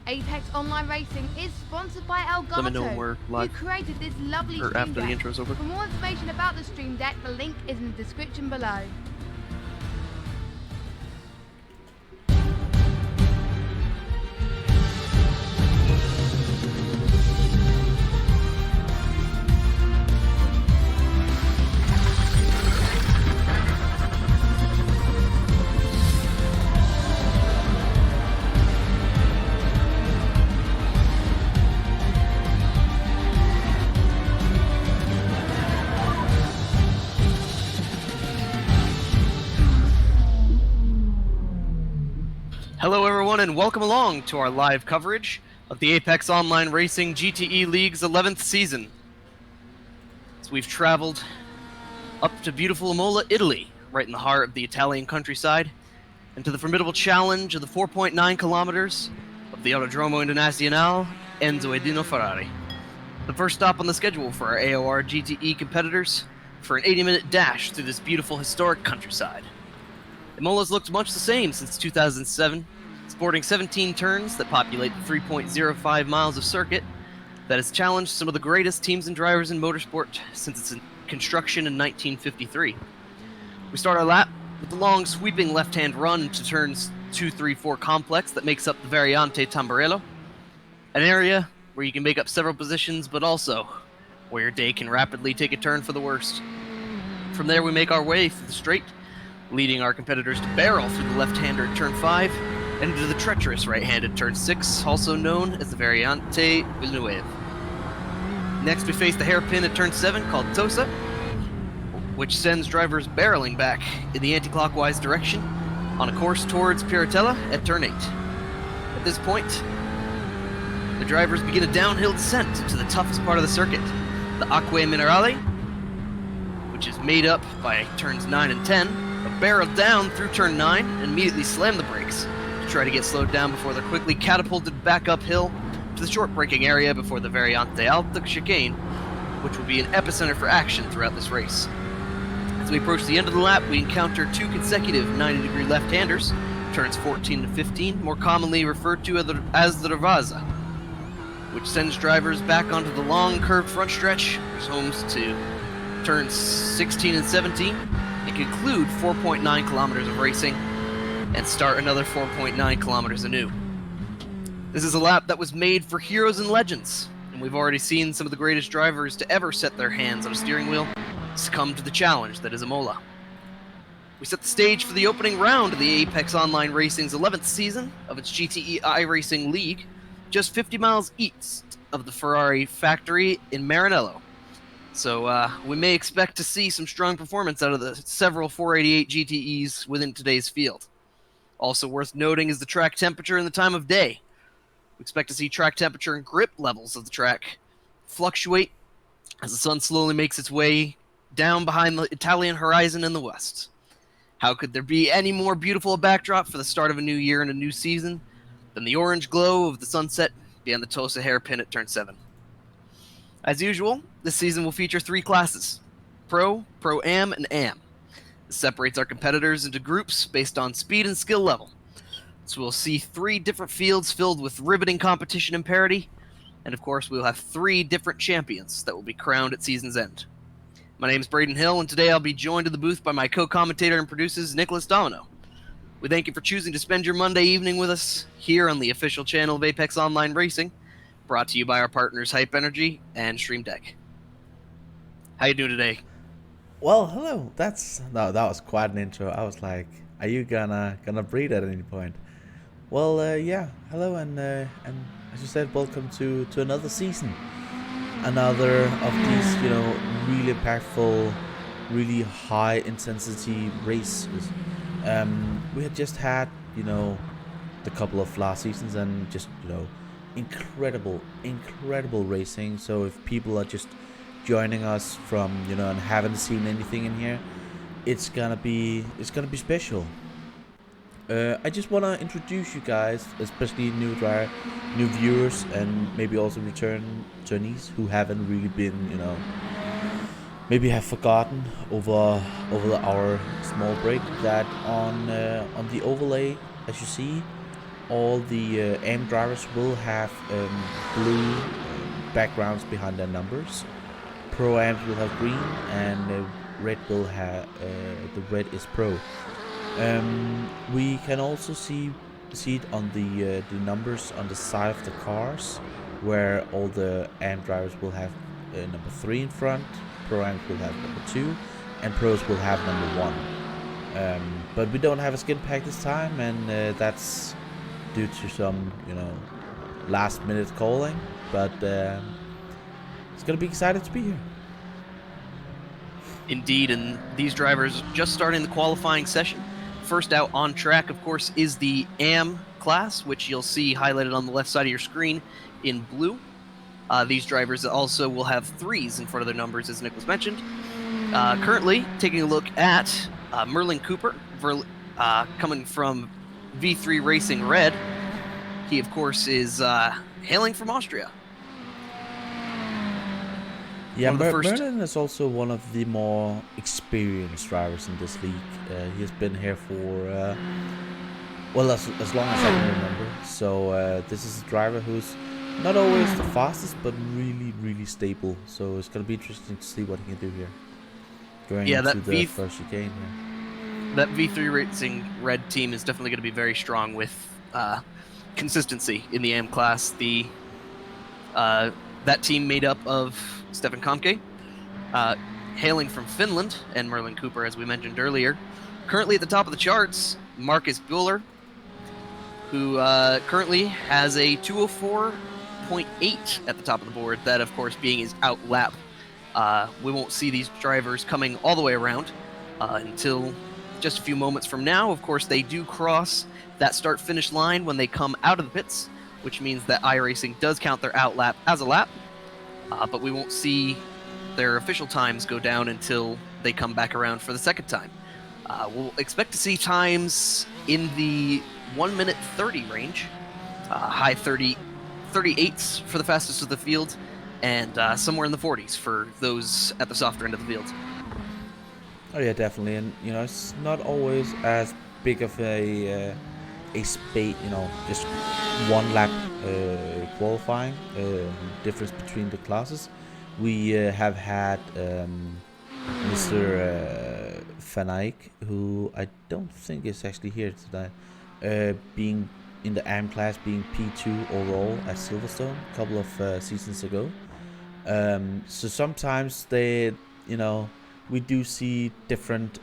Apex Online Racing is sponsored by Elgato, Let me know when we're live, who created this lovely or stream after the deck. intro's over. For more information about the stream deck, the link is in the description below. Hello everyone and welcome along to our live coverage of the Apex Online Racing GTE League's 11th season. So we've traveled up to beautiful Imola, Italy, right in the heart of the Italian countryside, and to the formidable challenge of the 4.9 kilometers of the Autodromo Internazionale Enzo Edino Ferrari. The first stop on the schedule for our AOR GTE competitors for an 80-minute dash through this beautiful historic countryside. Imola's looked much the same since 2007, sporting 17 turns that populate the 3.05 miles of circuit that has challenged some of the greatest teams and drivers in motorsport since its construction in 1953. We start our lap with the long sweeping left-hand run to turns 2, 3, 4 complex that makes up the Variante Tamburello, an area where you can make up several positions, but also where your day can rapidly take a turn for the worst. From there we make our way through the straight, leading our competitors to barrel through the left-hander at turn 5 and into the treacherous right-handed turn 6, also known as the Variante Villeneuve. Next we face the hairpin at turn 7 called Tosa, which sends drivers barreling back in the anti-clockwise direction on a course towards Piratella at turn 8. At this point, the drivers begin a downhill descent to the toughest part of the circuit, the Acque Minerali, which is made up by turns 9 and 10, barrel down through turn 9 and immediately slam the brakes to try to get slowed down before they're quickly catapulted back uphill to the short braking area before the Variante Alta chicane, which will be an epicenter for action throughout this race. As we approach the end of the lap, we encounter 2 consecutive 90-degree left-handers, turns 14 and 15, more commonly referred to as the Ravazza, which sends drivers back onto the long curved front stretch, which homes to turns 16 and 17, and conclude 4.9 kilometers of racing, and start another 4.9 kilometers anew. This is a lap that was made for heroes and legends, and we've already seen some of the greatest drivers to ever set their hands on a steering wheel succumb to the challenge that is Imola. We set the stage for the opening round of the Apex Online Racing's 11th season of its GTE iRacing League, just 50 miles east of the Ferrari factory in Maranello. So we may expect to see some strong performance out of the several 488 GTEs within today's field. Also worth noting is the track temperature and the time of day. We expect to see track temperature and grip levels of the track fluctuate as the sun slowly makes its way down behind the Italian horizon in the west. How could there be any more beautiful a backdrop for the start of a new year and a new season than the orange glow of the sunset beyond the Tosa hairpin at turn 7? As usual, this season will feature 3 classes: Pro, Pro-Am, and Am. This separates our competitors into groups based on speed and skill level. So we'll see 3 different fields filled with riveting competition and parity, and of course we'll have 3 different champions that will be crowned at season's end. My name is Braden Hill, and today I'll be joined in the booth by my co-commentator and producers, Nicholas Domino. We thank you for choosing to spend your Monday evening with us here on the official channel of Apex Online Racing, brought to you by our partners Hype Energy and Stream Deck. How you doing today? Well, hello. That was quite an intro. I was like, are you gonna breathe at any point? Well, yeah. Hello, and as you said, welcome to another season, another of these, really impactful, really high intensity races. We had just had, the couple of last seasons, and just incredible racing. So if people are just joining us from and haven't seen anything in here, it's gonna be special. I just wanna introduce you guys, especially new viewers, and maybe also return journeys who haven't really been, maybe have forgotten over our small break, that on the overlay, as you see, all the AM drivers will have blue backgrounds behind their numbers. Pro AMs will have green, and red will have the red is pro. We can also see it on the numbers on the side of the cars, where all the AM drivers will have number 3 in front, Pro AMs will have number 2, and pros will have number 1. But we don't have a skin pack this time, and that's due to some, last minute calling. But it's gonna be excited to be here. Indeed, and these drivers just starting the qualifying session. First out on track, of course, is the AM class, which you'll see highlighted on the left side of your screen in blue. These drivers also will have 3s in front of their numbers, as Nicholas mentioned. Currently, taking a look at Merlin Cooper, coming from V3 Racing Red. He, of course, is hailing from Austria. Yeah, Merlin is also one of the more experienced drivers in this league. He has been here for, well, as long as I can remember. So this is a driver who's not always the fastest, but really, really stable. So it's going to be interesting to see what he can do here, going into the first chicane here. That V3 Racing Red team is definitely going to be very strong with consistency in the AM class. That team made up of Stefan Komke, hailing from Finland, and Merlin Cooper, as we mentioned earlier. Currently at the top of the charts, Marcus Buehler, who currently has a 204.8 at the top of the board, that of course being his out lap. We won't see these drivers coming all the way around until just a few moments from now. Of course, they do cross that start-finish line when they come out of the pits, which means that iRacing does count their out lap as a lap, but we won't see their official times go down until they come back around for the second time. We'll expect to see times in the 1 minute 30 range, high 38s for the fastest of the field, and somewhere in the 40s for those at the softer end of the field. Oh yeah, definitely, and it's not always as big of a space, just one lap qualifying difference between the classes. We have had Mr. Van Eyck, who I don't think is actually here today, being in the AM class, being P2 overall at Silverstone a couple of seasons ago. So sometimes we do see different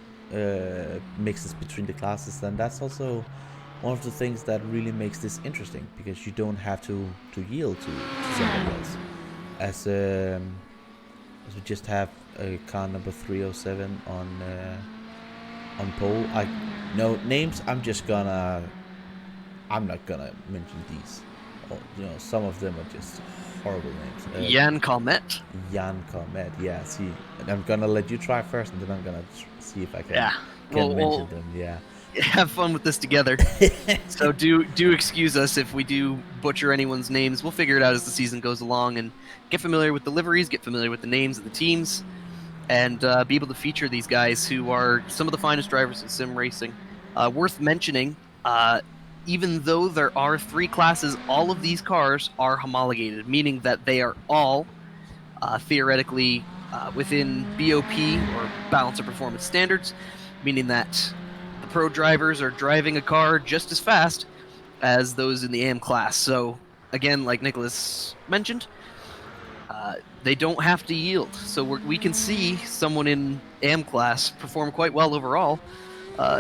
mixes between the classes, and that's also one of the things that really makes this interesting, because you don't have to yield to somebody else. As we just have car number 307 on pole. Names. I'm not gonna mention these. Some of them are just horrible names. Jan Calmet. Jan Calmet. Yeah. See, I'm gonna let you try first, and then I'm gonna see if I can. Yeah. Mention them. Yeah. Have fun with this together. So do excuse us if we do butcher anyone's names. We'll figure it out as the season goes along, and get familiar with the liveries, get familiar with the names of the teams, and be able to feature these guys who are some of the finest drivers in sim racing. Worth mentioning, even though there are 3 classes, all of these cars are homologated, meaning that they are all theoretically within BOP, or balance of performance standards, meaning that pro drivers are driving a car just as fast as those in the AM class. So again, like Nicholas mentioned, they don't have to yield. So we can see someone in AM class perform quite well overall,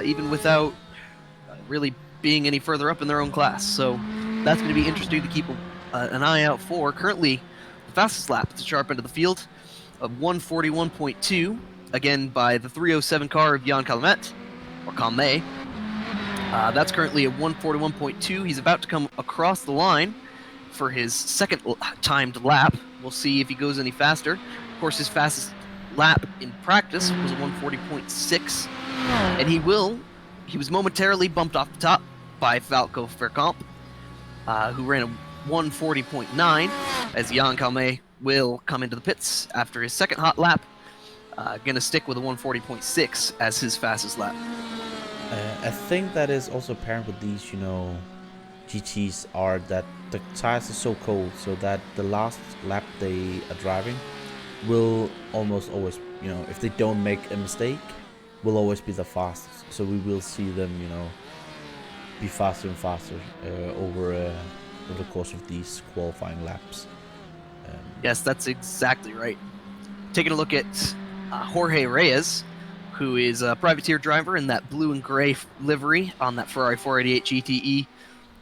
even without really being any further up in their own class. So that's going to be interesting to keep an eye out for. Currently, the fastest lap at the sharp end of the field of 141.2, again by the 307 car of Jan Calmet, or Calmet. That's currently at 141.2. He's about to come across the line for his second timed lap. We'll see if he goes any faster. Of course, his fastest lap in practice was a 140.6, and he was momentarily bumped off the top by Falco Verkamp, who ran a 140.9, as Jan Calme will come into the pits after his second hot lap, gonna stick with a 140.6 as his fastest lap. I think that is also apparent with these, GTs, are that the tires are so cold, so that the last lap they are driving will almost always, if they don't make a mistake, will always be the fastest. So we will see them, be faster and faster over the course of these qualifying laps. Yes, that's exactly right. Taking a look at Jorge Reyes, who is a privateer driver in that blue and gray livery on that Ferrari 488 GTE.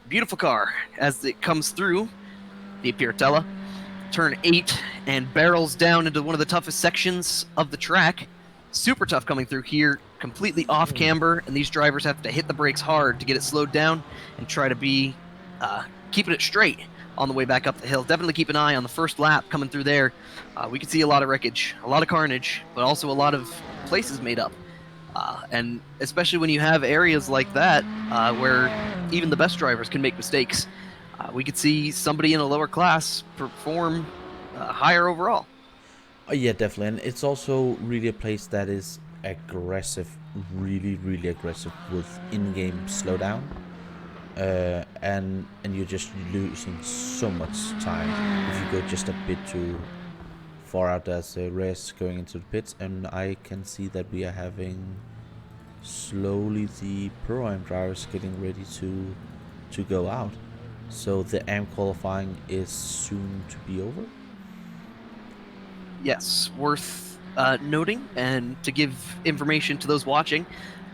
Beautiful car as it comes through the Piratella, turn 8, and barrels down into one of the toughest sections of the track. Super tough coming through here, completely off camber, and these drivers have to hit the brakes hard to get it slowed down and try to be keeping it straight on the way back up the hill. Definitely keep an eye on the first lap coming through there. We can see a lot of wreckage, a lot of carnage, but also a lot of places made up. And especially when you have areas like that where even the best drivers can make mistakes, we could see somebody in a lower class perform higher overall. Yeah, definitely. And it's also really a place that is aggressive, really, really aggressive with in-game slowdown. And you're just losing so much time if you go just a bit too far out as a race going into the pits. And I can see that we are having slowly the Pro-Am drivers getting ready to go out. So the AM qualifying is soon to be over. Yes, worth noting, and to give information to those watching,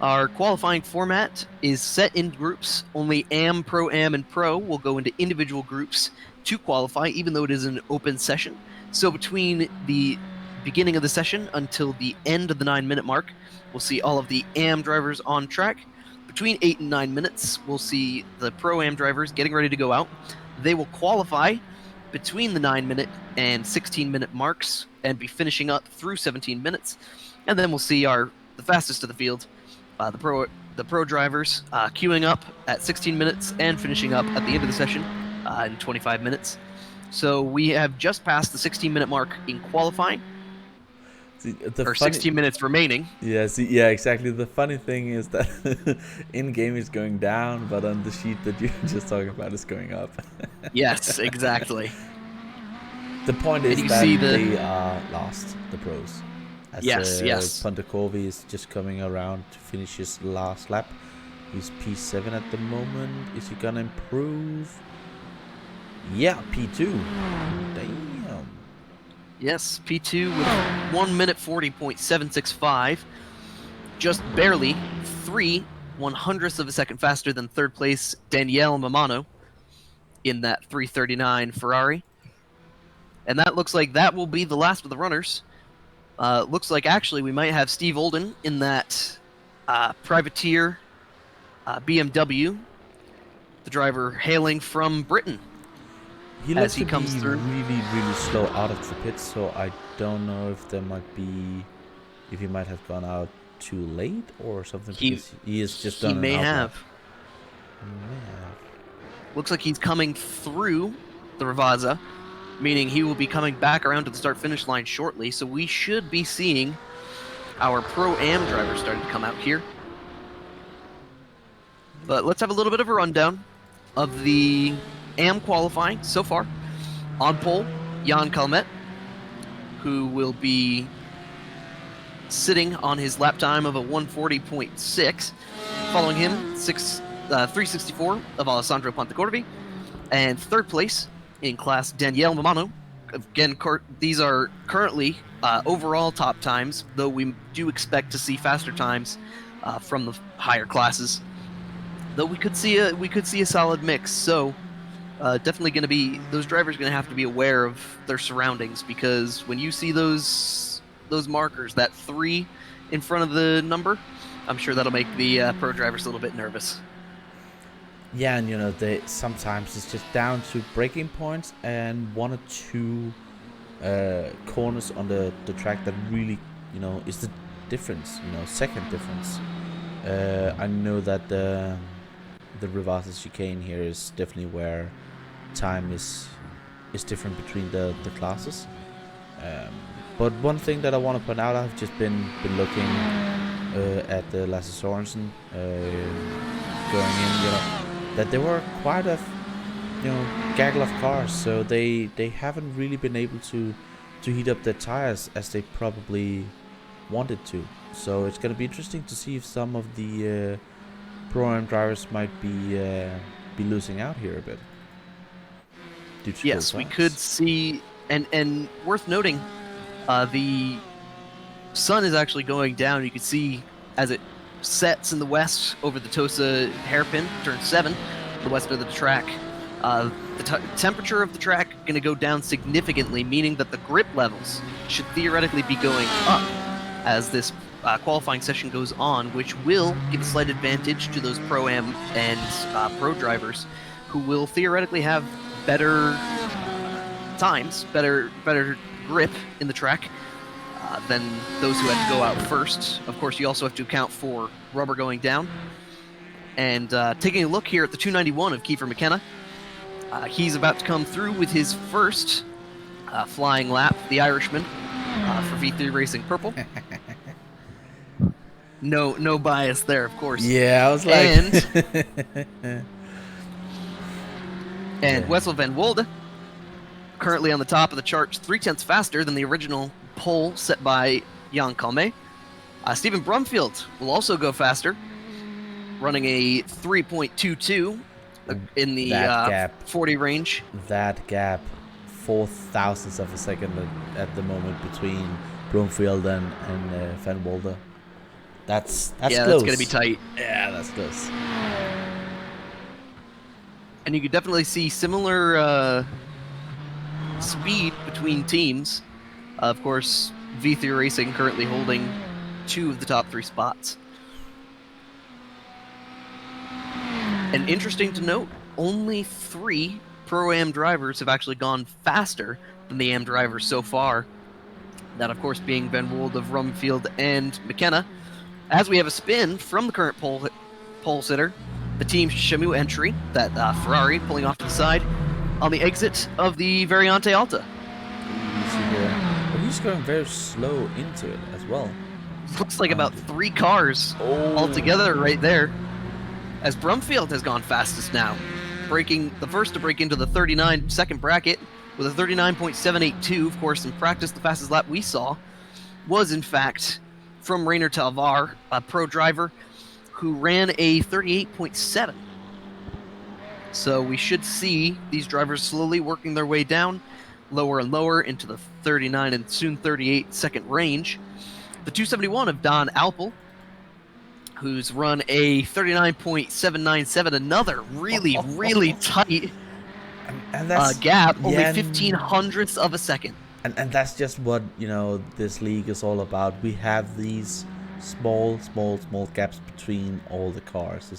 our qualifying format is set in groups. Only AM, Pro-Am, and Pro will go into individual groups to qualify, even though it is an open session. So between the beginning of the session until the end of the 9-minute mark, we'll see all of the AM drivers on track. Between 8 and 9 minutes, we'll see the Pro-Am drivers getting ready to go out. They will qualify between the 9-minute and 16-minute marks and be finishing up through 17 minutes. And then we'll see the fastest of the field, the pro drivers, queuing up at 16 minutes and finishing up at the end of the session in 25 minutes. So we have just passed the 16-minute mark in qualifying. 16 minutes remaining. Yeah, yeah, exactly. The funny thing is that in-game is going down, but on the sheet that you were just talking about is going up. Yes, exactly. The point is that they are lost, the pros. As, yes. Pontecorvi is just coming around to finish his last lap. He's P7 at the moment. Is he gonna improve? Yeah, P2. Damn. Yes, P2 with 1 minute 40.765. Just barely 3/100ths of a second faster than third place Daniele Mamano in that 339 Ferrari. And that looks like that will be the last of the runners. Looks like actually we might have Steve Olden in that privateer BMW, the driver hailing from Britain. He looks to be really, really slow out of the pits, so I don't know if he might have gone out too late or something. He is just done. He may have. Looks like he's coming through the Ravazza, meaning he will be coming back around to the start-finish line shortly. So we should be seeing our Pro-Am driver starting to come out here. But let's have a little bit of a rundown of the AM qualifying so far. On pole, Jan Calmet, who will be sitting on his lap time of a 140.6. Following him, 364 of Alessandro Pontecorvi. And third place in class, Daniele Mamano. Again, these are currently overall top times, though we do expect to see faster times from the higher classes. Though we could see a solid mix, so definitely going to be, those drivers are going to have to be aware of their surroundings, because when you see those markers, that 3 in front of the number, I'm sure that'll make the pro drivers a little bit nervous. Yeah, and they sometimes it's just down to braking points and 1 or 2 corners on the track that really is the difference. Second difference. I know that the reverse chicane here is definitely where time is different between the classes. But one thing that I want to point out, I've just been looking at the Lasse Sorensen going in, that there were quite a gaggle of cars, so they haven't really been able to heat up their tires as they probably wanted to. So it's going to be interesting to see if some of the Pro-Am drivers might be losing out here a bit. Yes, we could see, and worth noting, the sun is actually going down. You can see as it sets in the west over the Tosa hairpin, turn 7, the west of the track. The temperature of the track going to go down significantly, meaning that the grip levels should theoretically be going up as this qualifying session goes on, which will give a slight advantage to those Pro-Am and Pro drivers who will theoretically have better times, better grip in the track than those who had to go out first. Of course, you also have to account for rubber going down. And taking a look here at the 291 of Kiefer McKenna, he's about to come through with his first flying lap, the Irishman, for V3 Racing Purple. No bias there, of course. Yeah, I was like... And Wessel van Wolde, currently on the top of the charts, 0.3 faster than the original pole set by Jan Kalme. Steven Brumfield will also go faster, running a 3.22 in the gap, 40 range. That gap, 0.004 of a second at the moment between Brumfield and Van Wolde. That's yeah, close. That's gonna be tight. Yeah, that's close. And you could definitely see similar speed between teams. Of course, V3 Racing currently holding 2 of the top 3 spots. And interesting to note, only 3 Pro-Am drivers have actually gone faster than the Am drivers so far. That, of course, being Van Wolde of Rumfield and McKenna. As we have a spin from the current pole sitter, the Team Shamu entry, that Ferrari pulling off to the side on the exit of the Variante Alta. But he's going very slow into it as well. Looks like about 3 cars altogether right there. As Brumfield has gone fastest now, breaking the first to break into the 39-second bracket with a 39.782. Of course, in practice, the fastest lap we saw was, in fact, from Rainer Talvar, a pro driver who ran a 38.7. So we should see these drivers slowly working their way down, lower and lower into the 39 and soon 38 second range. The 271 of Don Alpel, who's run a 39.797, another really tight and that's, gap, only 15 hundredths of a second. And that's just what, this league is all about. We have these small gaps between all the cars.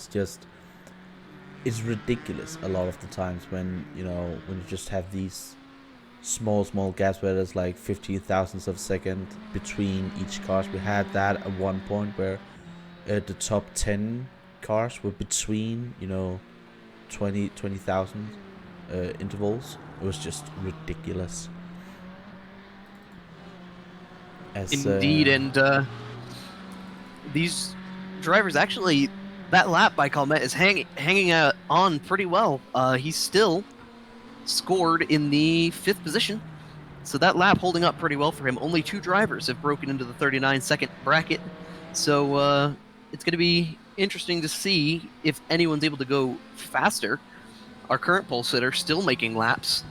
It's ridiculous a lot of the times when you just have these small gaps where there's like 15 thousandths of a second between each cars. We had that at one point where the top 10 cars were between 20,000 intervals. It was just ridiculous. Indeed, and these drivers actually, that lap by Calmet is hanging on pretty well. He's still scored in the 5th position, so that lap holding up pretty well for him. Only 2 drivers have broken into the 39-second bracket, so it's going to be interesting to see if anyone's able to go faster. Our current pole sitter still making laps.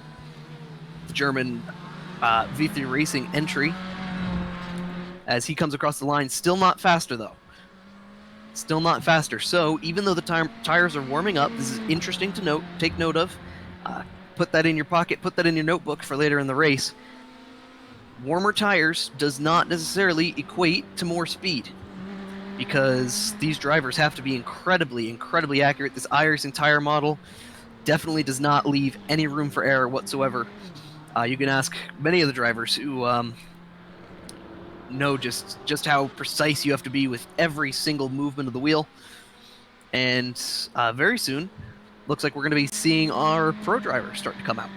The German V3 Racing entry, as he comes across the line, still not faster though. Still not faster. So even though the tires are warming up, this is interesting to take note of. Put that in your pocket, put that in your notebook for later in the race. Warmer tires does not necessarily equate to more speed, because these drivers have to be incredibly accurate. This iRacing tire model definitely does not leave any room for error whatsoever. You can ask many of the drivers who know just how precise you have to be with every single movement of the wheel. And very soon, looks like we're going to be seeing our pro drivers start to come out.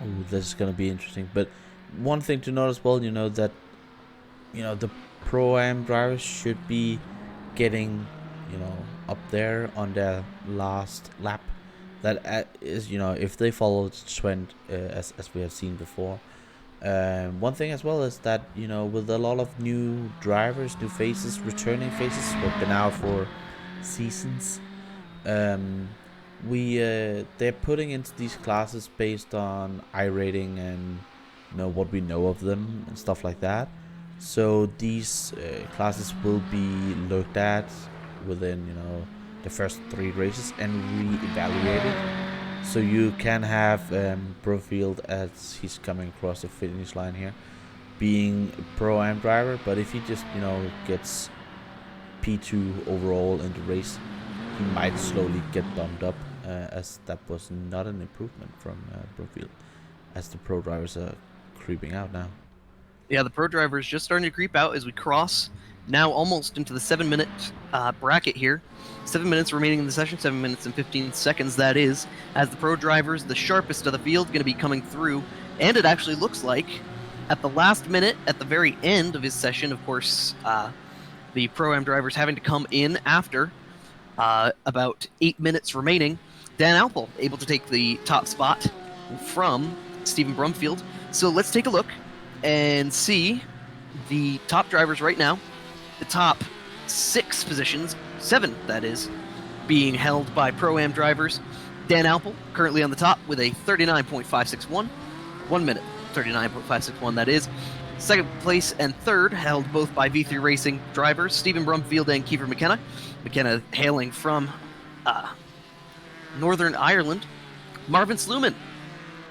Oh, this is going to be interesting. But one thing to note as well, that the Pro-Am drivers should be getting, up there on their last lap. That is, if they follow the trend as we have seen before. One thing as well is that, with a lot of new drivers, new faces, returning faces who have been out for seasons, they're putting into these classes based on iRating and what we know of them and stuff like that. So these classes will be looked at within the first 3 races and re-evaluated. So you can have Brofield, as he's coming across the finish line here, being a Pro-Am driver, but if he just gets P2 overall in the race, he might slowly get bumped up, as that was not an improvement from Brofield, as the pro drivers are creeping out now. Yeah, the pro driver is just starting to creep out as we cross now almost into the 7-minute bracket here. 7 minutes remaining in the session, 7 minutes and 15 seconds that is, as the pro drivers, the sharpest of the field, going to be coming through. And it actually looks like at the last minute, at the very end of his session, of course, the Pro-Am drivers having to come in after about 8 minutes remaining. Dan Alpel able to take the top spot from Stephen Brumfield. So let's take a look and see the top drivers right now. The top 6 positions, 7 that is, being held by Pro-Am drivers. Dan Alpel currently on the top with a 39.561, 1 minute 39.561 that is. Second place and third held both by V3 Racing drivers, Stephen Brumfield and Kiefer McKenna. McKenna hailing from Northern Ireland. Marvin Sluman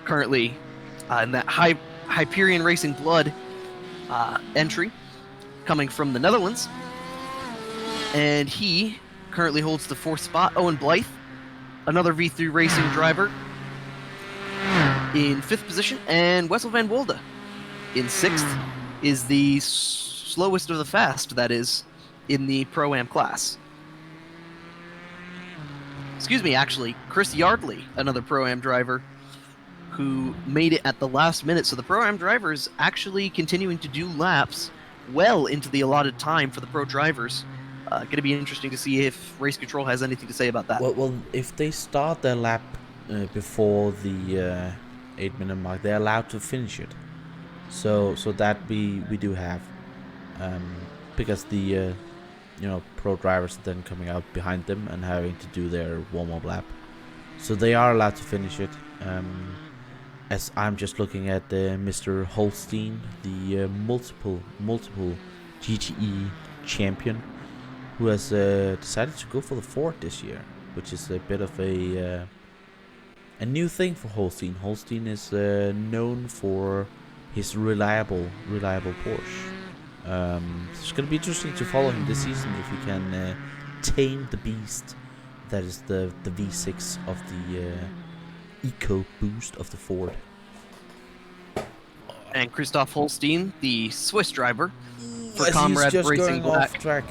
currently in that Hyperion Racing Blood entry, coming from the Netherlands. And he currently holds the 4th spot. Owen Blythe, another V3 Racing driver, in 5th position. And Wessel van Wolde in 6th is the slowest of the fast, that is, in the Pro-Am class. Excuse me, actually, Chris Yardley, another Pro-Am driver, who made it at the last minute. So the Pro-Am drivers actually continuing to do laps well into the allotted time for the pro drivers. Going to be interesting to see if Race Control has anything to say about that. Well, if they start their lap before the 8-minute mark, they're allowed to finish it. So that we do have, because the pro drivers are then coming out behind them and having to do their warm-up lap. So they are allowed to finish it. As I'm just looking at Mr. Holstein, the multiple GTE champion, who has decided to go for the Ford this year, which is a bit of a new thing for Holstein. Holstein is known for his reliable Porsche. It's going to be interesting to follow him this season if he can tame the beast that is the V6 of the Eco Boost of the Ford. And Christoph Holstein, the Swiss driver for He's Comrade just Racing going Black. off track.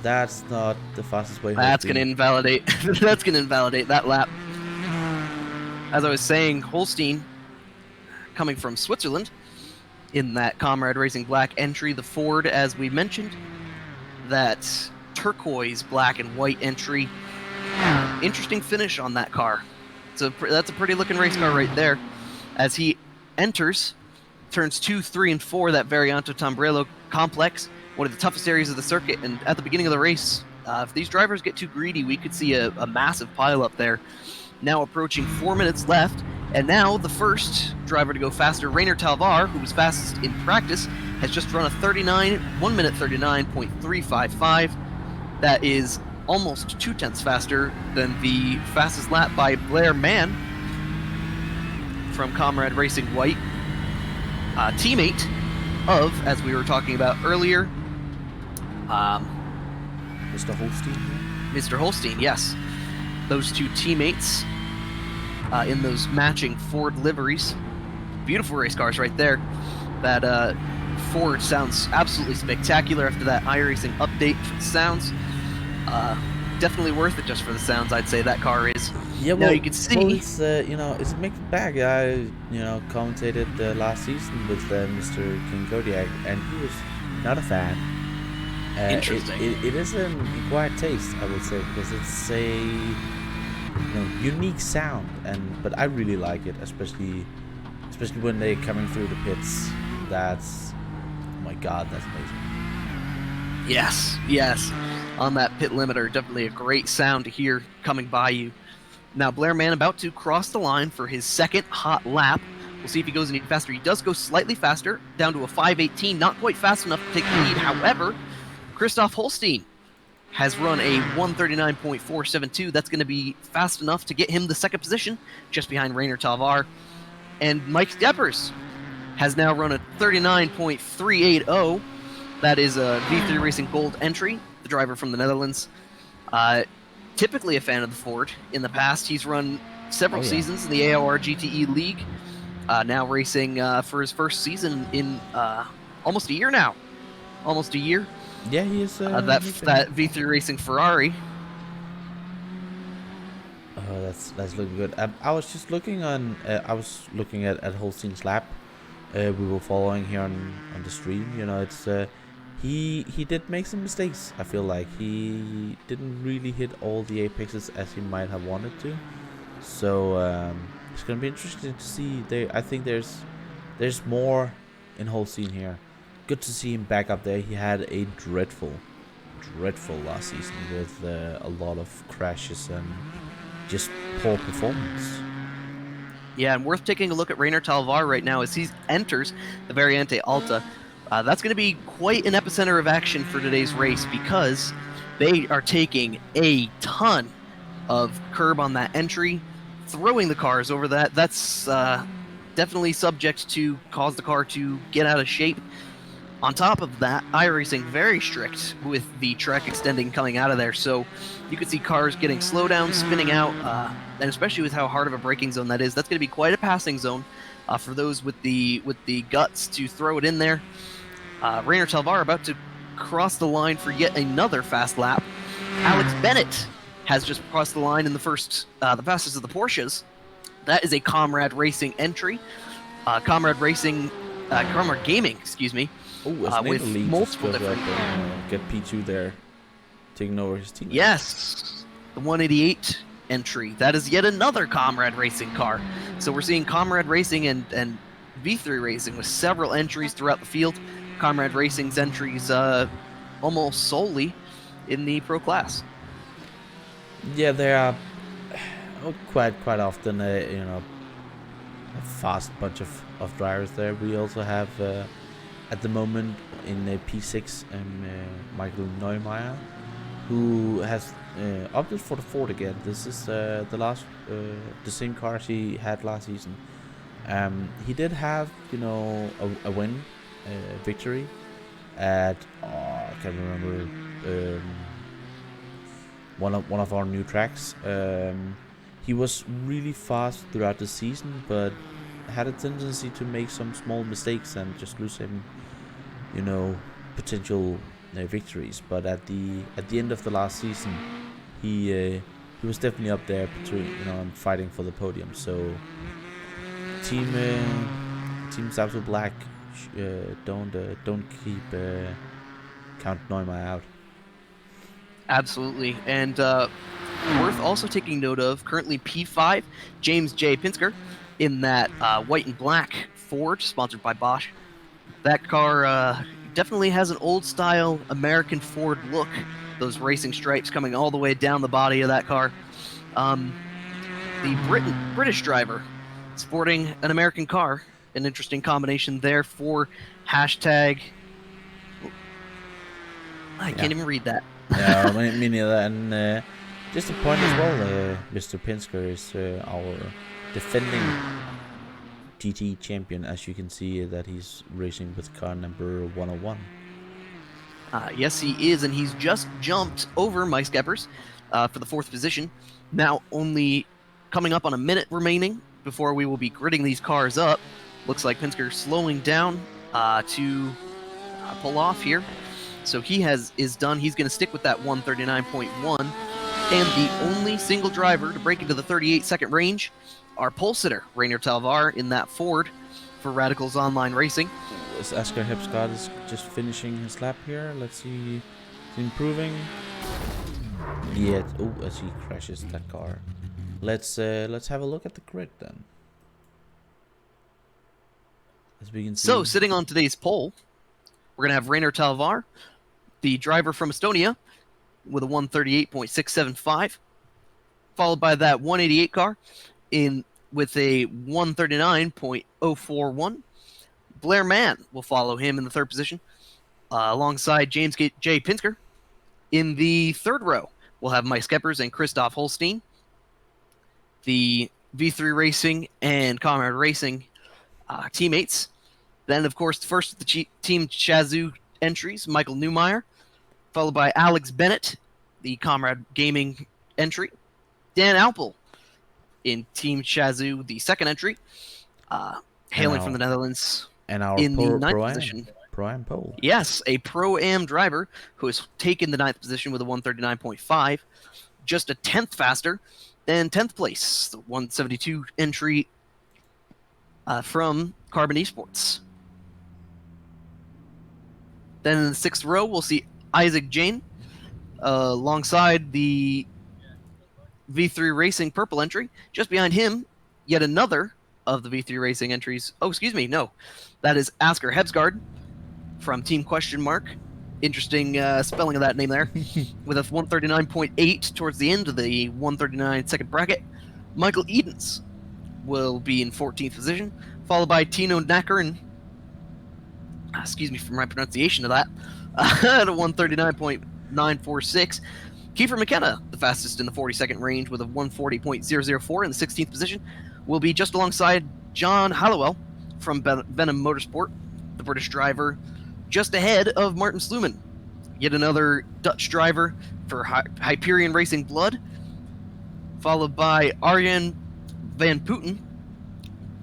That's not the fastest way. That's going to invalidate. That's going to invalidate that lap. As I was saying, Holstein, coming from Switzerland, in that Comrade Racing Black entry, the Ford, as we mentioned, that turquoise black and white entry. Interesting finish on that car. That's a pretty looking race car right there. As he enters turns 2, 3, and 4, that Varianto Tambrello complex, one of the toughest areas of the circuit. And at the beginning of the race, if these drivers get too greedy, we could see a massive pileup there. Now approaching 4 minutes left, and now the first driver to go faster, Rainer Talvar, who was fastest in practice, has just run a 1 minute 39.355. That is almost 0.2 faster than the fastest lap by Blair Mann from Comrade Racing White, teammate of, as we were talking about earlier, Mr. Holstein. Mr. Holstein, yes. Those two teammates in those matching Ford liveries. Beautiful race cars right there. That Ford sounds absolutely spectacular after that iRacing update for the sounds. Definitely worth it just for the sounds, I'd say that car is. Yeah, now well, you can see... well, it's it's a mixed bag. I commentated last season with Mr. King Kodiak, and he was not a fan. Interesting. It is an acquired taste, I would say, because it's a unique sound, but I really like it, especially when they're coming through the pits. That's, oh my god, that's amazing. Yes. On that pit limiter, definitely a great sound to hear coming by you. Now, Blair Mann about to cross the line for his second hot lap. We'll see if he goes any faster. He does go slightly faster, down to a 5:18, not quite fast enough to take the lead. However, Christoph Holstein has run a 139.472. That's going to be fast enough to get him the second position, just behind Rainer Talvar. And Mike Steppers has now run a 39.380. That is a V3 Racing Gold entry, the driver from the Netherlands. Typically a fan of the Ford. In the past, he's run several seasons in the AOR GTE League. Now racing for his first season in almost a year now. Almost a year. Yeah, he is. That V3 Racing Ferrari. Oh, that's looking good. I was just looking on. I was looking at Holstein's lap. We were following here on the stream. It's he did make some mistakes. I feel like he didn't really hit all the apexes as he might have wanted to. So it's gonna be interesting to see. I think there's more in Holstein here. Good to see him back up there. He had a dreadful last season with a lot of crashes and just poor performance. Yeah, and worth taking a look at Rainer Talvar right now as he enters the Variante Alta. That's going to be quite an epicenter of action for today's race because they are taking a ton of curb on that entry, throwing the cars over that. That's definitely subject to cause the car to get out of shape. On top of that, iRacing very strict with the track extending coming out of there, so you can see cars getting slow down, spinning out, and especially with how hard of a braking zone that is, that's going to be quite a passing zone for those with the guts to throw it in there. Rainer Talvar about to cross the line for yet another fast lap. Alex Bennett has just crossed the line in the fastest of the Porsches. That is a Comrade Racing entry. Comrade Gaming, excuse me. Oh, with multiple different... get P2 there, taking over his team. Yes, the 188 entry. That is yet another Comrade Racing car. So we're seeing Comrade Racing and V3 Racing with several entries throughout the field. Comrade Racing's entries almost solely in the Pro class. Yeah, they are quite often a fast bunch of drivers there. We also have at the moment in P6 Michael Neumeier, who has opted for the Ford again. This is the same car he had last season. He did have a win, victory at I can't remember one of our new tracks. He was really fast throughout the season, but had a tendency to make some small mistakes and just lose him, potential victories. But at the end of the last season, he was definitely up there between fighting for the podium. So team Sapso Black, don't keep Count Neumeier out. Absolutely, and worth also taking note of, currently P5, James J. Pinsker, in that white and black Ford, sponsored by Bosch. That car definitely has an old-style American Ford look, those racing stripes coming all the way down the body of that car. The British driver sporting an American car, an interesting combination there for hashtag... I can't even read that. Yeah, me neither. And just a point as well, Mr. Pinsker is our defending GT champion. As you can see, that he's racing with car number 101. Yes, he is, and he's just jumped over Mike Skeppers for the 4th position. Now only coming up on a minute remaining before we will be gridding these cars up. Looks like Pinsker slowing down to pull off here. So he is done. He's going to stick with that 139.1. And the only single driver to break into the 38-second range, our pole sitter, Rainer Talvar, in that Ford for Radicals Online Racing. Asger Hepsgard is just finishing his lap here. Let's see. He's improving. Yeah. Oh, as he crashes that car. Let's have a look at the grid then. As we can see. So, sitting on today's pole, we're going to have Rainer Talvar, the driver from Estonia, with a 138.675, followed by that 188 car with a 139.041. Blair Mann will follow him in the third position, alongside James J. Pinsker. In the third row, we'll have Mike Skeppers and Christoph Holstein. The V3 Racing and Comrade Racing teammates. Then, of course, first the Team Chazoo entries, Michael Newmeyer, followed by Alex Bennett, the Comrade Gaming entry. Dan Alpel in Team Chazoo, the second entry, hailing from the Netherlands, and our in the ninth position. Pro-Am pole. Yes, a Pro-Am driver who has taken the ninth position with a 139.5, just a 10th faster, and 10th place, the 172 entry from Carbon Esports. Then in the sixth row, we'll see Isaac Jane alongside the V3 Racing purple entry. Just behind him, yet another of the V3 Racing entries. Oh, excuse me, no. That is Asger Hebsgaard from Team Question Mark. Interesting spelling of that name there. With a 139.8 towards the end of the 139 second bracket. Michael Edens will be in 14th position, followed by Tino Nacker, excuse me for my pronunciation of that, at a 139.946. Kiefer McKenna, the fastest in the 42nd range with a 140.004 in the 16th position, will be just alongside John Hallowell from Venom Motorsport, the British driver, just ahead of Martin Sluman, yet another Dutch driver for Hyperion Racing Blood, followed by Arjen van Putten.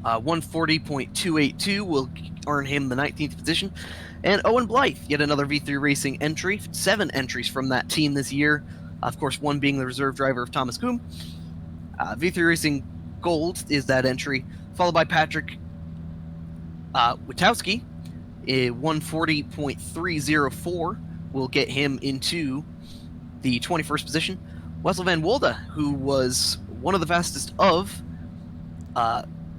140.282 will earn him the 19th position. And Owen Blythe, yet another V3 Racing entry. 7 entries from that team this year. Of course, one being the reserve driver of Thomas Kuhn. V3 Racing Gold is that entry, followed by Patrick Witowski. 140.304 will get him into the 21st position. Wessel van Wolde, who was one of the fastest of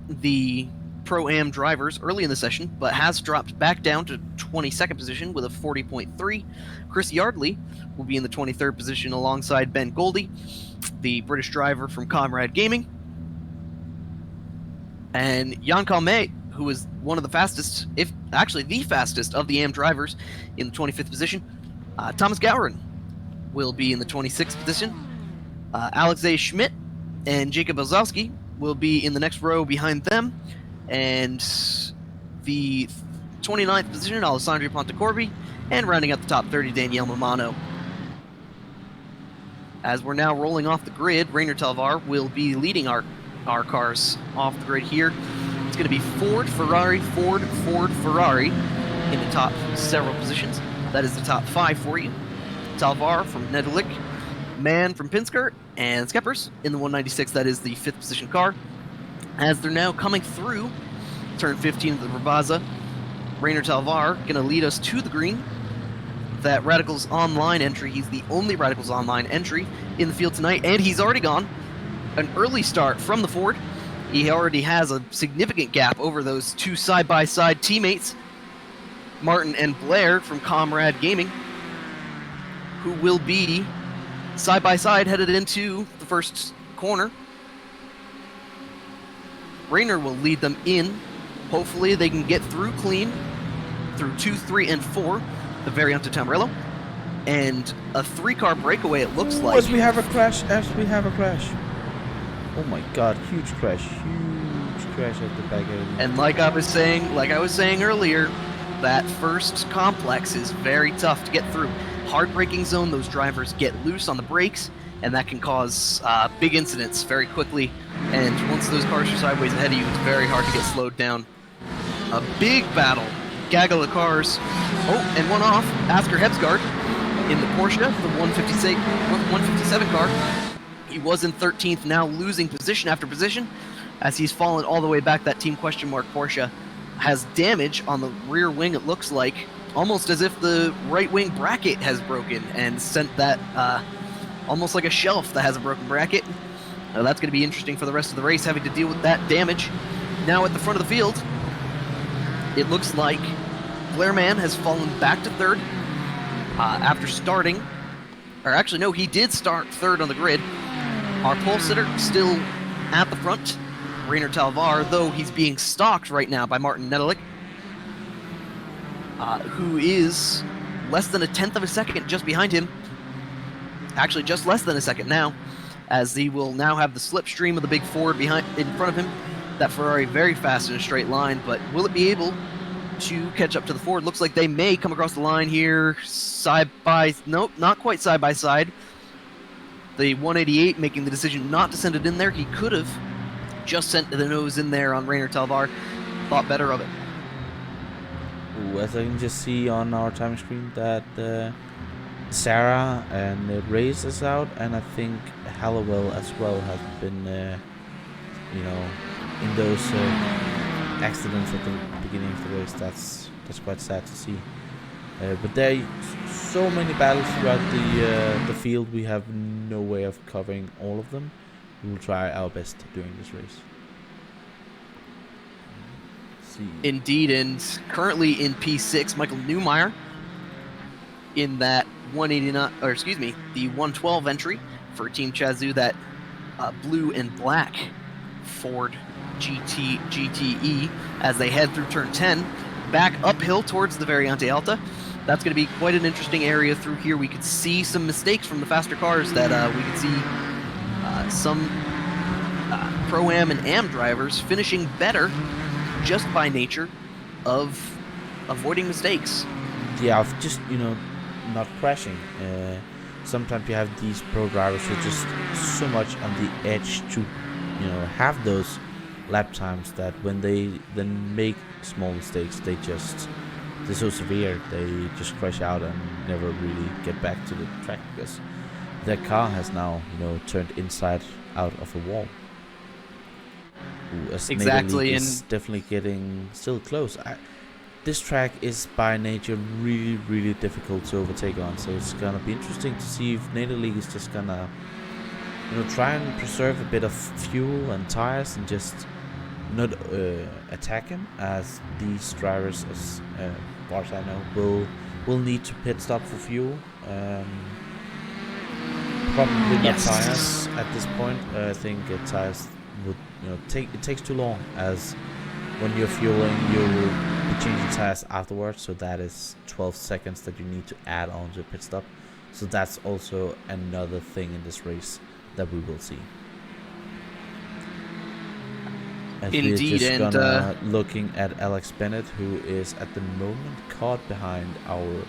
the Pro-Am drivers early in the session, but has dropped back down to 22nd position with a 40.3. Chris Yardley will be in the 23rd position alongside Ben Goldie, the British driver from Comrade Gaming. And Jan Kalme, who is one of the fastest, if actually the fastest of the AM drivers, in the 25th position. Thomas Gowron will be in the 26th position. Alexei Schmidt and Jacob Ozowski will be in the next row behind them. And the 29th position, Alessandro Pontecorvi, and rounding out the top 30, Danielle Mamano. As we're now rolling off the grid, Rainer Talvar will be leading our cars off the grid here. It's going to be Ford, Ferrari, Ford, Ferrari in the top several positions. That is the top 5 for you. Talvar from Nedelik, Mann from Pinsker, and Skeppers in the 196. That is the 5th position car. As they're now coming through turn 15 of the Ravaza, Rainer Talvar going to lead us to the green. That Radicals Online entry, he's the only Radicals Online entry in the field tonight, and he's already gone. An early start from the Ford. He already has a significant gap over those two side-by-side teammates, Martin and Blair from Comrade Gaming, who will be side-by-side headed into the first corner. Rainer will lead them in. Hopefully they can get through clean, through 2, 3, and 4, the variant of Tamarillo. And a 3-car breakaway, it looks like. As we have a crash, Oh my god, huge crash at the back end. And like I was saying earlier, that first complex is very tough to get through. Hard braking zone, those drivers get loose on the brakes, and that can cause big incidents very quickly. And once those cars are sideways ahead of you, it's very hard to get slowed down. A big battle gaggle of cars. Oh, and one off. Asker Hebsgaard in the Porsche, the 157 car. He was in 13th, now losing position after position as he's fallen all the way back. That Team Question Mark Porsche has damage on the rear wing, it looks like, almost as if the right wing bracket has broken and sent that almost like a shelf that has a broken bracket. Now that's going to be interesting for the rest of the race, having to deal with that damage. Now at the front of the field, it looks like Blairman has fallen back to third after starting, or actually no, he did start third on the grid. Our pole sitter still at the front, Rainer Talvar, though he's being stalked right now by Martin Nedelik, who is less than a tenth of a second just behind him. Actually, just less than a second now, as he will now have the slipstream of the big Ford in front of him. That Ferrari very fast in a straight line, but will it be able to catch up to the Ford? Looks like they may come across the line here, nope, not quite side by side. The 188 making the decision not to send it in there. He could have just sent the nose in there on Rainer Talvar. Thought better of it. Ooh, as I can just see on our time screen that Sarah and Reyes is out, and I think Hallowell as well has been, you know, in those accidents at the beginning of the race. That's quite sad to see. But there are so many battles throughout the field, we have no way of covering all of them. We will try our best during this race. Let's see. Indeed, and currently in P6, Michael Newmeyer in that 189, or excuse me, the 112 entry for Team Chazoo, that blue and black Ford GTE, as they head through turn 10, back uphill towards the Variante Alta. That's going to be quite an interesting area through here. We could see some mistakes from the faster cars that we could see some Pro-Am and Am drivers finishing better just by nature of avoiding mistakes. Yeah, of just, you know, not crashing. Sometimes you have these pro drivers who are just so much on the edge to, you know, have those lap times that when they then make small mistakes, they're so severe, they just crash out and never really get back to the track because their car has now, you know, turned inside out of a wall. Ooh, exactly, and it's definitely getting still close. This track is by nature really, really difficult to overtake on, so it's gonna be interesting to see if Nader League is just gonna, you know, try and preserve a bit of fuel and tires and just not attack him, as these drivers, as far as I know, will need to pit stop for fuel. Probably not tires at this point. I think tires would, you know, it takes too long, as when you're fueling you will be changing tires afterwards, so that is 12 seconds that you need to add on to a pit stop. So that's also another thing in this race that we will see. As indeed, we're just gonna looking at Alex Bennett, who is at the moment caught behind our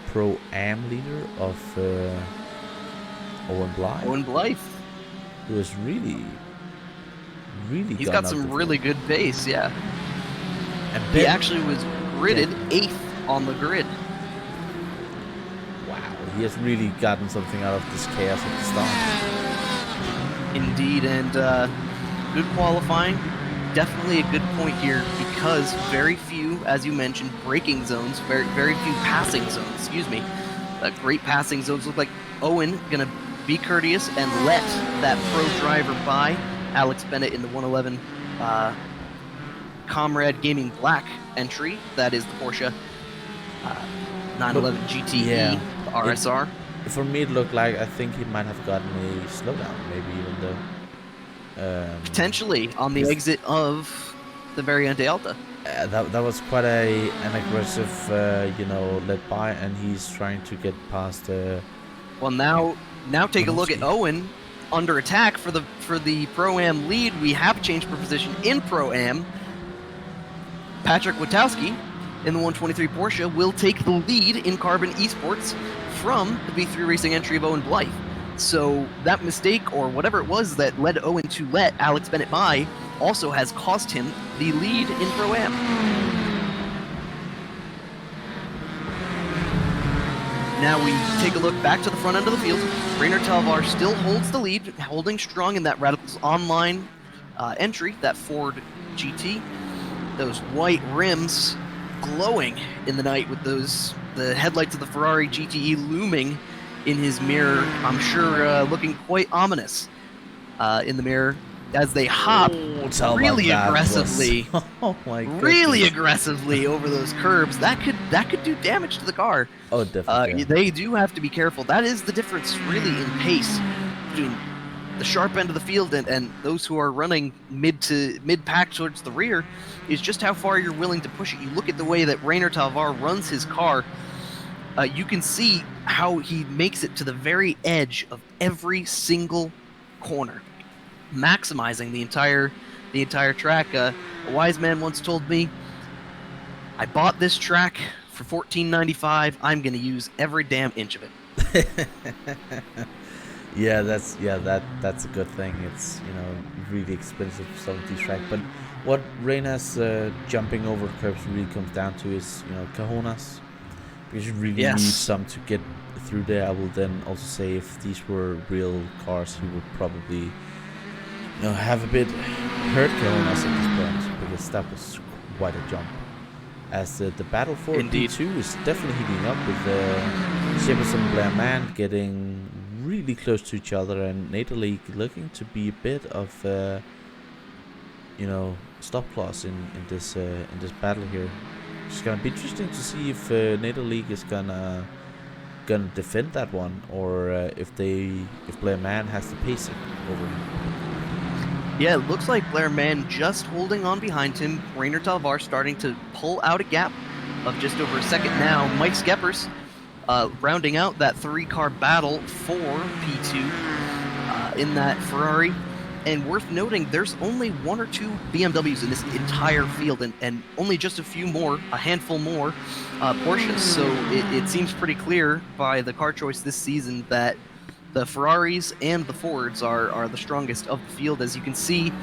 Pro-Am leader of Owen Blythe. Owen Blythe, who is really he's got some really good pace, yeah. And he actually was gridded 8th on the grid. Wow, he has really gotten something out of this chaos at the start. Indeed, and good qualifying. Definitely a good point here, because very few, as you mentioned, braking zones, very few passing zones, excuse me. Great passing zones. Look like Owen gonna be courteous and let that pro driver by. Alex Bennett in the 111 Comrade Gaming Black entry. That is the Porsche 911 GTE, the RSR. For me, it looked like I think he might have gotten a slowdown, maybe even though. Potentially on the exit of the Variante Alta. That was quite an aggressive, you know, led by, and he's trying to get past. Well, now take a look at Owen under attack for the Pro-Am lead. We have changed for position in Pro-Am. Patrick Witowski in the 123 Porsche will take the lead in Carbon Esports from the V3 Racing entry of Owen Blythe. So that mistake, or whatever it was that led Owen to let Alex Bennett by, also has cost him the lead in Pro-Am. Now we take a look back to the front end of the field. Rainer Talvar still holds the lead, holding strong in that Radicals Online entry, that Ford GT. Those white rims glowing in the night with the headlights of the Ferrari GTE looming in his mirror. I'm sure looking quite ominous in the mirror as they hop really aggressively. Oh my goodness. Really aggressively over those curbs. That could do damage to the car. Oh, definitely. They do have to be careful. That is the difference, really, in pace between the sharp end of the field and those who are running mid-pack towards the rear, is just how far you're willing to push it. You look at the way that Rainer Talvar runs his car. You can see how he makes it to the very edge of every single corner, maximizing the entire track. A wise man once told me, "I bought this track for $14.95. I'm going to use every damn inch of it." Yeah, that's a good thing. It's, you know, really expensive some of these tracks. But what Reyna's jumping over curbs really comes down to is, you know, cojones. Because you really need some to get through there. I will then also say, if these were real cars, he would probably, you know, have a bit hurt cojones at this point, because that was quite a jump. As the battle for P2 is definitely heating up, with Shepard and Blair Man getting really close to each other, and Nader League looking to be a bit of, you know, stop clause in this battle here. It's gonna be interesting to see if Nader League is gonna defend that one, or if Blair Man has to pace it over him. Yeah, it looks like Blair Man just holding on behind him. Rainer Talvar starting to pull out a gap of just over a second now. Mike Skeppers rounding out that 3-car battle for P2 in that Ferrari. And worth noting, there's only 1 or 2 BMWs in this entire field, and only just a handful more Porsches. So it seems pretty clear by the car choice this season that the Ferraris and the Fords are the strongest of the field. As you can see,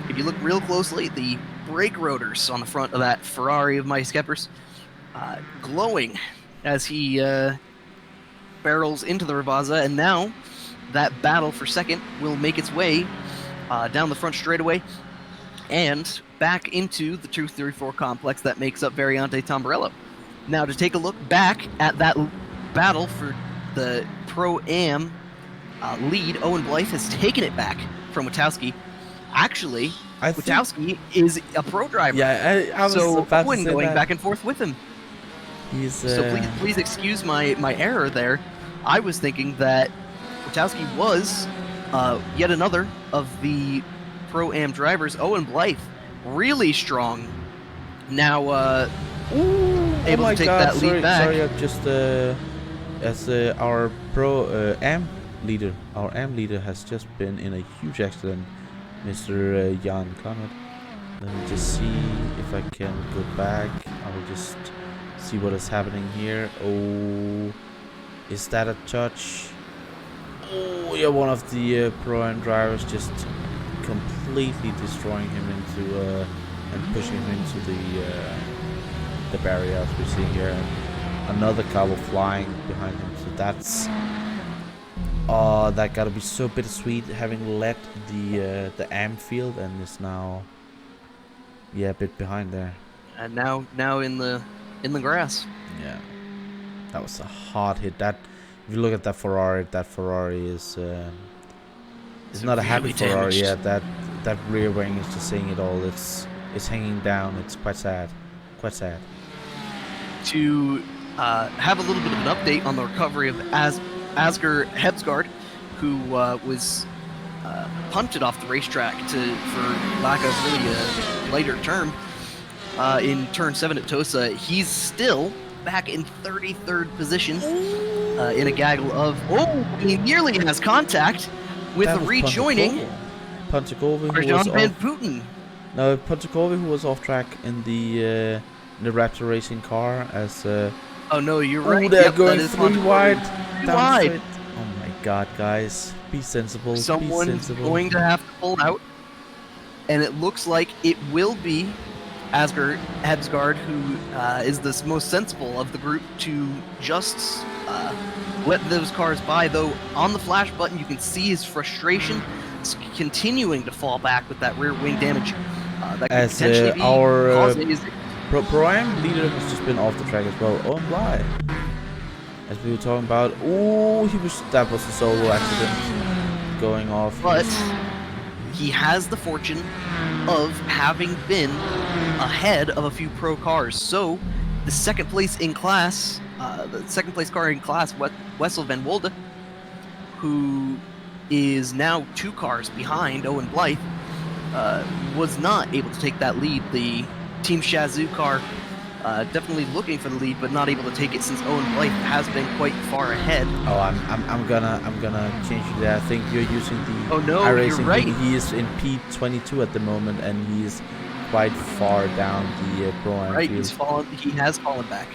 if you look real closely, the brake rotors on the front of that Ferrari of Mike Skeppers glowing as he barrels into the Ravazza. And now that battle for second will make its way down the front straightaway and back into the 234 complex that makes up Variante Tamburello. Now, to take a look back at that battle for the Pro-Am lead, Owen Blythe has taken it back from Witowski. Actually, Witowski is a pro driver. Yeah, I was so about Owen to say going that. back and forth with him. So please excuse my error there. I was thinking that Witowski was yet another of the Pro-Am drivers. Owen Blythe, really strong. Now able to take that lead back. Sorry, I'm just as our Pro-Am leader, our AM leader has just been in a huge accident, Mr. Jan Conrad. Let me just see if I can go back. I will just see what is happening here. Oh, is that a touch? Oh, yeah, one of the Pro-Am drivers just completely destroying him into and pushing him into the barrier, as we see here. And another car was flying behind him, so that's that gotta be so bittersweet, having led the AM field and is now a bit behind there. And now in the grass. Yeah, that was a hard hit. That, if you look at that Ferrari is it's not a happy Ferrari. Yeah, that rear wing is just saying it all. It's hanging down. It's quite sad. Quite sad. To have a little bit of an update on the recovery of Asger Hebsgaard, who was punted off the racetrack for lack of really a lighter term in turn 7 at Tosa. He's still back in 33rd position in a gaggle of he nearly has contact with the rejoining Pontekovi, Arjan Van Putten. No, Pontekovi, who was off track in the Raptor Racing car as oh no, you're right. They're yep, going 3 wide. Wide. Oh my god, guys. Be sensible. Someone's going to have to pull out. And it looks like it will be Asger Hebsgaard, who is the most sensible of the group, to just let those cars by, though on the flash button you can see his frustration continuing to fall back with that rear wing damage. That could As potentially be our causing his... Pro-Am leader has just been off the track as well. Oh, and why? As we were talking about, oh, that was a solo accident going off. But he has the fortune of having been ahead of a few pro cars. So the second place car in class, Wessel van Wolde, who is now 2 cars behind Owen Blythe, was not able to take that lead. The Team Shazoo car definitely looking for the lead, but not able to take it since Owen Blythe has been quite far ahead. Oh, I'm gonna change you there. I think you're using the iRacing. You're right. He is in P22 at the moment, and he is quite far down the Pro-Am Right, field. he has fallen back.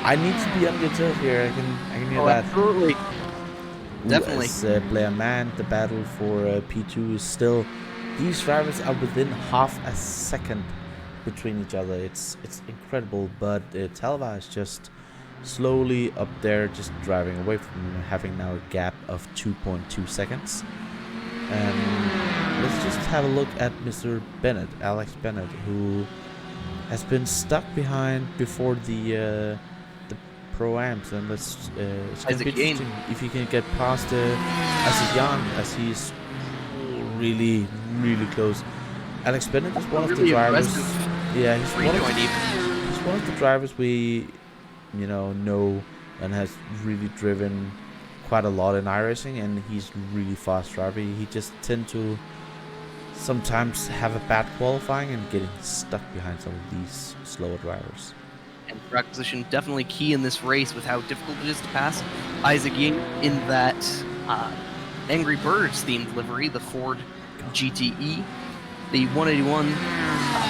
I need to be on your turf here. I can hear that. Absolutely. Definitely. As Blair Man, the battle for P2 is still. These drivers are within half a second between each other. It's incredible, but Talva is just slowly up there, just driving away from him, having now a gap of 2.2 seconds. And let's just have a look at Mr. Bennett, Alex Bennett, who has been stuck behind before the Pro-Ams, and it's gonna be interesting if he can get past Azeyan, as he's really close. Alex Bennett is one of the drivers. Yeah, he's one of the drivers we, know and has really driven quite a lot in iRacing, and he's really fast driver. He just tend to sometimes have a bad qualifying and getting stuck behind some of these slower drivers. And track position definitely key in this race with how difficult it is to pass Isaac Ying in that Angry Birds themed livery, the Ford GTE, the 181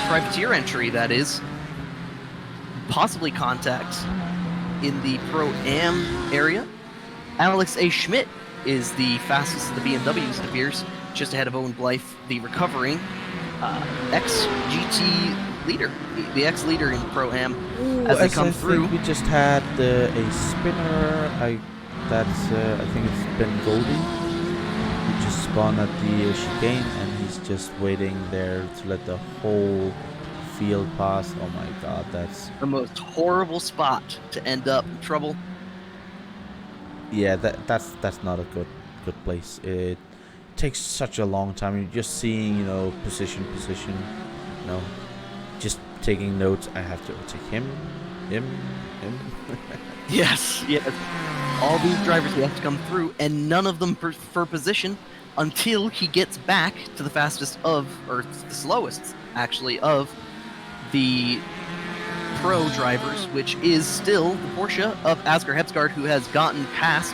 privateer entry, that is. Possibly contact in the Pro-Am area. Alex A. Schmidt is the fastest of the BMWs, it appears, just ahead of Owen Blythe, the recovering ex-GT leader, the ex-leader in Pro-Am, as they come through. We just had a spinner. I think it's Ben Goldie, who just spawned at the chicane, and he's just waiting there to let the whole field pass. Oh my god, that's the most horrible spot to end up in trouble. Yeah, that's not a good place. It takes such a long time. You're just seeing, position, just taking notes. I have to take him. Yes. All these drivers we have to come through, and none of them for position until he gets back to the fastest of, or the slowest, actually, of the pro drivers, which is still the Porsche of Asger Hebsgaard, who has gotten past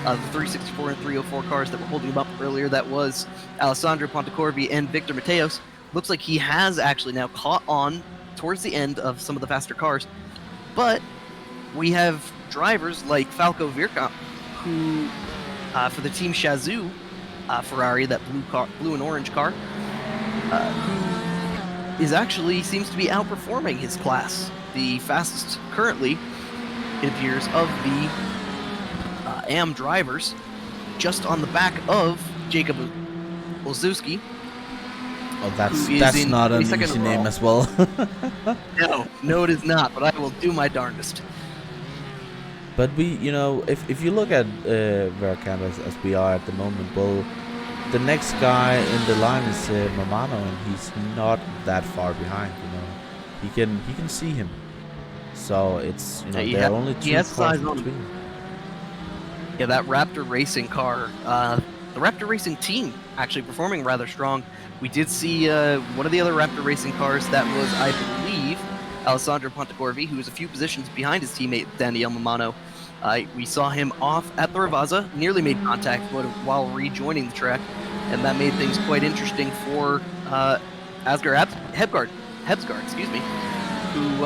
the 364 and 304 cars that were holding him up earlier. That was Alessandro Pontecorvi and Victor Mateos. Looks like he has actually now caught on towards the end of some of the faster cars. But we have drivers like Falco Virkamp, who, for the Team Shazoo Ferrari, that blue and orange car, who is actually seems to be outperforming his class. The fastest currently, it appears, of the AM drivers, just on the back of Jacob Olszewski. Oh, that's not an easy name as well. No, it is not, but I will do my darndest. But we, if you look at Verkamp as we are at the moment, well, the next guy in the line is Mamano, and he's not that far behind. He can see him. So it's there are only 2 cars between. Yeah, that Raptor Racing car, the Raptor Racing team actually performing rather strong. We did see one of the other Raptor Racing cars. That was, I believe, Alessandro Pontecorvi, who was a few positions behind his teammate Daniel Mamano. We saw him off at the Ravazza, nearly made contact while rejoining the track, and that made things quite interesting for Asger Hebsgaard, who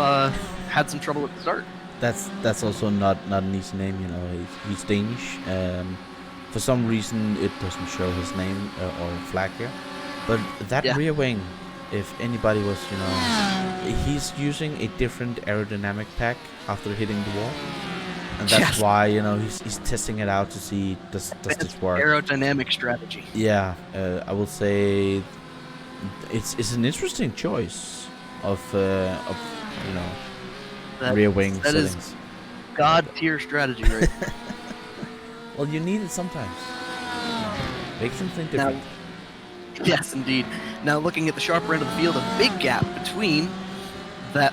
had some trouble at the start. That's also not an easy name, he's Danish. For some reason it doesn't show his name or flag here. But that rear wing, if anybody was, he's using a different aerodynamic pack after hitting the wall. and that's Yes. why he's testing it out to see does this work. Aerodynamic strategy. Yeah, I will say it's an interesting choice of rear wing That settings. is god tier strategy, right? Well, you need it sometimes. Make something different. Yes, indeed. Now, looking at the sharper end of the field, a big gap between that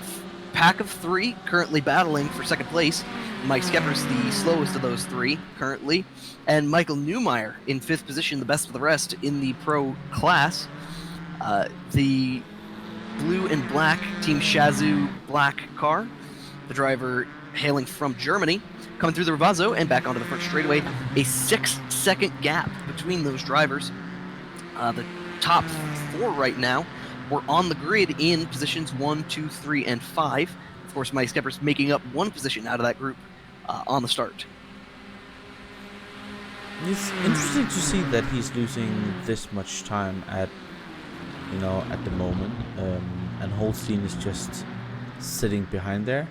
pack of three currently battling for second place. Mike Skepper's the slowest of those three currently, and Michael Newmeyer in fifth position, the best of the rest in the pro class. The blue and black Team Shazoo black car, the driver hailing from Germany, coming through the Ravazzo and back onto the front straightaway. A 6-second gap between those drivers. The top four right now were on the grid in positions 1, 2, 3, and 5. Of course, Mike Skepper's making up one position out of that group on the start. It's interesting to see that he's losing this much time at the moment, and Holstein is just sitting behind there.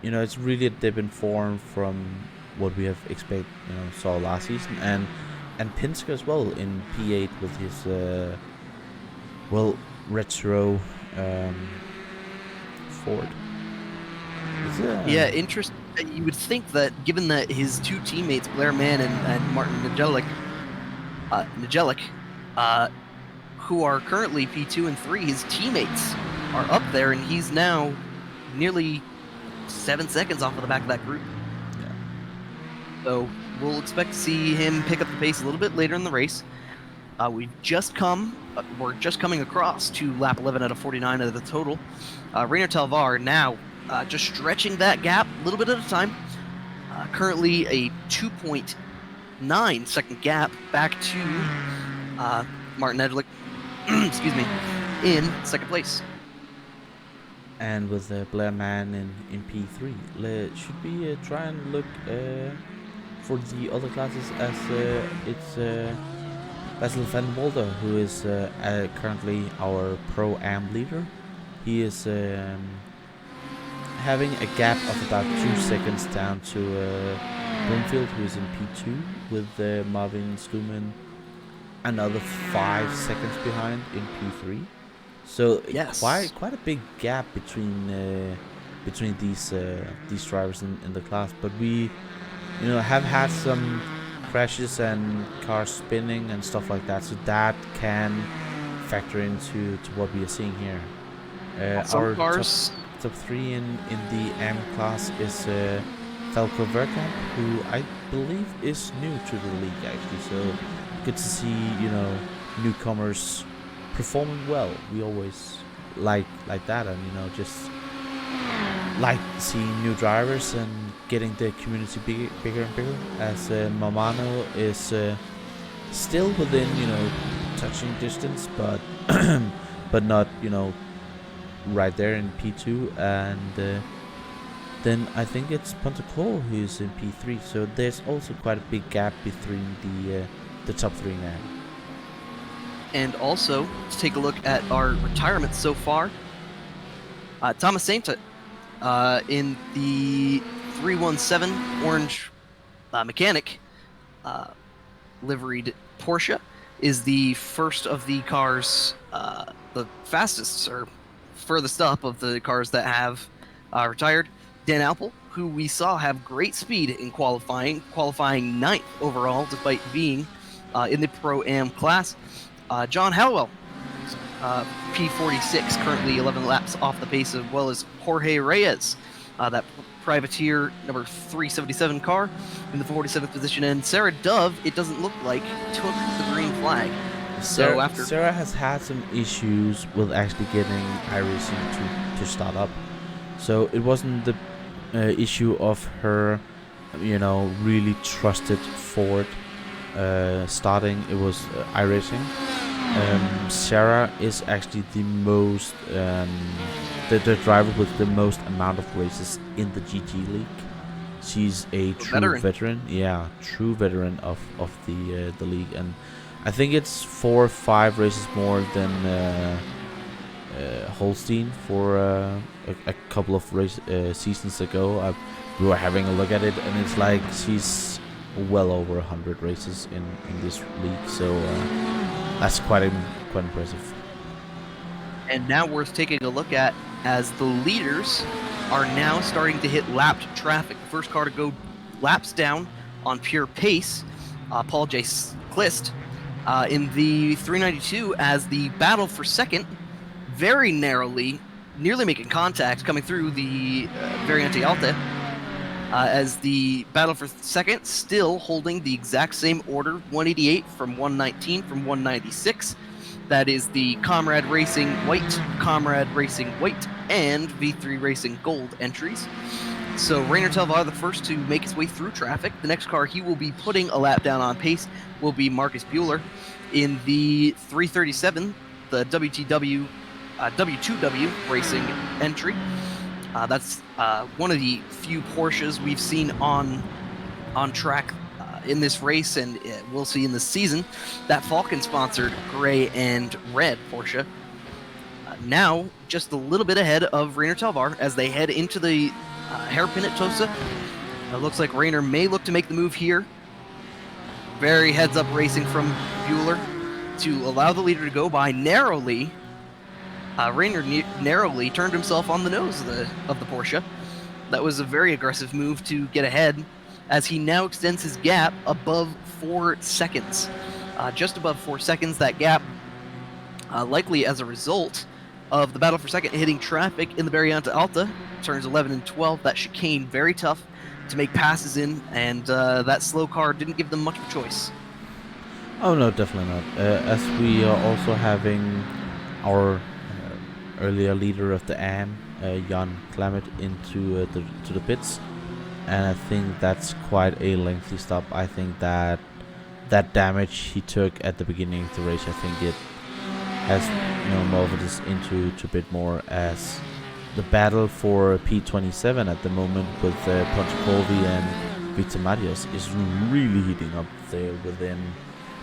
It's really a dip in form from what we have saw last season, and Pinsker as well in P8 with his retro Ford. Yeah, interesting. You would think that given that his two teammates, Blair Mann and Martin Nagelic, who are currently P2 and 3, his teammates are up there, and he's now nearly 7 seconds off of the back of that group. Yeah. So we'll expect to see him pick up the pace a little bit later in the race. We're just coming across to lap 11 out of 49 of the total. Rainer Talvar now just stretching that gap a little bit at a time. Currently a 2.9 second gap back to Martin Edlick, excuse me, in second place. And with Blair Mann in P3, should we try and look for the other classes, as it's Basil van Walder, who is currently our Pro-Am leader. He is having a gap of about 2 seconds down to Bloomfield, who is in P2, with Marvin Stuman another 5 seconds behind in P3. So yes, quite a big gap between these drivers in the class. But we have had some crashes and cars spinning and stuff like that, so that can factor into what we are seeing here. Our cars. top 3 in the AM class is Falco Verkamp, who I believe is new to the league actually. So good to see newcomers performing well. We always like that, and just like seeing new drivers and getting the community bigger and bigger, as Mamano is still within touching distance, but but not right there in P2, and then I think it's Pontecorvo who's in P3, so there's also quite a big gap between the top 3 now. And also, to take a look at our retirements so far, Thomas Sainta in the 317 orange mechanic liveried Porsche is the first of the cars, the fastest or furthest up of the cars that have retired. Dan Alpel, who we saw have great speed in qualifying 9th overall despite being in the Pro-Am class. John Hallowell, P46, currently 11 laps off the pace, as well as Jorge Reyes, that privateer number 377 car in the 47th position, and Sarah Dove, it doesn't look like, took the green flag. Sarah has had some issues with actually getting iRacing to start up. So it wasn't the issue of her, really trusted Ford starting. It was iRacing. Sarah is actually the most the driver with the most amount of races in the GT League. She's a true veteran. Yeah, true veteran of the league, and I think it's 4 or 5 races more than Holstein for a couple of seasons ago. I we were having a look at it, and it's like she's well over 100 races in this league, so that's quite impressive. And now worth taking a look at, as the leaders are now starting to hit lapped traffic. The first car to go laps down on pure pace, Paul J. Clist, in the 392, as the battle for second very narrowly, nearly making contact, coming through the Variante Alta, as the battle for second still holding the exact same order, 188 from 119 from 196. That is the Comrade Racing White, Comrade Racing White, and V3 Racing Gold entries. So Rainer Telvar, the first to make his way through traffic. The next car he will be putting a lap down on pace will be Marcus Bueller in the 337, the W2W Racing entry. That's one of the few Porsches we've seen on track in this race, and we'll see in this season. That Falcon-sponsored gray and red Porsche. Now, just a little bit ahead of Rainer Telvar as they head into the hairpin at Tosa. It looks like Rainer may look to make the move here. Very heads-up racing from Bueller to allow the leader to go by narrowly. Rainer narrowly turned himself on the nose of the Porsche. That was a very aggressive move to get ahead, as he now extends his gap above 4 seconds. Just above 4 seconds, that gap, likely as a result of the battle for second hitting traffic in the Variante Alta, turns 11 and 12. That chicane very tough to make passes in, and that slow car didn't give them much of a choice. Oh no, definitely not. As we are also having our earlier leader of the AM, Jan Klamet, into the pits, and I think that's quite a lengthy stop. I think that damage he took at the beginning of the race, I think it has molded this into a bit more, as the battle for P27 at the moment with Pontecorvi and Victor Matias is really heating up there within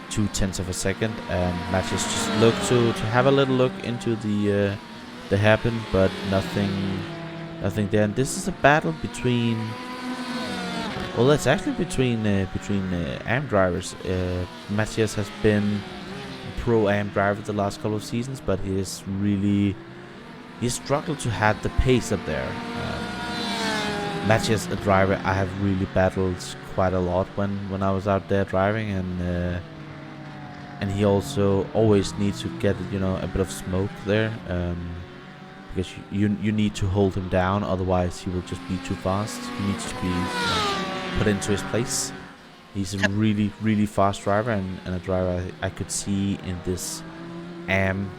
0.2 of a second, and Matias just looked to have a little look into the hairpin, but nothing there. And this is a battle between, well, it's actually between AM drivers. Matias has been pro AM driver the last couple of seasons, but he's struggled to have the pace up there. Matias, a driver I have really battled quite a lot when I was out there driving, and he also always needs to get a bit of smoke there, because you need to hold him down, otherwise he will just be too fast. He needs to be put into his place. He's a really fast driver, and a driver I could see in this AM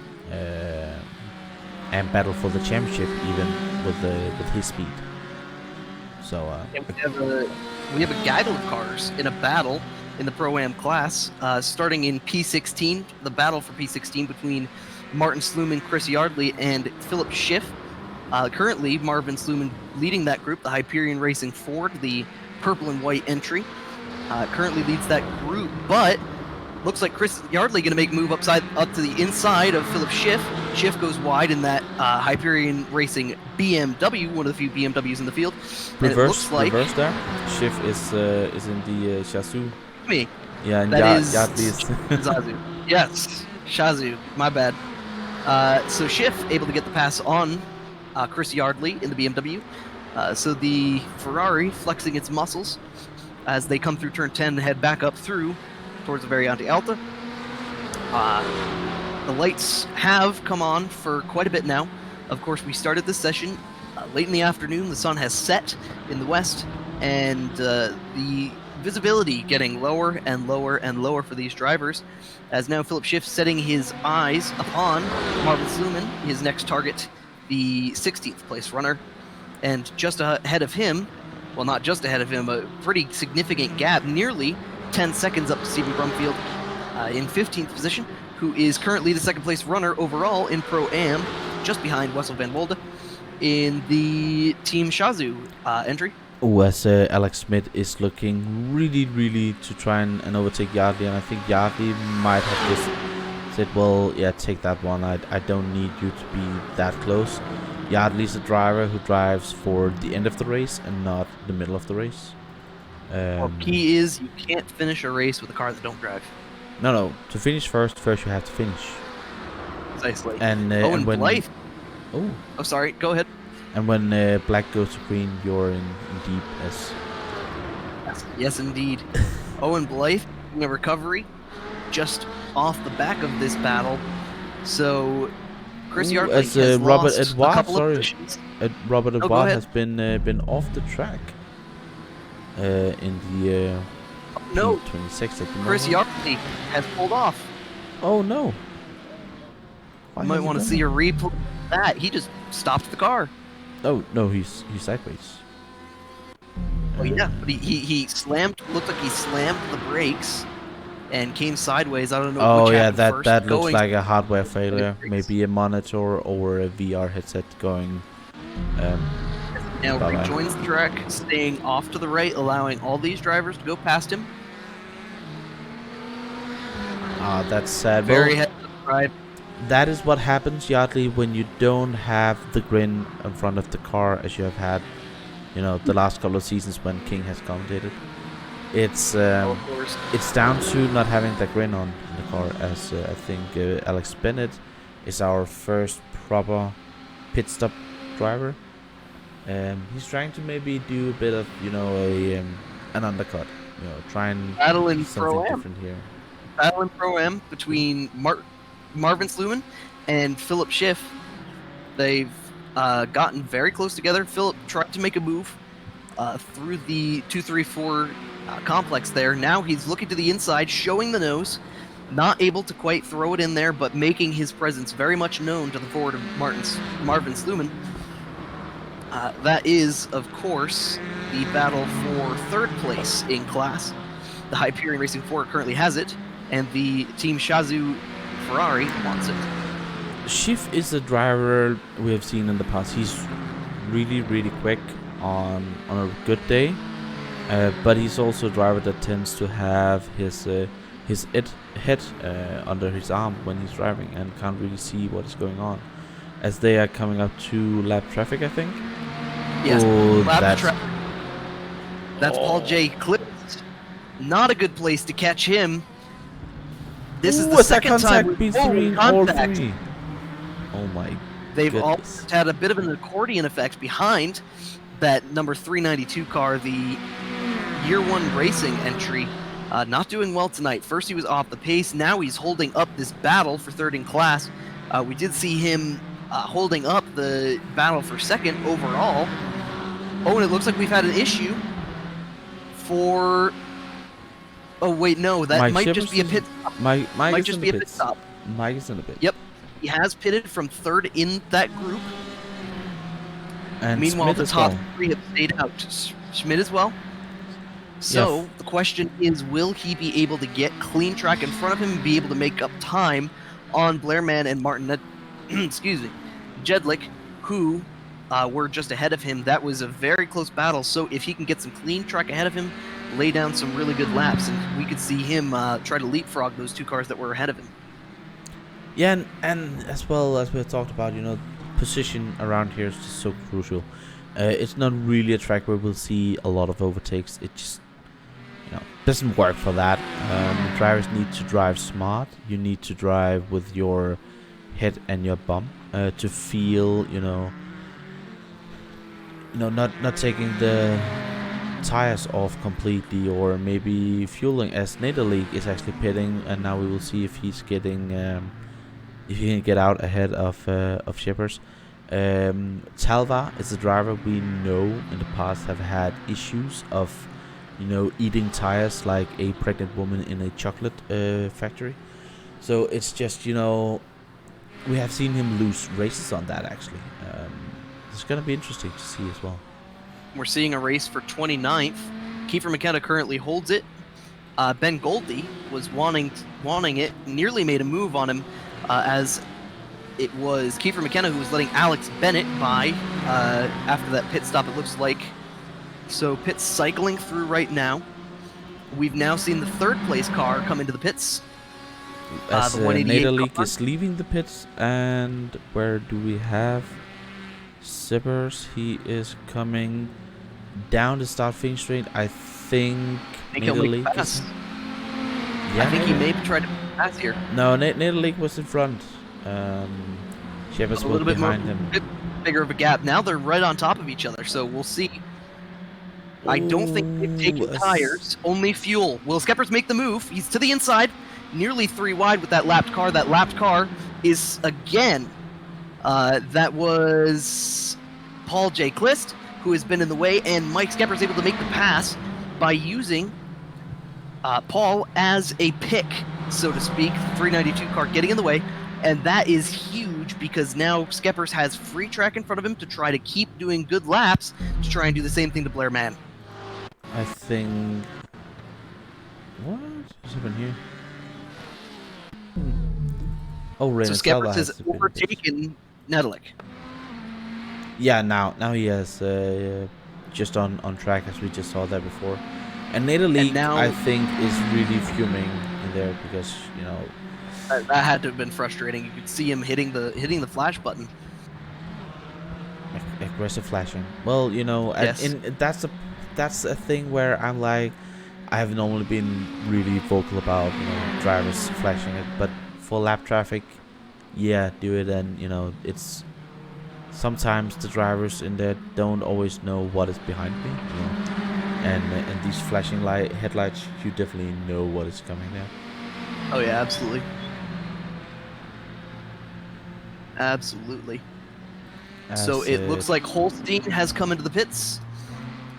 battle for the championship, even with his speed. So we have a gaggle of cars in a battle in the Pro-Am class, starting in P16, the battle for P16 between Martin Sluman, Chris Yardley, and Philip Schiff. Currently, Marvin Sluman leading that group, the Hyperion Racing Ford, the purple and white entry. Currently leads that group, but looks like Chris Yardley going to make a move up to the inside of Philip Schiff. Schiff goes wide in that Hyperion Racing BMW, one of the few BMWs in the field. Reverse there. Schiff is in the Shazoo. Me. Yeah, and Yardley is Zazu. Yes, Shazoo. My bad. So Schiff able to get the pass on Chris Yardley in the BMW. So the Ferrari flexing its muscles as they come through turn 10 and head back up through towards the Variante Alta. The lights have come on for quite a bit now. Of course, we started this session late in the afternoon. The sun has set in the west, and the visibility getting lower and lower and lower for these drivers, as now Philip Schiff setting his eyes upon Marvin Sluman, his next target, the 16th place runner, and just ahead of him, well, not just ahead of him, a pretty significant gap, nearly 10 seconds up to Stephen Brumfield in 15th position, who is currently the second place runner overall in Pro-Am, just behind Wessel van Wolde in the Team Shazoo entry. As Alex Smith is looking really to try and overtake Yardley, and I think Yardley might have just said, well, yeah, take that one, I don't need you to be that close. Yardley's a driver who drives for the end of the race and not the middle of the race. Well, key is you can't finish a race with a car that don't drive. No. To finish first you have to finish. Precisely. And Owen when Blythe. oh, Oh, sorry. Go ahead. and when black goes to green, you're in deep as. Yes, indeed. Owen Blythe in a recovery just off the back of this battle. So Chris Yardley as has Robert lost Edouard, a couple sorry. of positions. Robert go Edouard ahead. has been off the track in the No, P26 at the Chris moment. Yardley has pulled off. Oh no! Why You might has he want to done see that? a replay of that. He just stopped the car. Oh no, he's sideways. Oh yeah, but he slammed. Looked like he slammed the brakes and came sideways. I don't know. Oh which yeah, happened that first, that looks going like a hardware failure. brakes. Maybe a monitor or a VR headset going. Now Bye-bye. rejoins the track, staying off to the right, allowing all these drivers to go past him. Ah, that's sad. Very Well, heavy drive. that is what happens, Yardley, when you don't have the grin in front of the car as you have had, the last couple of seasons when King has commentated. It's Of course. it's down to not having that grin on in the car, as I think Alex Bennett is our first proper pit stop driver. He's trying to maybe do a bit of an undercut, try and Battle in do something Pro-Am. different here. Battle in Pro-Am between Marvin Sluman and Philip Schiff. They've gotten very close together. Philip tried to make a move through the 234 complex there. Now he's looking to the inside, showing the nose. Not able to quite throw it in there, but making his presence very much known to the forward of Marvin Sluman. That is, of course, the battle for third place in class. The Hyperion Racing 4 currently has it, and the Team Shazoo Ferrari wants it. Schiff is a driver we have seen in the past. He's really, really quick on a good day, but he's also a driver that tends to have his head under his arm when he's driving and can't really see what is going on. As they are coming up to lap traffic, I think. Yes, Oh, that's Paul J. Clips. Not a good place to catch him. This is the second time between all three. Oh my! They've all goodness. had a bit of an accordion effect behind that number 392 car, the Year 1 Racing entry. Not doing well tonight. First he was off the pace. Now he's holding up this battle for third in class. We did see him holding up the battle for second overall. Oh, and it looks like we've had an issue for... Oh, wait, no. That Mike might Shippers just be a pit stop. Mike Might is just in be the a pit pits. stop. Mike is in the pit. Yep. He has pitted from third in that group. And Meanwhile, Smith the as top well. three have stayed out. Schmidt as well. So, Yeah. the question is, will he be able to get clean track in front of him and be able to make up time on Blairman and Martin, excuse me, Jedlick, who were just ahead of him? That was a very close battle, so if he can get some clean track ahead of him, lay down some really good laps, and we could see him try to leapfrog those two cars that were ahead of him. Yeah, and as well as we talked about, position around here is just so crucial. It's not really a track where we'll see a lot of overtakes. It just, doesn't work for that. Drivers need to drive smart. You need to drive with your head and your bum to feel, not taking the tires off completely, or maybe fueling, as Nader League is actually pitting, and now we will see if he's getting if he can get out ahead of Shippers. Talva is a driver we know in the past have had issues of eating tires like a pregnant woman in a chocolate factory. So it's just we have seen him lose races on that actually. It's gonna be interesting to see as well. We're seeing a race for 29th. Kiefer McKenna currently holds it. Ben Goldie was wanting it, nearly made a move on him, as it was Kiefer McKenna who was letting Alex Bennett by after that pit stop, it looks like. So pits cycling through right now. We've now seen the third place car come into the pits. As the 188 Nader League car. is leaving the pits, and where do we have? Sippers, he is coming down the start finish straight. I think I think he'll make a pass. Yeah, I think he may try to pass here. No, League was in front. Shepard's A little bit behind more, him. bit bigger of a gap. Now they're right on top of each other, so we'll see. I don't think they've taken tires, only fuel. Will Skeppers make the move? He's to the inside, nearly 3 wide with that lapped car. That lapped car is, again, that was Paul J. Clist, who has been in the way, and Mike Skeppers able to make the pass by using Paul as a pick, so to speak. The 392 car getting in the way, and that is huge because now Skeppers has free track in front of him to try to keep doing good laps to try and do the same thing to Blair Mann. I think... What's happened here? Oh, Raymond So Skeppers has overtaken Nedelik. Yeah, now he has just on track, as we just saw that before. And Nedelik, now, I think, is really fuming in there because, you know, that had to have been frustrating. You could see him hitting the flash button. Aggressive flashing. Well, you know, yes. and that's a thing where I'm like, I have normally been really vocal about, you know, drivers flashing it, but for lap traffic, yeah, do it. And you know, it's sometimes the drivers in there don't always know what is behind me, you know, and these flashing headlights, you definitely know what is coming there. Oh yeah, absolutely. Absolutely. So it looks like Holstein has come into the pits.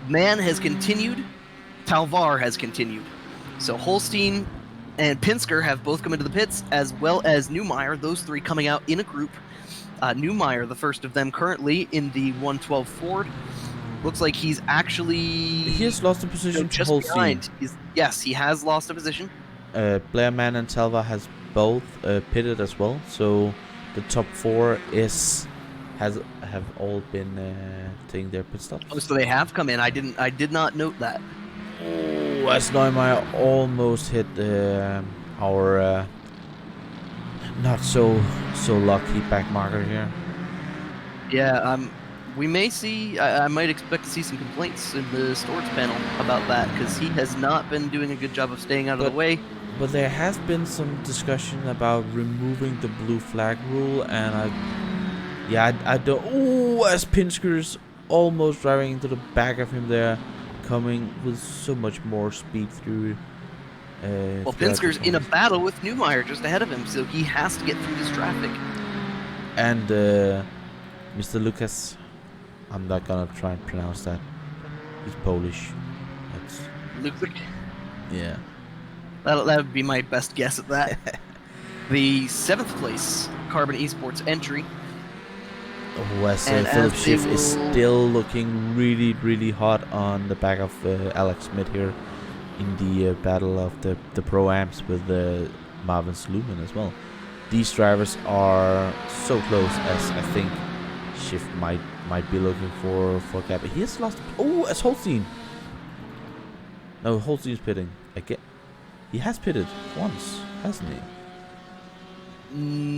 Mann has continued. Talvar has continued. So Holstein and Pinsker have both come into the pits, as well as Newmeyer, those three coming out in a group. Newmeyer, the first of them, currently in the 112 Ford. Looks like he's actually... He has lost a position to Holstein. Yes, he has lost a position. Blair Mann and Talvar has both pitted as well, so the top 4 have all been taking their pit stops. Oh, so they have come in. I did not note that. Oh, as Neumeier almost hit our not so lucky back marker here. Yeah, we may see. I might expect to see some complaints in the storage panel about that because he has not been doing a good job of staying out of the way. But there has been some discussion about removing the blue flag rule, and I don't. Oh, as Pinsker's almost driving into the back of him there, coming with so much more speed through. Well, Pinsker's in a battle with Newmeyer just ahead of him, so he has to get through this traffic. And Mr. Lucas, I'm not gonna try and pronounce that. He's Polish. That's Ludwig? Yeah. That would be my best guess at that. The 7th place Carbon Esports entry. Oh, as Philip Schiff is still looking really, really hot on the back of Alex Smith here in the battle of the Pro-Ams with Marvin Sluman as well. These drivers are so close, as I think Schiff might be looking for a gap. He has lost. Oh, as Holstein. No, Holstein's pitting again. He has pitted once, hasn't he?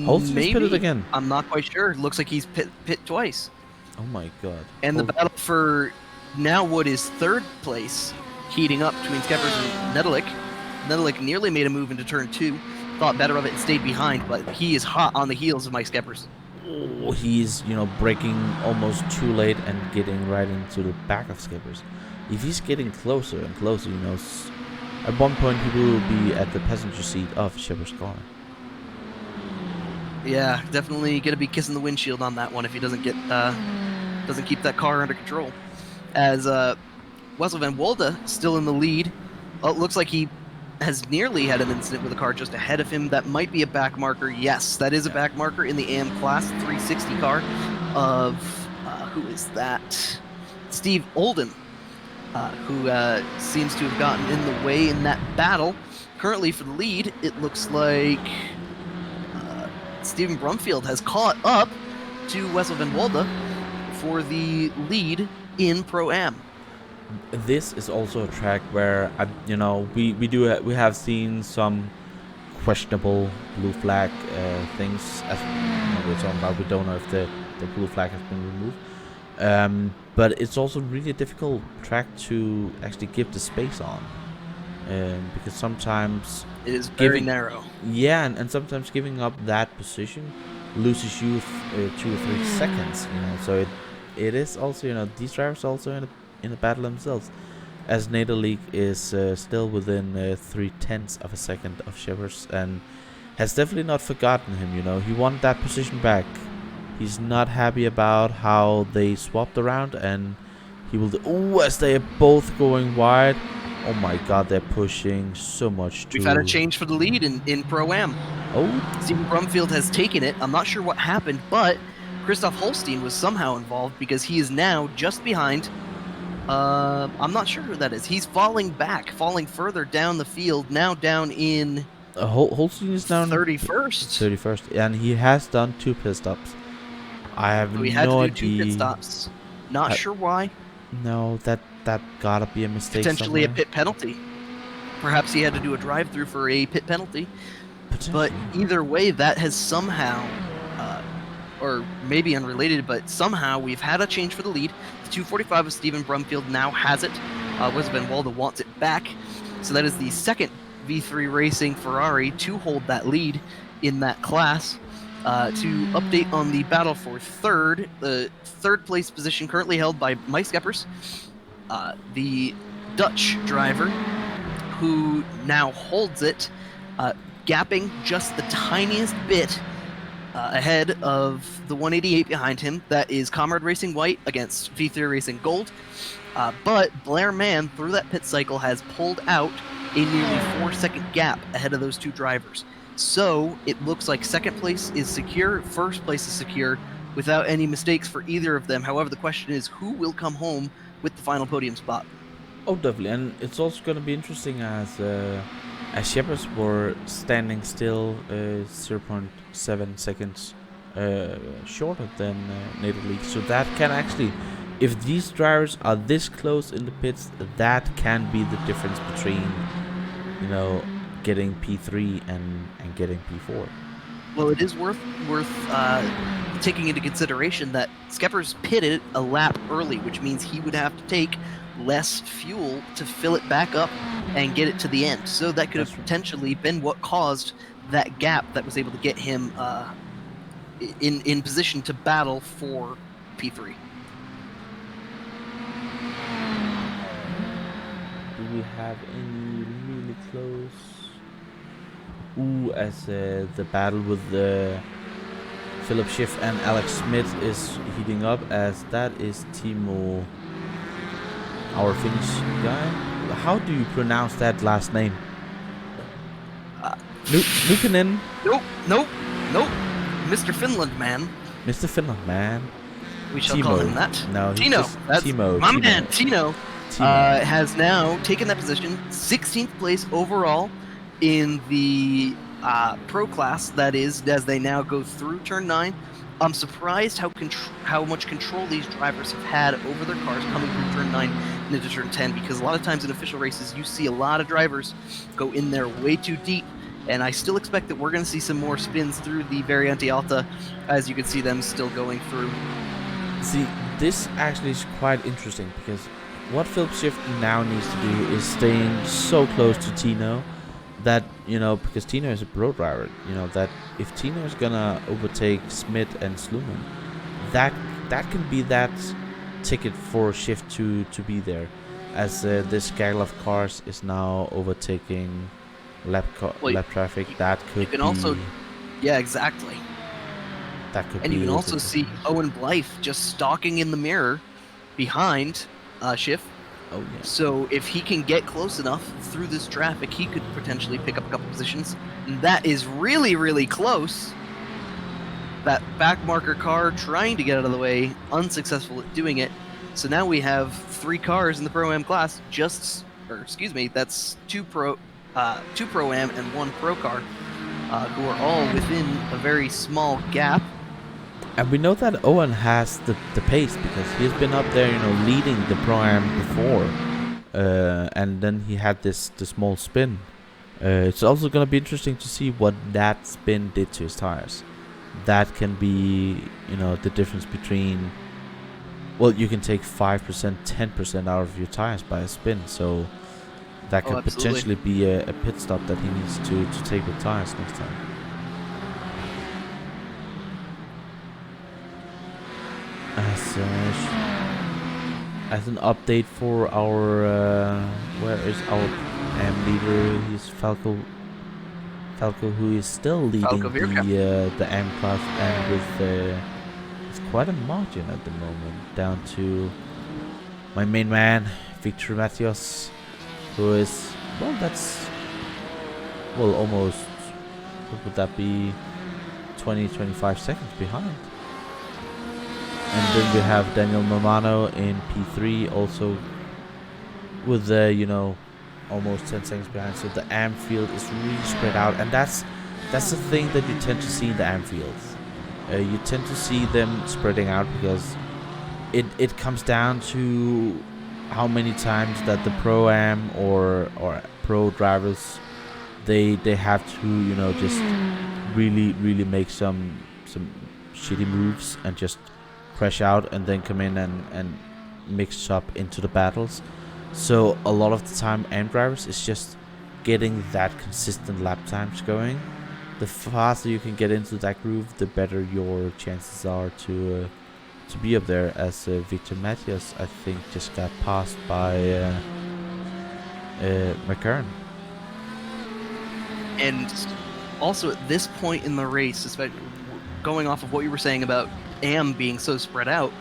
Holstein's pitted again. I'm not quite sure. Looks like he's pit twice. Oh my god. And the battle for now what is 3rd place heating up between Skeppers and Nedelik. Nedelik nearly made a move into turn 2. Thought better of it and stayed behind, but he is hot on the heels of Mike Skeppers. Oh, he's, you know, braking almost too late and getting right into the back of Skeppers. If he's getting closer and closer, you know, at one point he will be at the passenger seat of Skeppers' car. Yeah, definitely gonna be kissing the windshield on that one if he doesn't keep that car under control. As Wessel van Wolde still in the lead. Well, it looks like he has nearly had an incident with a car just ahead of him. That might be a back marker. Yes, that is a back marker in the AM class 360 car of who is that? Steve Olden, who seems to have gotten in the way in that battle. Currently for the lead, it looks like Steven Brumfield has caught up to Wessel van Wolde for the lead in Pro-Am. This is also a track where you know, we have seen some questionable blue flag things, as you know, we're talking about. We don't know if the blue flag has been removed, But it's also really a difficult track to actually give the space on, because sometimes It is very narrow. yeah, and sometimes giving up that position loses you 2 or 3 seconds. So it is also, these drivers also in a battle themselves, as Nader League is still within 3/10 of a second of Shepard's, and has definitely not forgotten him. He wanted that position back. He's not happy about how they swapped around, and he will. As they are both going wide. Oh my God, they're pushing so much. We've had a change for the lead in Pro-Am. Oh, Steven Brumfield has taken it. I'm not sure what happened, but Christoph Holstein was somehow involved because he is now just behind. I'm not sure who that is. He's falling further down the field, now down in Holstein is down 31st. 31st, and he has done 2 pit stops. I have We had no to do 2 pit idea. stops. Not sure why. No, that gotta be a mistake. Potentially somewhere. a pit penalty. Perhaps he had to do a drive-through for a pit penalty. But either way, that has somehow, or maybe unrelated, but somehow we've had a change for the lead. The 245 of Steven Brumfield now has it. Wes Van Walde wants it back. So that is the second V3 Racing Ferrari to hold that lead in that class. To update on the battle for third, the third place position currently held by Mike Skeppers, the Dutch driver, who now holds it, gapping just the tiniest bit ahead of the 188 behind him. That is Comrade Racing White against V3 Racing Gold. But Blair Mann, through that pit cycle, has pulled out a nearly 4-second gap ahead of those 2 drivers. So it looks like second place is secure, first place is secure, without any mistakes for either of them. However, the question is, who will come home with the final podium spot? Oh, definitely, and it's also going to be interesting as Shepherds were standing still 0.7 seconds shorter than Nader League. So that can actually, if these drivers are this close in the pits, that can be the difference between, getting P3 and getting P4. Well, it is worth taking into consideration that Skeppers pitted a lap early, which means he would have to take less fuel to fill it back up and get it to the end. So that could have potentially been what caused that gap that was able to get him in position to battle for P3. Do we have any really close? As the battle with Philip Schiff and Alex Smith is heating up, as that is Timo, our Finnish guy. How do you pronounce that last name? Nukanen? Nope. Mr. Finland man. Mr. Finland man. We shall call him that. No, Tino. That's Timo. My man, Tino. Has now taken that position, 16th place overall in the pro class, that is, as they now go through turn 9. I'm surprised how much control these drivers have had over their cars coming through turn 9 and into turn 10, because a lot of times in official races you see a lot of drivers go in there way too deep, and I still expect that we're going to see some more spins through the Variante Alta, as you can see them still going through. See, this actually is quite interesting, because what Philip Schiff now needs to do is staying so close to Tino that, because Tino is a pro driver, that if Tino is gonna overtake Smith and Sluman, that can be that ticket for Schiff to be there, as this gaggle of cars is now overtaking lap traffic. That could you can be, also, yeah, exactly. That could and be you can also see Owen Blythe just stalking in the mirror behind Schiff. Oh, yeah. So if he can get close enough through this traffic, he could potentially pick up a couple positions. And that is really, really close. That back marker car trying to get out of the way, unsuccessful at doing it. So now we have 3 cars in the Pro-Am class, that's 2 Pro-Am and 1 Pro car, who are all within a very small gap. And we know that Owen has the pace, because he's been up there, leading the Pro-Am before. And then he had the small spin. It's also going to be interesting to see what that spin did to his tires. That can be, the difference between well, you can take 5%, 10% out of your tires by a spin. So that could potentially be a pit stop that he needs to take with tires next time. As an update for our where is our leader? He's Falco, who is still leading the AM class, and with it's quite a margin at the moment, down to my main man Victor Mathios, who is, well, that's, well, almost, what would that be, 20-25 seconds behind. And then we have Daniel Mamano in P3, also with you know, almost 10 seconds behind. So the AM field is really spread out, and that's the thing that you tend to see in the AM fields. You tend to see them spreading out because it comes down to how many times that the pro-am or pro drivers they have to, you know, just really make some shitty moves and just crash out and then come in and mix up into the battles. So a lot of the time AM drivers is just getting that consistent lap times going. The faster you can get into that groove, the better your chances are to be up there, as Victor Mathias, I think, just got passed by McCarran. And also at this point in the race, especially going off of what you were saying about AM being so spread out,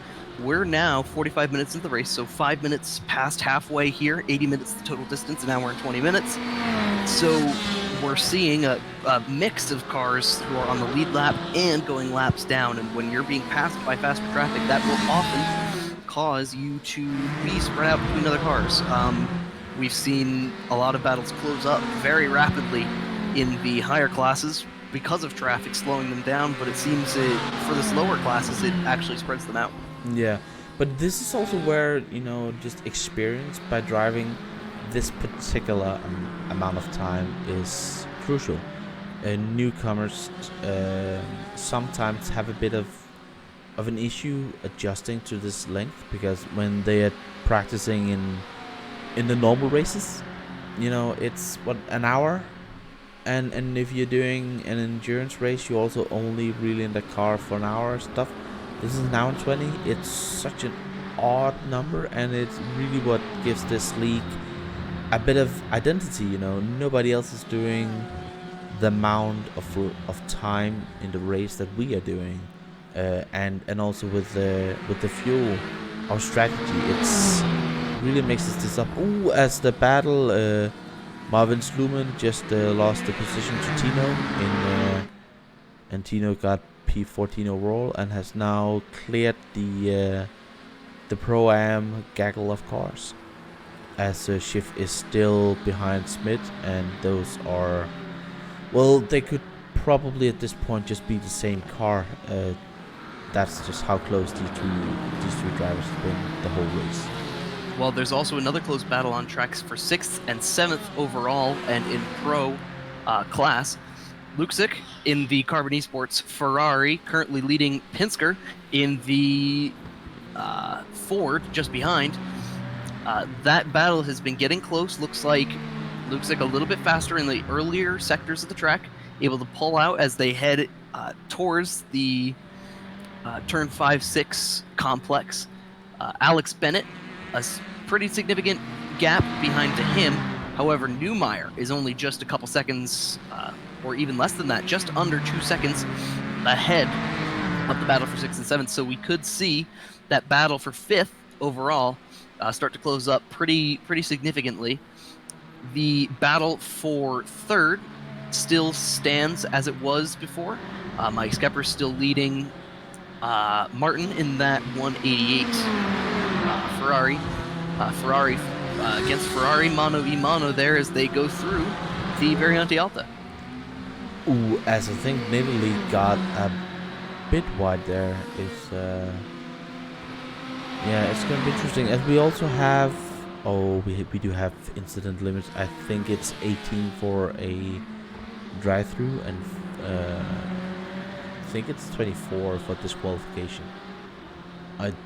we're now 45 minutes into the race, so 5 minutes past halfway here, 80 minutes the total distance, and now we're in 20 minutes. So we're seeing a mix of cars who are on the lead lap and going laps down, and when you're being passed by faster traffic, that will often cause you to be spread out between other cars. We've seen a lot of battles close up very rapidly in the higher classes because of traffic slowing them down, but it seems for the slower classes it actually spreads them out. Yeah, but this is also where, you know, just experience by driving this particular amount of time is crucial. Newcomers sometimes have a bit of an issue adjusting to this length, because when they are practicing in the normal races, you know, it's what, an hour, and if you're doing an endurance race, you also only really in the car for an hour stuff. This is an hour and 20. It's such an odd number, and it's really what gives this league a bit of identity. You know, nobody else is doing the amount of time in the race that we are doing, and also with the fuel, our strategy, it's really mixes this up. Ooh, as the battle, Marvin Sluman just lost the position to Tino and Tino got P14 overall and has now cleared the Pro-Am gaggle of cars, as Schiff is still behind Smith, and those are, well, they could probably at this point just be the same car. That's just how close these two drivers have been the whole race. Well, there's also another close battle on tracks for 6th and 7th overall, and in pro class. Luksic in the Carbon Esports Ferrari, currently leading Pinsker in the Ford just behind. That battle has been getting close. Looks like Luksic a little bit faster in the earlier sectors of the track, able to pull out as they head towards the turn 5-6 complex. Alex Bennett, a pretty significant gap behind to him. However, Neumeier is only just a couple seconds, or even less than that, just under 2 seconds ahead of the battle for 6th and 7th. So we could see that battle for 5th overall start to close up pretty significantly. The battle for 3rd still stands as it was before. Mike Skepper still leading Martin in that 188 Ferrari. Ferrari against Ferrari, mano a mano there as they go through the Variante Alta. Ooh, as I think Italy got a bit wide there. Yeah, it's going to be interesting. As we also have, we do have incident limits. I think it's 18 for a drive-through, and I think it's 24 for disqualification.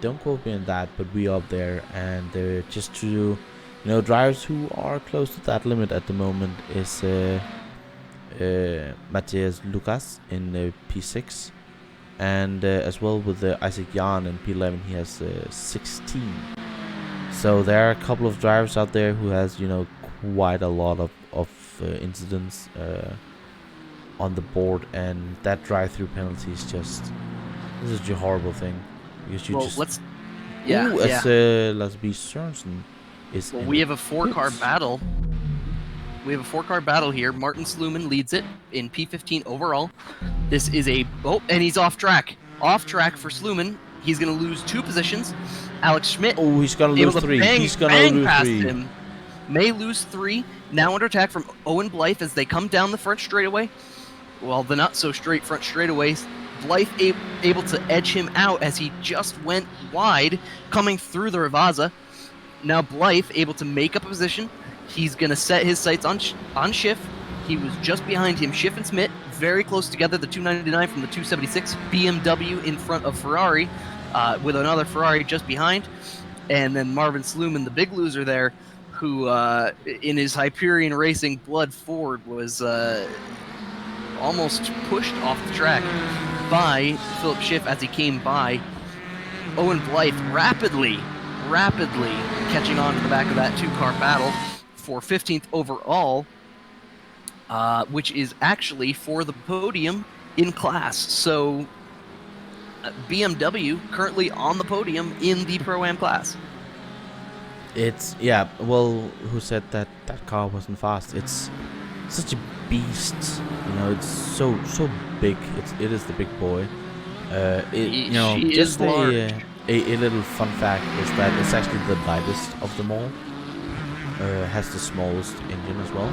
don't quote me on that, but we up there, and just to, drivers who are close to that limit at the moment is Matthias Lucas in P6, and as well with Isaac Jan in P11, he has 16. So there are a couple of drivers out there who has quite a lot of incidents on the board, and that drive-through penalty is just a horrible thing, because you let's be Sørensen is. Well, we have a four-car battle. We have a four-car battle here. Martin Sluman leads it in P15 overall. This is and he's off track. Off track for Sluman. He's going to lose 2 positions. Alex Schmidt. Oh, he's going to lose 3. He's going to lose 3. Him. May lose 3. Now under attack from Owen Blythe as they come down the front straightaway. Well, the not so straight front straightaways. Blythe able to edge him out as he just went wide, coming through the Ravaza. Now Blythe able to make up a position. He's going to set his sights on Schiff. He was just behind him. Schiff and Schmidt very close together. The 299 from the 276. BMW in front of Ferrari with another Ferrari just behind. And then Marvin Sluman, the big loser there, who in his Hyperion Racing Blood Ford was almost pushed off the track by Philip Schiff as he came by. Owen Blythe rapidly catching on to the back of that 2-car battle for 15th overall, which is actually for the podium in class. So BMW currently on the podium in the Pro-Am class. Well, who said that car wasn't fast? It's such a beast, it's so big. It is the big boy. Just a little fun fact is that it's actually the lightest of them all. Has the smallest engine as well.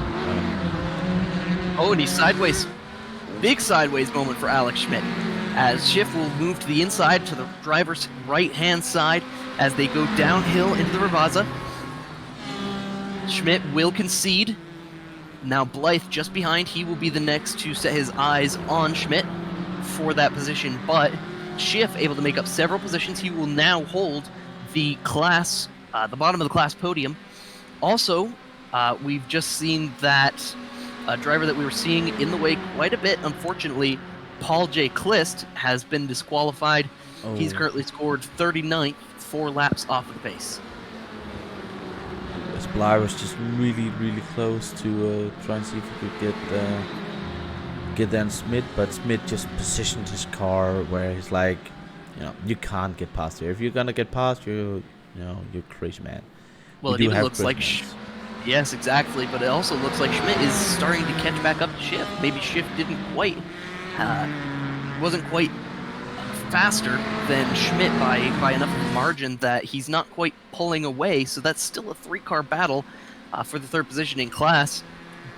And he's sideways. Big sideways moment for Alex Schmidt, as Schiff will move to the inside to the driver's right-hand side as they go downhill into the Ravaza. Schmidt will concede. Now Blythe just behind. He will be the next to set his eyes on Schmidt for that position, but Schiff able to make up several positions. He will now hold the class, the bottom of the class podium. Also, we've just seen that a driver that we were seeing in the way quite a bit, unfortunately, Paul J. Klist, has been disqualified. Oh. He's currently scored 39th, 4 laps off of the pace. Bly was just really close to try and see if he could get then Smith, but Smith just positioned his car where he's like, you can't get past here. If you're gonna get past, you're crazy, man. Well, it even looks like yes, exactly. But it also looks like Schmidt is starting to catch back up to Schiff. Maybe Schiff wasn't quite faster than Schmidt by enough of a margin that he's not quite pulling away. So that's still a 3-car battle for the 3rd position in class.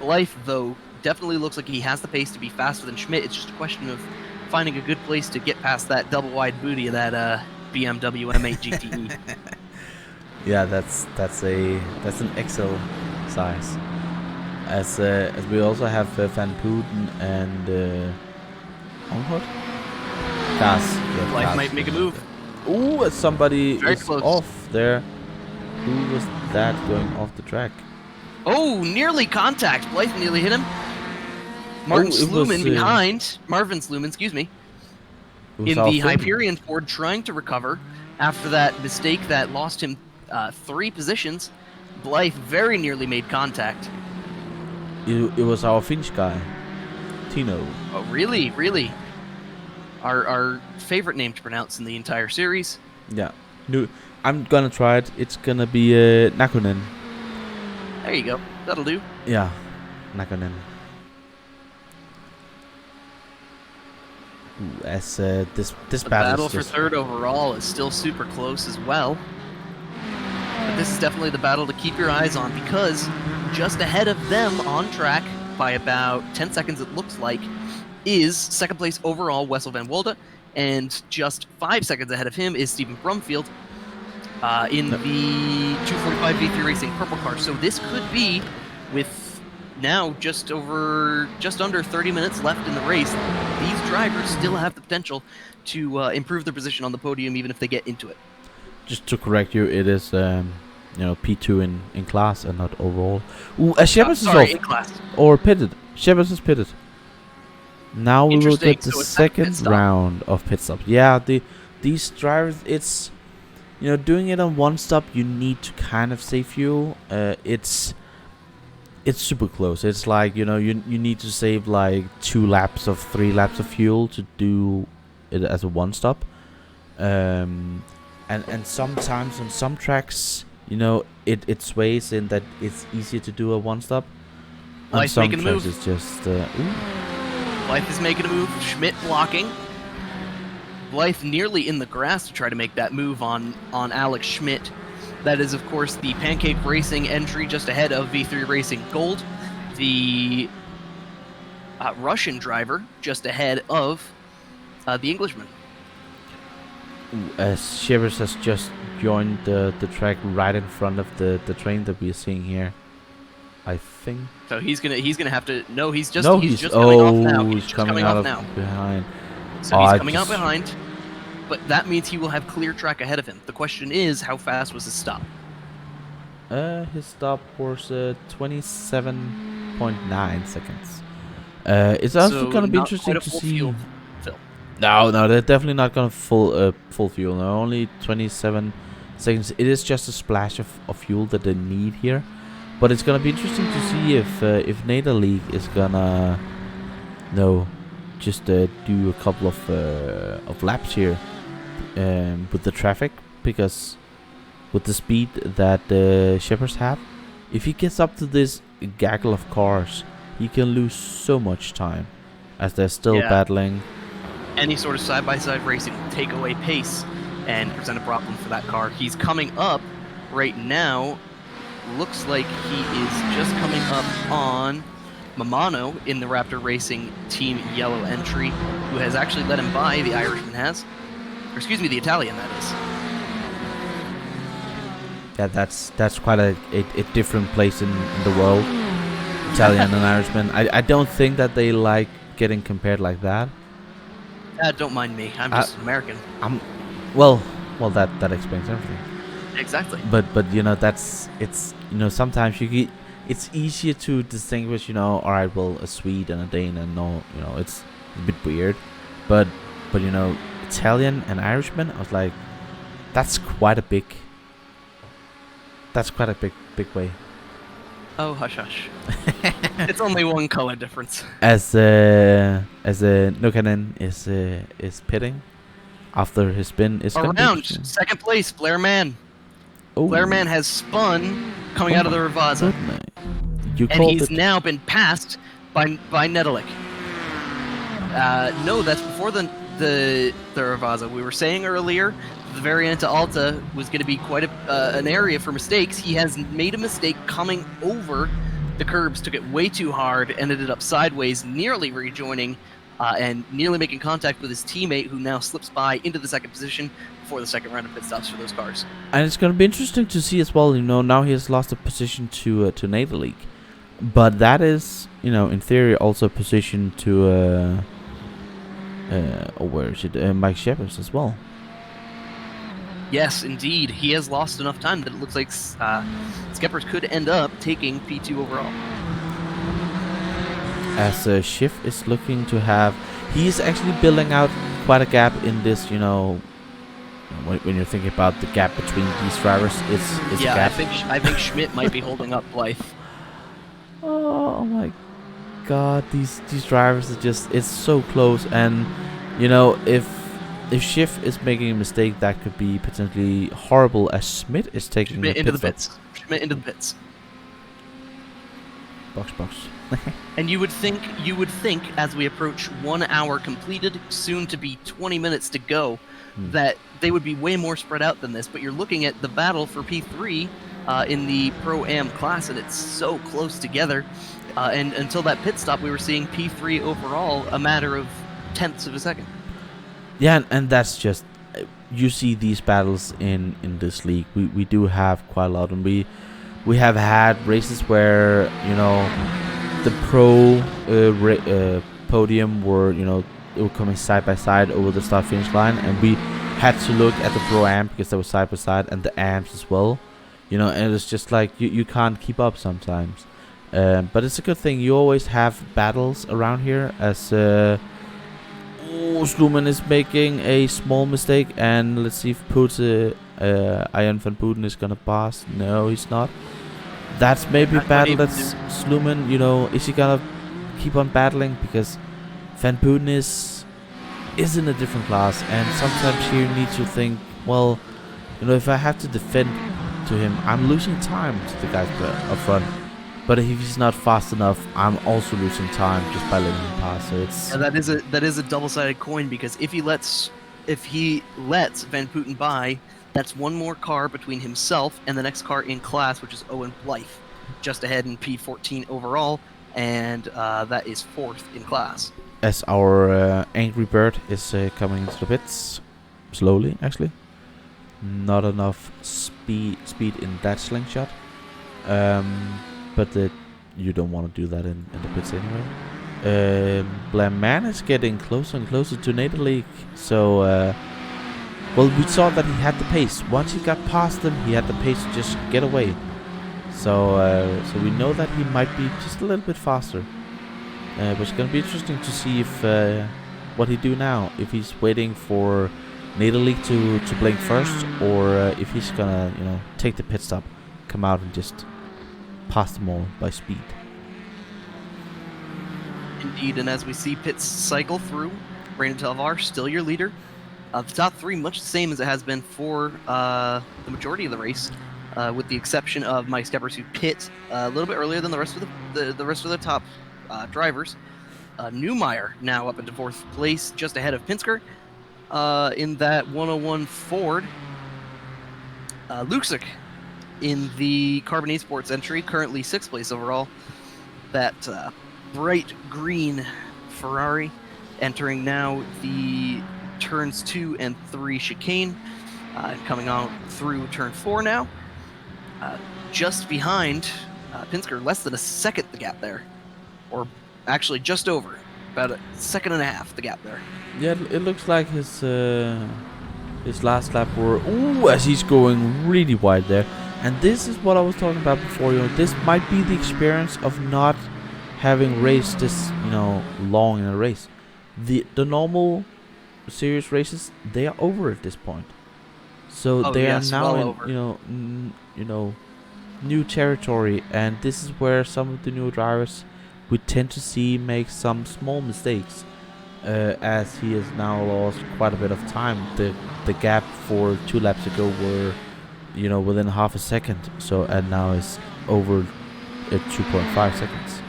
Blythe, though, definitely looks like he has the pace to be faster than Schmidt. It's just a question of finding a good place to get past that double wide booty of that BMW M8 GTE. Yeah, that's an XL size. As we also have Van Pooten and Onhot. Gas. Blythe might make a move. Ooh, somebody Very is close. off there. Who was that going off the track? Oh, nearly contact. Blythe nearly hit him. Marvin Sluman, excuse me, in the Hyperion Ford, trying to recover after that mistake that lost him 3 positions. Blythe very nearly made contact. It was our Finnish guy, Tino. Oh, really? Really? Our favorite name to pronounce in the entire series. Yeah. No, I'm gonna try it. It's gonna be Nakonen. There you go. That'll do. Yeah, Nakonen. Ooh, as this battle for 3rd overall is still super close as well. But this is definitely the battle to keep your eyes on, because just ahead of them on track by about 10 seconds, it looks like, is 2nd place overall Wessel van Wolde, and just 5 seconds ahead of him is Stephen Brumfield in the 245 V3 Racing purple car. So this could be, with now just under 30 minutes left in the race. These drivers still have the potential to improve their position on the podium, even if they get into it. Just to correct you, it is P2 in class and not overall. Ooh, Shepard is off in class. or pitted. Shepard is pitted. Now we will get the So second round of pit stop. Yeah, these drivers, it's doing it on one stop. You need to kind of save fuel. It's super close. It's like you need to save like 3 laps of fuel to do it as a one stop. And sometimes on some tracks, it sways in that it's easier to do a one stop. On some tracks, it's just Blythe is making a move. Schmidt blocking. Blythe nearly in the grass to try to make that move on Alex Schmidt. That is, of course, the Pancake Racing entry just ahead of V3 Racing Gold. The Russian driver just ahead of the Englishman. Shivers has just joined the track right in front of the train that we're seeing here, I think. So he's gonna have to. No, he's just coming off now. He's coming out of behind. So he's coming out behind, but that means he will have clear track ahead of him. The question is, how fast was his stop? His stop was 27.9 seconds. It's also gonna be interesting to see. No, they're definitely not gonna full fuel. No, only 27 seconds. It is just a splash of fuel that they need here. But it's gonna be interesting to see if NADA League is gonna, just do a couple of laps here, with the traffic, because with the speed that Shepherds have, if he gets up to this gaggle of cars, he can lose so much time, as they're still battling. Any sort of side-by-side racing will take away pace and present a problem for that car. He's coming up right now. Looks like he is just coming up on Mamano in the Raptor Racing Team Yellow entry, who has actually let him by, the Irishman has. Or excuse me, the Italian, that is. Yeah, that's quite a different place in the world, Italian and Irishman. I don't think that they like getting compared like that. Don't mind me, I'm just American. Well, that explains everything. Exactly. But sometimes it's easier to distinguish, alright, well, a Swede and a Dane, and it's a bit weird. But Italian and Irishman, I was like, that's quite a big way. Oh, hush hush. It's only one color difference. As Nukanen is pitting after his spin is around second place, Blair Mann. Oh. Blair Mann has spun coming out of the Ravaza. And he's now been passed by Nedelik. No, that's before the Ravaza. We were saying earlier the Varianta Alta was going to be quite an area for mistakes. He has made a mistake coming over the curbs, took it way too hard, and ended up sideways, nearly rejoining and nearly making contact with his teammate, who now slips by into the second position before the second round of pit stops for those cars. And it's going to be interesting to see as well, now he has lost a position to NADA League. But that is, in theory, also a position to, where is it, Mike Shepherds as well. Yes, indeed. He has lost enough time that it looks like Skeppers could end up taking P2 overall. As Schiff is looking to have... He's actually building out quite a gap in this, when you're thinking about the gap between these drivers, it's a gap. I think Schmidt might be holding up Blythe. Oh my god, these drivers are just... It's so close, and, if Schiff is making a mistake, that could be potentially horrible, as Schmidt is taking Schmidt into the pits. Schmidt into the pits. Box. And you would think, as we approach 1 hour completed, soon to be 20 minutes to go, that they would be way more spread out than this. But you're looking at the battle for P3 in the Pro-Am class, and it's so close together. And until that pit stop, we were seeing P3 overall a matter of tenths of a second. Yeah, and that's just... You see these battles in this league. We do have quite a lot, and we have had races where, the pro podium were, they were coming side by side over the start finish line, and we had to look at the pro amp because they were side by side, and the amps as well. And it's just like you can't keep up sometimes. But it's a good thing. You always have battles around here, as Sluman is making a small mistake, and let's see if Ian van Booten is gonna pass. No, he's not. That's maybe a battle that's Sluman, is he gonna keep on battling? Because Van Booten is in a different class, and sometimes you need to think, well, if I have to defend to him, I'm losing time to the guys up front. But if he's not fast enough, I'm also losing time just by letting him pass. So it's that is a double-sided coin, because if he lets Van Booten by, that's one more car between himself and the next car in class, which is Owen Blythe, just ahead in P14 overall, and that is 4th in class. As our Angry Bird is coming into the pits, slowly actually, not enough speed in that slingshot. But you don't want to do that in the pits anyway. Blaman is getting closer and closer to Nader League. So, well, we saw that he had the pace. Once he got past them, he had the pace to just get away. So we know that he might be just a little bit faster. But it's going to be interesting to see if what he do now. If he's waiting for Nader League to blink first, or if he's gonna take the pit stop, come out and just pass them all by speed. Indeed, and as we see pits cycle through, Brandon Talvar still your leader. The top three much the same as it has been for the majority of the race, with the exception of Mike Steppers, who pit a little bit earlier than the rest of the top drivers. Neumeier now up into 4th place, just ahead of Pinsker in that 101 Ford. Luxic in the Carbon Esports entry, currently 6th place overall. That bright green Ferrari entering now the turns 2 and 3 chicane, coming out through turn 4 now. Just behind Pinsker, less than a second the gap there, or actually just over, about a second and a half the gap there. Yeah, it looks like his last lap were as he's going really wide there. And this is what I was talking about before. This might be the experience of not having raced this, long in a race. The normal serious races, they are over at this point. So they are now well in, new territory, and this is where some of the new drivers we tend to see make some small mistakes, as he has now lost quite a bit of time. The gap for 2 laps ago were within half a second, and now it's over at 2.5 seconds.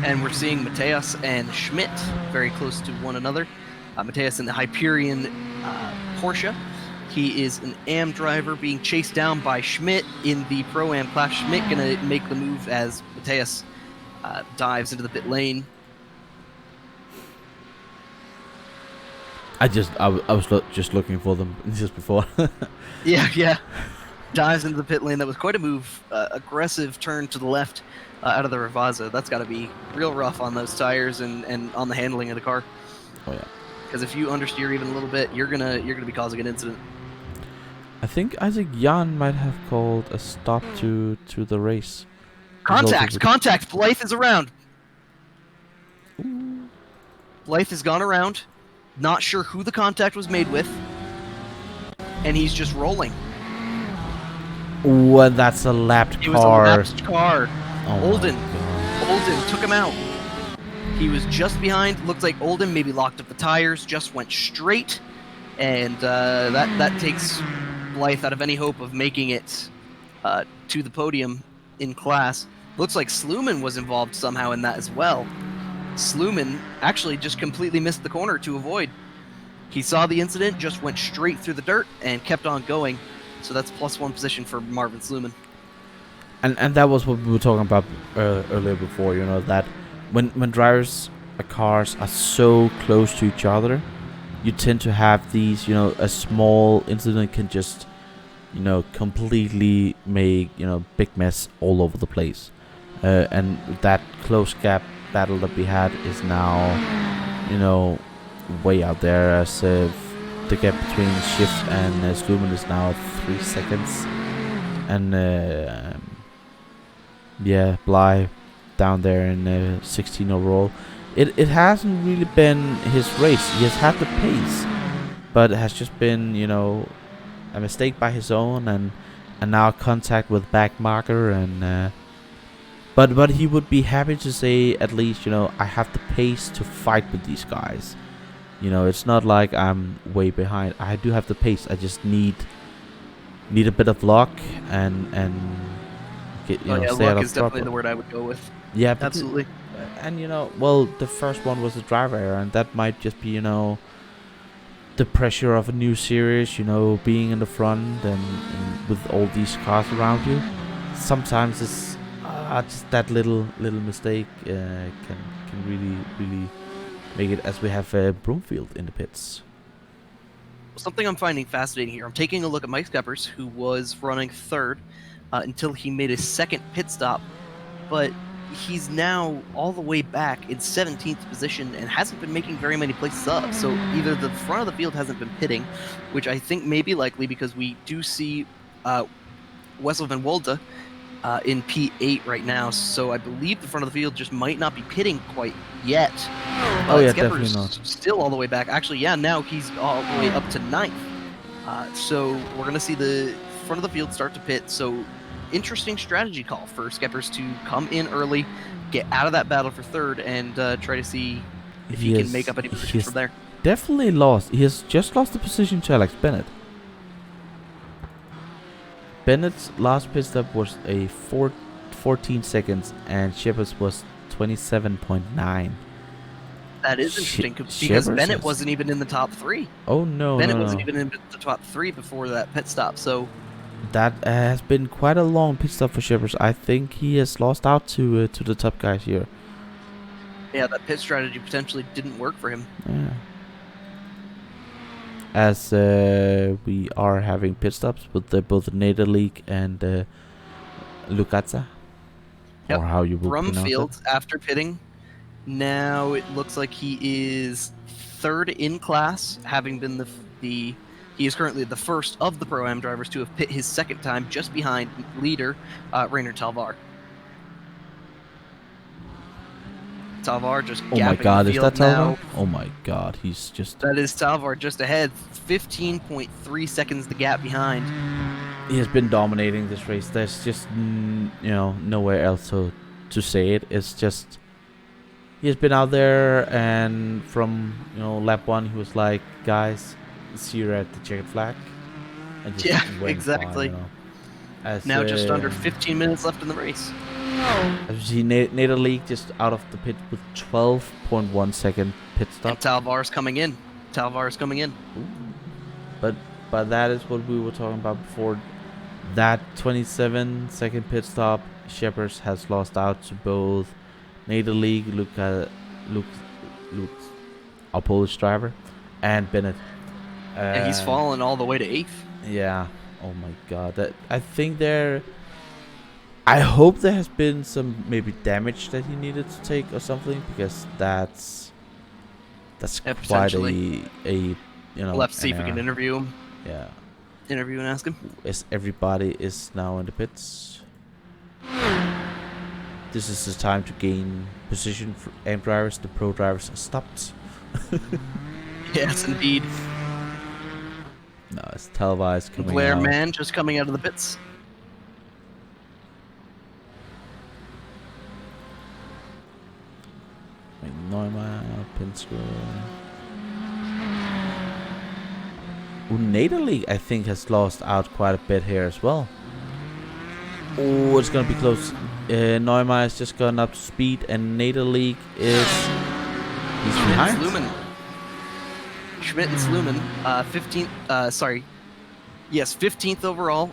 And we're seeing Mateus and Schmidt very close to one another. Mateus in the Hyperion Porsche. He is an AM driver being chased down by Schmidt in the Pro-Am class. Schmidt gonna make the move as Mateus dives into the pit lane. I was just looking for them just before. Yeah. Dives into the pit lane. That was quite a move. Aggressive turn to the left out of the Ravazza. That's got to be real rough on those tires and on the handling of the car. Oh yeah. Because if you understeer even a little bit, you're gonna be causing an incident. I think Isaac Jan might have called a stop to the race. Contact! Blythe is around. Ooh. Blythe has gone around. Not sure who the contact was made with. And he's just rolling. Ooh, and that's a lapped car. It was a lapped car. Oh Olden took him out. He was just behind. Looked like Olden maybe locked up the tires, just went straight. And that takes Blythe out of any hope of making it to the podium in class. Looks like Sluman was involved somehow in that as well. Sluman actually just completely missed the corner to avoid. He saw the incident, just went straight through the dirt and kept on going. So that's +1 position for Marvin Sluman. And that was what we were talking about earlier before, that when drivers' cars are so close to each other, you tend to have these, a small incident can just completely make, big mess all over the place. And that close gap battle that we had is now, way out there, as the gap between Shift and Sluman is now 3 seconds. And yeah, Bly down there in 16 overall. It hasn't really been his race. He has had the pace, but it has just been, a mistake by his own, and now contact with back marker, and but he would be happy to say, at least, I have the pace to fight with these guys. It's not like I'm way behind. I do have the pace. I just need a bit of luck and get, stay luck out of is definitely trouble. the word I would go with. Yeah, Absolutely. And well, the first one was the driver error, and that might just be, the pressure of a new series, being in the front and with all these cars around you. Sometimes it's just that little mistake can really make it, as we have Broomfield in the pits. Something I'm finding fascinating here. I'm taking a look at Mike Skeppers, who was running third until he made his second pit stop, but he's now all the way back in 17th position and hasn't been making very many places up. So either the front of the field hasn't been pitting, which I think may be likely because we do see Wessel van Wolde in P8 right now. So I believe the front of the field just might not be pitting quite yet. Oh yeah, Skeppers definitely not. Still all the way back. Actually, yeah, now he's all the way up to 9th. So we're going to see the front of the field start to pit. So interesting strategy call for Skeppers to come in early, get out of that battle for third, and try to see if he can make up any positions from there. Definitely lost. He has just lost the position to Alex Bennett. Bennett's last pit stop was a 14 seconds, and Shepard's was 27.9. That is interesting because Bennett wasn't even in the top 3. Oh no, Bennett wasn't even in the top 3 before that pit stop. So that has been quite a long pit stop for Shepard. I think he has lost out to the top guys here. Yeah, that pit strategy potentially didn't work for him. Yeah. As we are having pit stops with both the Nader League and Lucazza. Yep. Or how you would pronounce it. Brumfield, after pitting, now it looks like he is third in class, having been he is currently the first of the Pro-Am drivers to have pit his second time, just behind leader Rainer Talvar. Talvar just oh my god, is that Talvar? Oh my god, he's just... That is Talvar just ahead, 15.3 seconds the gap behind. He has been dominating this race. There's just, nowhere else to say it. It's just... He has been out there, and from, lap 1, he was like, guys, see you at the checkered flag. And just went exactly. By, now just under 15 minutes left in the race. As you see, Nader League just out of the pit with 12.1 second pit stop. And Talvar's coming in. Ooh. But that is what we were talking about before. That 27 second pit stop, Shepard has lost out to both Nader League, Luke, our Polish driver, and Bennett. Yeah, he's fallen all the way to 8th. Yeah. Oh my god. I think I hope there has been some maybe damage that he needed to take or something, because that's quite a We'll have to see if we can interview him. Yeah. Interview and ask him. As everybody is now in the pits. This is the time to gain position for AM drivers. The pro drivers are stopped. Yes, indeed. No, it's televised coming Blair out. Man just coming out of the pits. Neumann, Pinsker. Nader League, I think, has lost out quite a bit here as well. Oh, it's gonna be close. Neumann has just gone up to speed, and Nader League he's behind. Schmidt and Sluman, 15th. 15th overall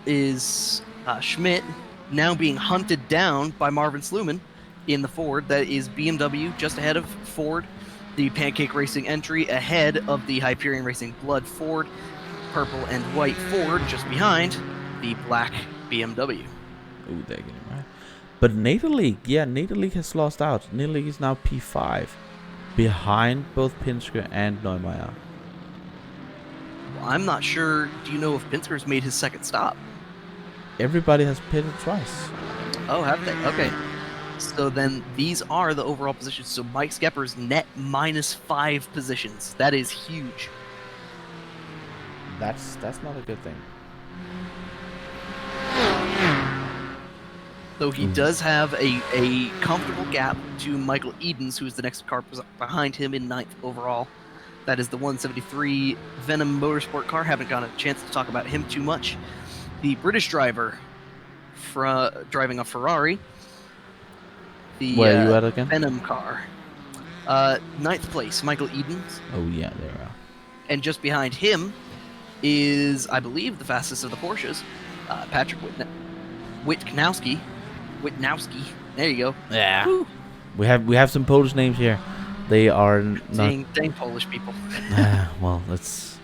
is Schmidt, now being hunted down by Marvin Sluman in the Ford. That is BMW just ahead of Ford. The Pancake Racing entry ahead of the Hyperion Racing Blood Ford. purple and white Ford just behind the black BMW. Ooh, they're getting right. But Nader League, yeah, Nader League has lost out. Nader League is now P5, behind both Pinsker and Neumeier. Well, I'm not sure. Do you know if Pinsker's made his second stop? Everybody has pitted twice. Oh, have they? Okay. So then these are the overall positions. So Mike Skepper's net -5 positions. That is huge. That's not a good thing. Though he does have a comfortable gap to Michael Edens, who is the next car behind him in 9th overall. That is the 173 Venom Motorsport car. Haven't got a chance to talk about him too much. The British driver driving a Ferrari. The Where are you at again? Venom car. 9th place, Michael Edens. Oh yeah, there we are. And just behind him is, I believe, the fastest of the Porsches, Patrick Witknowski. There you go. Yeah. Woo. We have some Polish names here. They are not. Dang Polish people. Well, it's.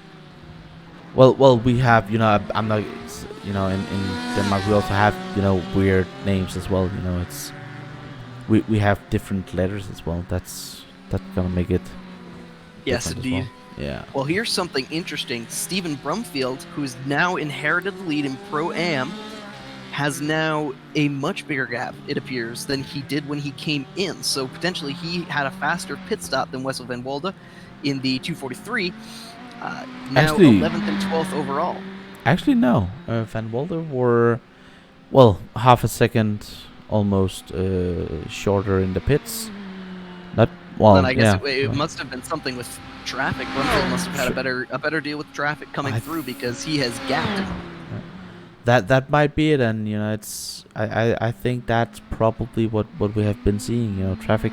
Well, we have, I'm not, in Denmark we also have, weird names as well. It's. We have different letters as well. That's gonna make it. Yes, indeed. Well. Yeah. Well, here's something interesting. Stephen Brumfield, who's now inherited the lead in Pro-Am, has now a much bigger gap, it appears, than he did when he came in. So potentially he had a faster pit stop than Wessel van Wolde in the 243. Now Actually, 11th and 12th overall. Actually, no. Van Wolde were, half a second almost shorter in the pits. Not well. Then I guess yeah. it must have been something with traffic. Brumfield must have had a better deal with traffic coming through because he has gapped him. That might be it, and it's I think that's probably what we have been seeing. Traffic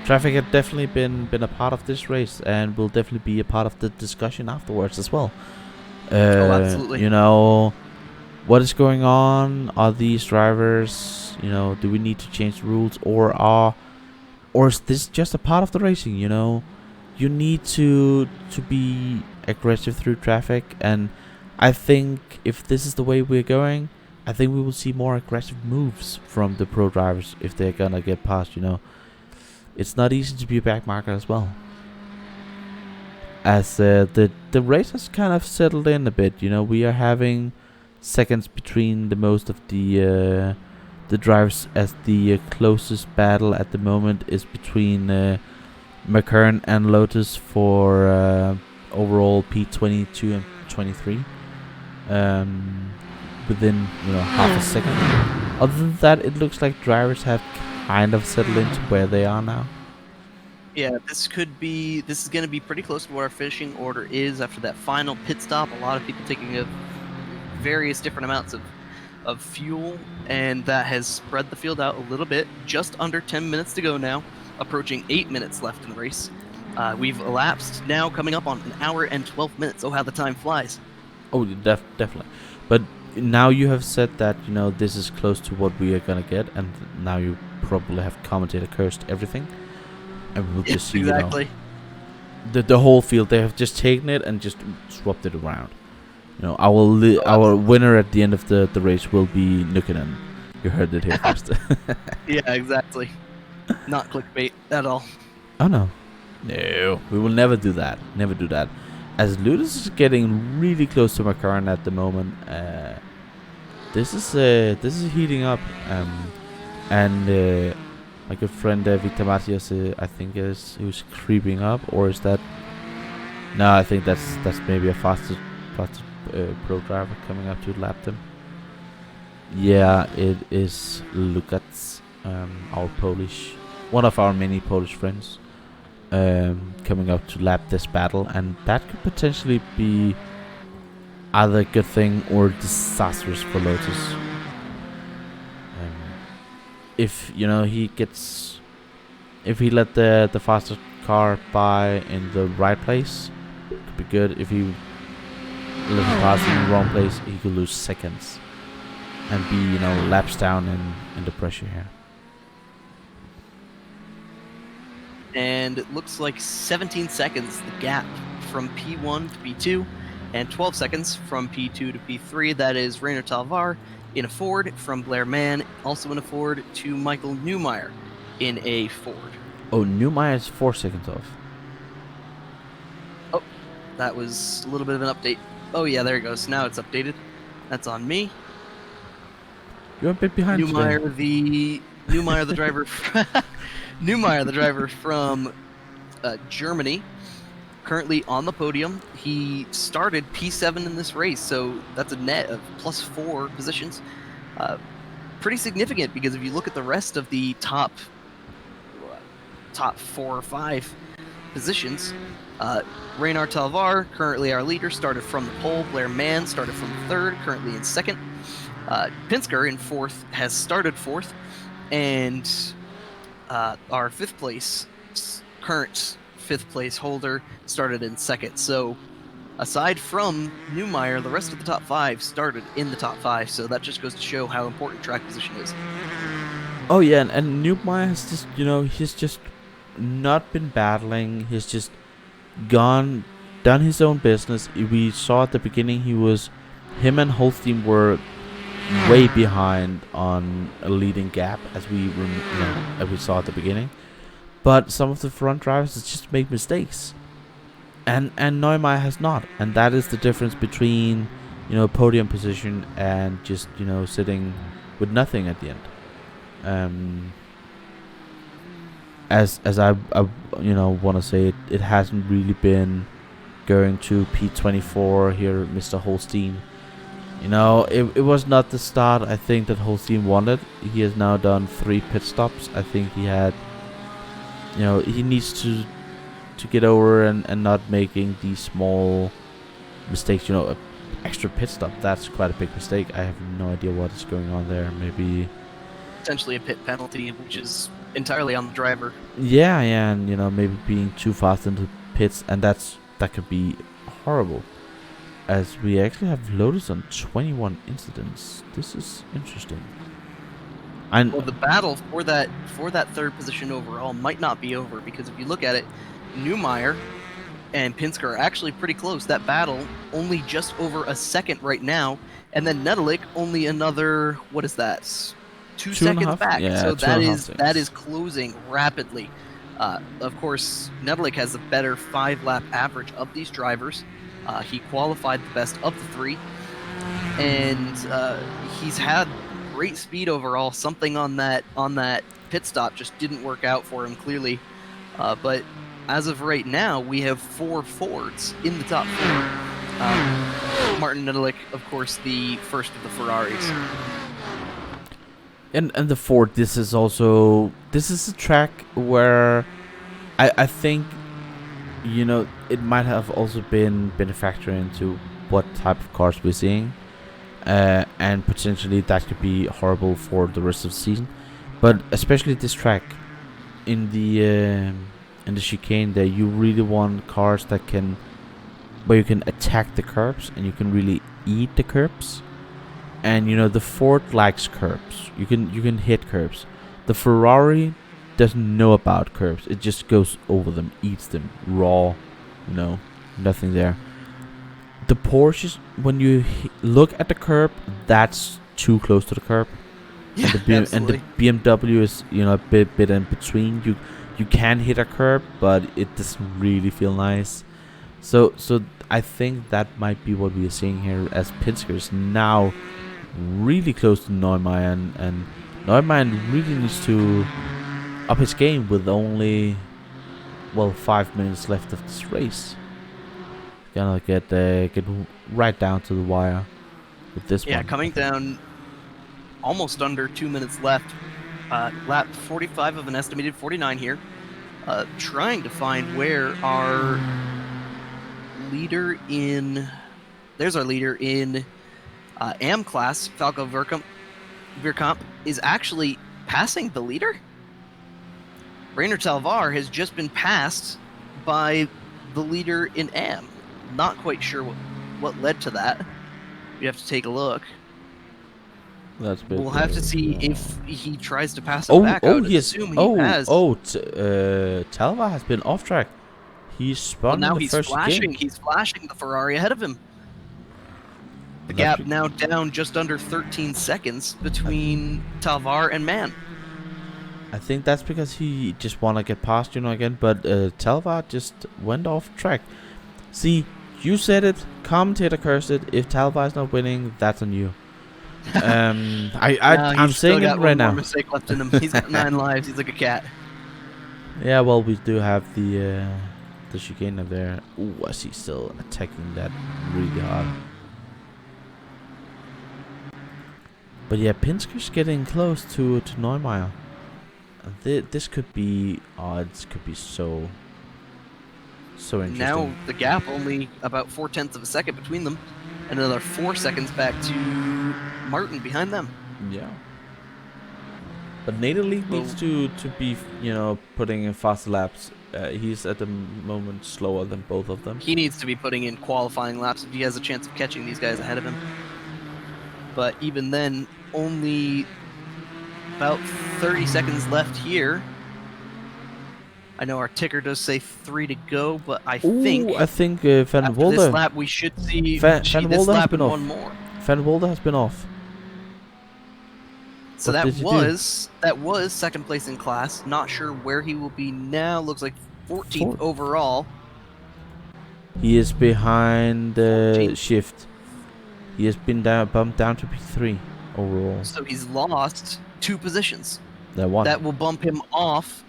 had definitely been a part of this race, and will definitely be a part of the discussion afterwards as well. Oh, absolutely. What is going on? Are these drivers? Do we need to change the rules, or is this just a part of the racing? You need to be aggressive through traffic, and I think if this is the way we're going, I think we will see more aggressive moves from the pro drivers if they're gonna get past. It's not easy to be a backmarker as well. As the race has kind of settled in a bit. We are having seconds between the most of the drivers, as the closest battle at the moment is between McLaren and Lotus for overall P22 and 23. Within half a second. Other than that, it looks like drivers have kind of settled into where they are now. Yeah, this is going to be pretty close to what our finishing order is after that final pit stop. A lot of people taking various different amounts of fuel, and that has spread the field out a little bit. Just under 10 minutes to go now, approaching 8 minutes left in the race. We've elapsed now, coming up on an hour and 12 minutes. Oh, how the time flies. Oh, definitely. But now you have said that, this is close to what we are going to get, and now you probably have commentator cursed everything. And we'll just see, exactly. The whole field, they have just taken it and just swapped it around. Our winner at the end of the race will be Nukkinen. You heard it here first. Yeah, exactly. Not clickbait at all. Oh, no. No, we will never do that. Never do that. As Lotus is getting really close to McLaren at the moment, this is heating up, and my good friend Victor Matias, I think who's creeping up, or is that? No, I think that's maybe a faster pro driver coming up to lap them. Yeah, it is Lukacs, one of our many Polish friends. Coming up to lap this battle, and that could potentially be either a good thing or disastrous for Lotus. If he let the faster car by in the right place, it could be good. If he let him pass in the wrong place, he could lose seconds and be laps down in the pressure here. And it looks like 17 seconds, the gap from P1 to P2. And 12 seconds from P2 to P3, that is Rainer Talvar in a Ford, from Blair Mann, also in a Ford, to Michael Neumeyer in a Ford. Oh, Neumeyer is 4 seconds off. Oh, that was a little bit of an update. Oh yeah, there it goes. Now it's updated. That's on me. You're a bit behind today. Neumeyer the driver. Neumeyer the driver from Germany. Currently on the podium. He started P7 in this race, so that's a net of +4 positions. Pretty significant, because if you look at the rest of the top 4 or 5 positions, Rainer Talvar, currently our leader, started from the pole. Blair Mann started from 3rd, currently in 2nd. Pinsker in 4th has started 4th, and our 5th place, current 5th place holder, started in 2nd. So aside from Neumeyer, the rest of the top 5 started in the top 5, so that just goes to show how important track position is. Oh yeah, and Neumeyer has just, he's just not been battling. He's just done his own business. We saw at the beginning him and Holstein were way behind on a leading gap, as we saw at the beginning. But some of the front drivers just make mistakes, and Neumeyer has not, and that is the difference between podium position and just sitting with nothing at the end. As I want to say, it hasn't really been going to P24 here, Mr. Holstein. It was not the start I think that Holstein wanted. He has now done 3 pit stops. I think he had, he needs to get over and not making these small mistakes. Extra pit stop, that's quite a big mistake. I have no idea what is going on there. Maybe Essentially a pit penalty, which is entirely on the driver. Yeah, and maybe being too fast into pits, and that could be horrible. As we actually have loaded on 21 incidents. This is interesting. Well, the battle for that 3rd position overall might not be over, because if you look at it, Neumeyer and Pinsker are actually pretty close. That battle only just over a second right now, and then Nedelik only another, what is that? 2 seconds back. Yeah, so that is closing rapidly. Of course, Nedelik has a better 5-lap average of these drivers. He qualified the best of the 3, and he's had great speed overall. Something on that pit stop just didn't work out for him, clearly. But as of right now, we have 4 Fords in the top 4. Martin Nedelik, of course, the first of the Ferraris. And the Ford, this is a track where I think it might have also been a factor into what type of cars we're seeing, and potentially that could be horrible for the rest of the season. But especially this track, in the chicane, there you really want cars where you can attack the curbs and you can really eat the curbs. And the Ford likes curbs. You can hit curbs. The Ferrari doesn't know about curbs. It just goes over them, eats them raw. Nothing there. The Porsches, when you look at the curb, that's too close to the curb. Yeah, and the BMW is a bit in between. You can hit a curb, but it doesn't really feel nice. So I think that might be what we are seeing here, as Pinsker is now really close to Neumeyer, and Neumeyer really needs to up his game with only 5 minutes left of this race. Gonna get right down to the wire with this one. Yeah, coming down almost under 2 minutes left. Lap 45 of an estimated 49 here. Trying to find where our leader in... There's our leader in AM class, Falco Veerkamp, is actually passing the leader. Rainer Talvar has just been passed by the leader in AM. Not quite sure what led to that. We have to take a look. We'll have to see if he tries to pass him back. He has. Talvar has been off track. He's spun now in the he's first flashing. game. He's flashing the Ferrari ahead of him. The gap now down just under 13 seconds between Talvar and Mann. I think that's because he just want to get past, again. But Talvar just went off track. See, you said it. Commentator cursed it. If Talvar is not winning, that's on you. I'm saying it right now. More mistake left in him. He's got 9 lives. He's like a cat. Yeah, well, we do have the chicane up there. Ooh, I see still attacking that really hard. But yeah, Pinsker's getting close to Neumeier. This could be odds. Could be so interesting. Now the gap only about 0.4 of a second between them, and another 4 seconds back to Martin behind them. Yeah. But Nathan needs to be putting in faster laps. He's at the moment slower than both of them. He needs to be putting in qualifying laps if he has a chance of catching these guys ahead of him. But even then, only about 30 seconds left here. I know our ticker does say 3 to go, but I think Van Wolde. This lap we should see Van Wolde has been off. One more. Van Wolde has been off. So that was second place in class. Not sure where he will be now. Looks like 14th overall. He is behind Shift. He has been bumped down to P3 overall. So he's lost 2 positions. That will bump him off.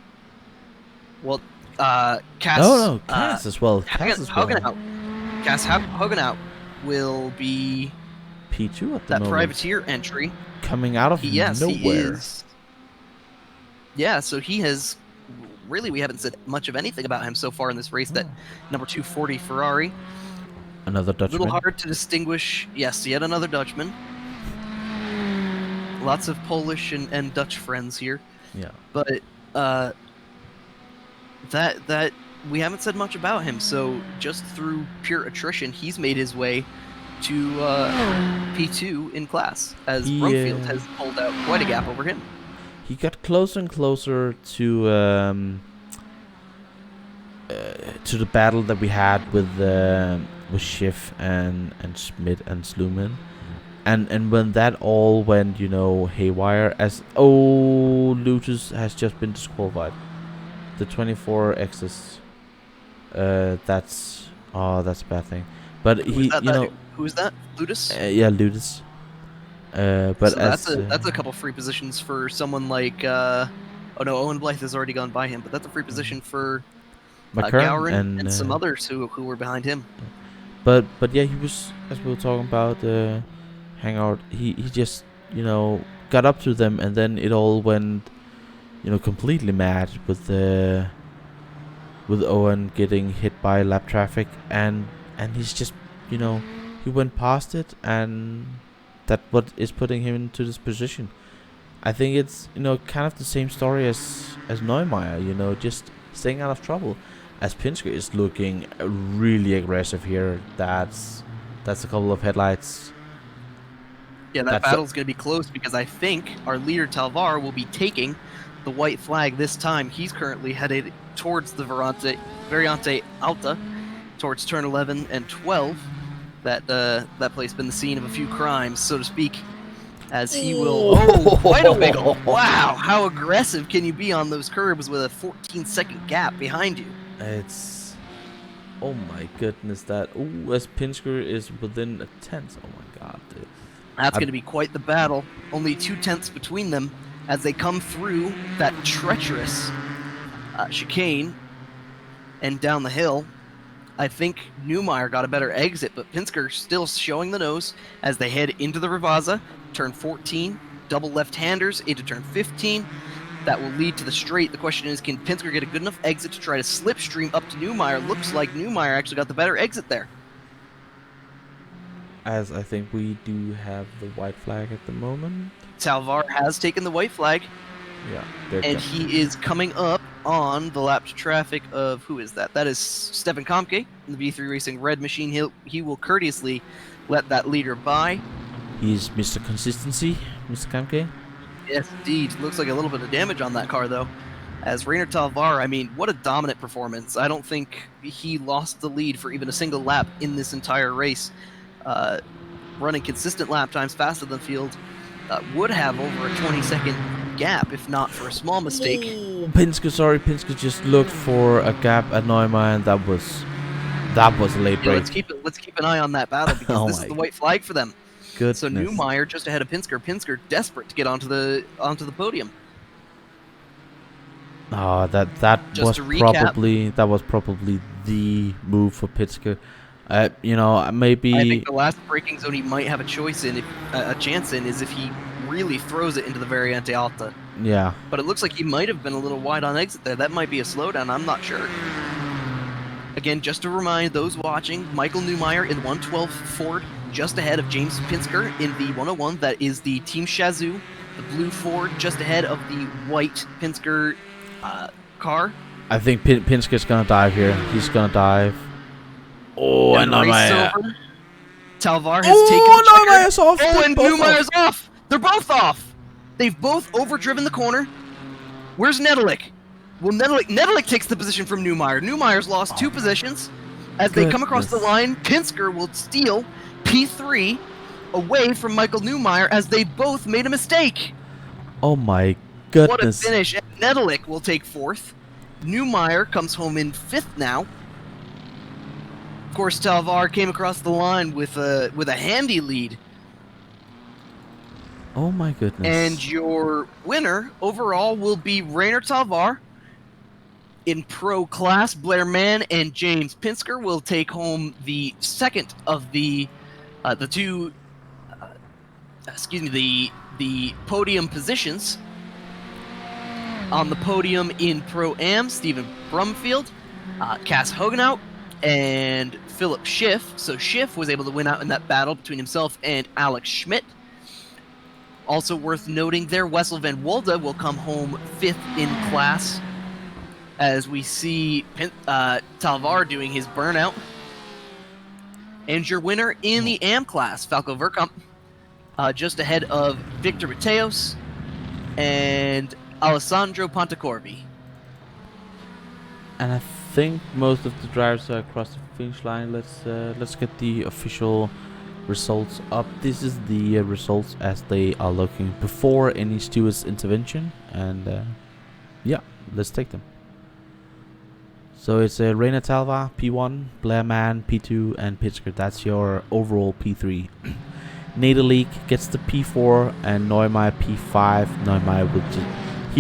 Well, Cass. Oh no, Cass as well. Cass Haugenhout will be P2 at the that moment. privateer entry. Coming out of nowhere. He is. Yeah, so he has really, we haven't said much of anything about him so far in this race. That number 240 Ferrari. Another Dutchman. A little hard to distinguish. Yes, yet another Dutchman. Lots of Polish and Dutch friends here. Yeah. But that we haven't said much about him. So just through pure attrition, he's made his way to P2 in class, as Brumfield has pulled out quite a gap over him. He got closer and closer to the battle that we had with Schiff and Schmidt and Sluman, and when that all went haywire, Lutus has just been disqualified. The 24 X's, that's a bad thing. But who's that? Ludus? Yeah, Ludus. But so that's a couple free positions for someone like Owen Blythe has already gone by him, but that's a free position for Gowron and some others who were behind him. But yeah, he was, as we were talking about Hangout, he just got up to them, and then it all went completely mad with Owen getting hit by lap traffic, and he's just he went past it, and that what is putting him into this position. I think it's kind of the same story as Neumeier, just staying out of trouble. As Pinsker is looking really aggressive here. That's a couple of headlights. Yeah, that battle's going to be close, because I think our leader Talvar will be taking the white flag this time. He's currently headed towards the Variante Alta, towards turn 11 and 12. That place been the scene of a few crimes, so to speak, as he will. Oh, quite a wiggle! Wow, how aggressive can you be on those curbs with a 14-second gap behind you? It's, oh my goodness, that. Oh, as Pinsker is within a tenth. Oh my god, dude. That's going to be quite the battle. Only 2/10 between them as they come through that treacherous chicane and down the hill. I think Neumeier got a better exit, but Pinsker still showing the nose as they head into the Rivazza, turn 14, double left-handers into turn 15. That will lead to the straight. The question is, can Pinsker get a good enough exit to try to slipstream up to Neumeier? Looks like Neumeier actually got the better exit there. As I think we do have the white flag at the moment. Talvar has taken the white flag. Yeah. And he is coming up on the lap to traffic of, who is that? That is Stefan Komke in the V3 Racing Red Machine. He will courteously let that leader by. He's Mr. Consistency, Mr. Komke. Yes, indeed. Looks like a little bit of damage on that car, though. As Rainer Talvar, I mean, what a dominant performance. I don't think he lost the lead for even a single lap in this entire race. running consistent lap times faster than field, would have over a 20-second gap if not for a small mistake. Ooh, Pinsker just looked for a gap at Neumann, and that was a late Yeah, break. let's keep an eye on that battle because Oh this my is the white flag for them. goodness. So Neumeier just ahead of Pinsker. Pinsker desperate to get onto the podium. Oh, that Just was to recap, probably the move for Pinsker. You know, maybe I think the last braking zone he might have a choice in, a chance in, is if he really throws it into the Variante Alta. yeah. But it looks like he might have been a little wide on exit there. That might be a slowdown. I'm not sure. Again, just to remind those watching, Michael Neumeier in 112 Ford, just ahead of James Pinsker in the 101. That is the Team Shazoo, the blue Ford, just ahead of the white Pinsker car. I think Pinsker's gonna dive here. He's gonna dive. Oh, and Neumeier. Talvar has taken the checker. Neumeier's off. Oh, and Neumeier's off. They're both off. They've both overdriven the corner. Where's Nedelik? Well, Nedelik takes the position from Neumeier. Neumeier's lost 2 positions. As they come across the line, Pinsker will steal P3 away from Michael Neumeier as they both made a mistake. Oh my goodness. What a finish. And Nedelik will take 4th. Neumeier comes home in 5th now. Of course, Talvar came across the line with a handy lead. Oh my goodness. And your winner overall will be Rainer Talvar. In pro class, Blair Mann and James Pinsker will take home the second of the podium positions. On the podium in Pro Am, Stephen Brumfield, Cass Hogenhout, and Philip Schiff. So Schiff was able to win out in that battle between himself and Alex Schmidt. Also worth noting there, Wessel van Wolde will come home 5th in class, as we see Talvar doing his burnout. And your winner in the AM class, Falco Verkamp, just ahead of Victor Mateos and Alessandro Pontecorvi. And I think most of the drivers are across the finish line. Let's get the official results up. This is the results as they are looking before any steward's intervention, and yeah, let's take them. So it's Rainer Talvar P1, Blair Mann P2, and Pinsker. That's your overall P3. Nedelik gets the P4 and Neumeier P5. Neumeier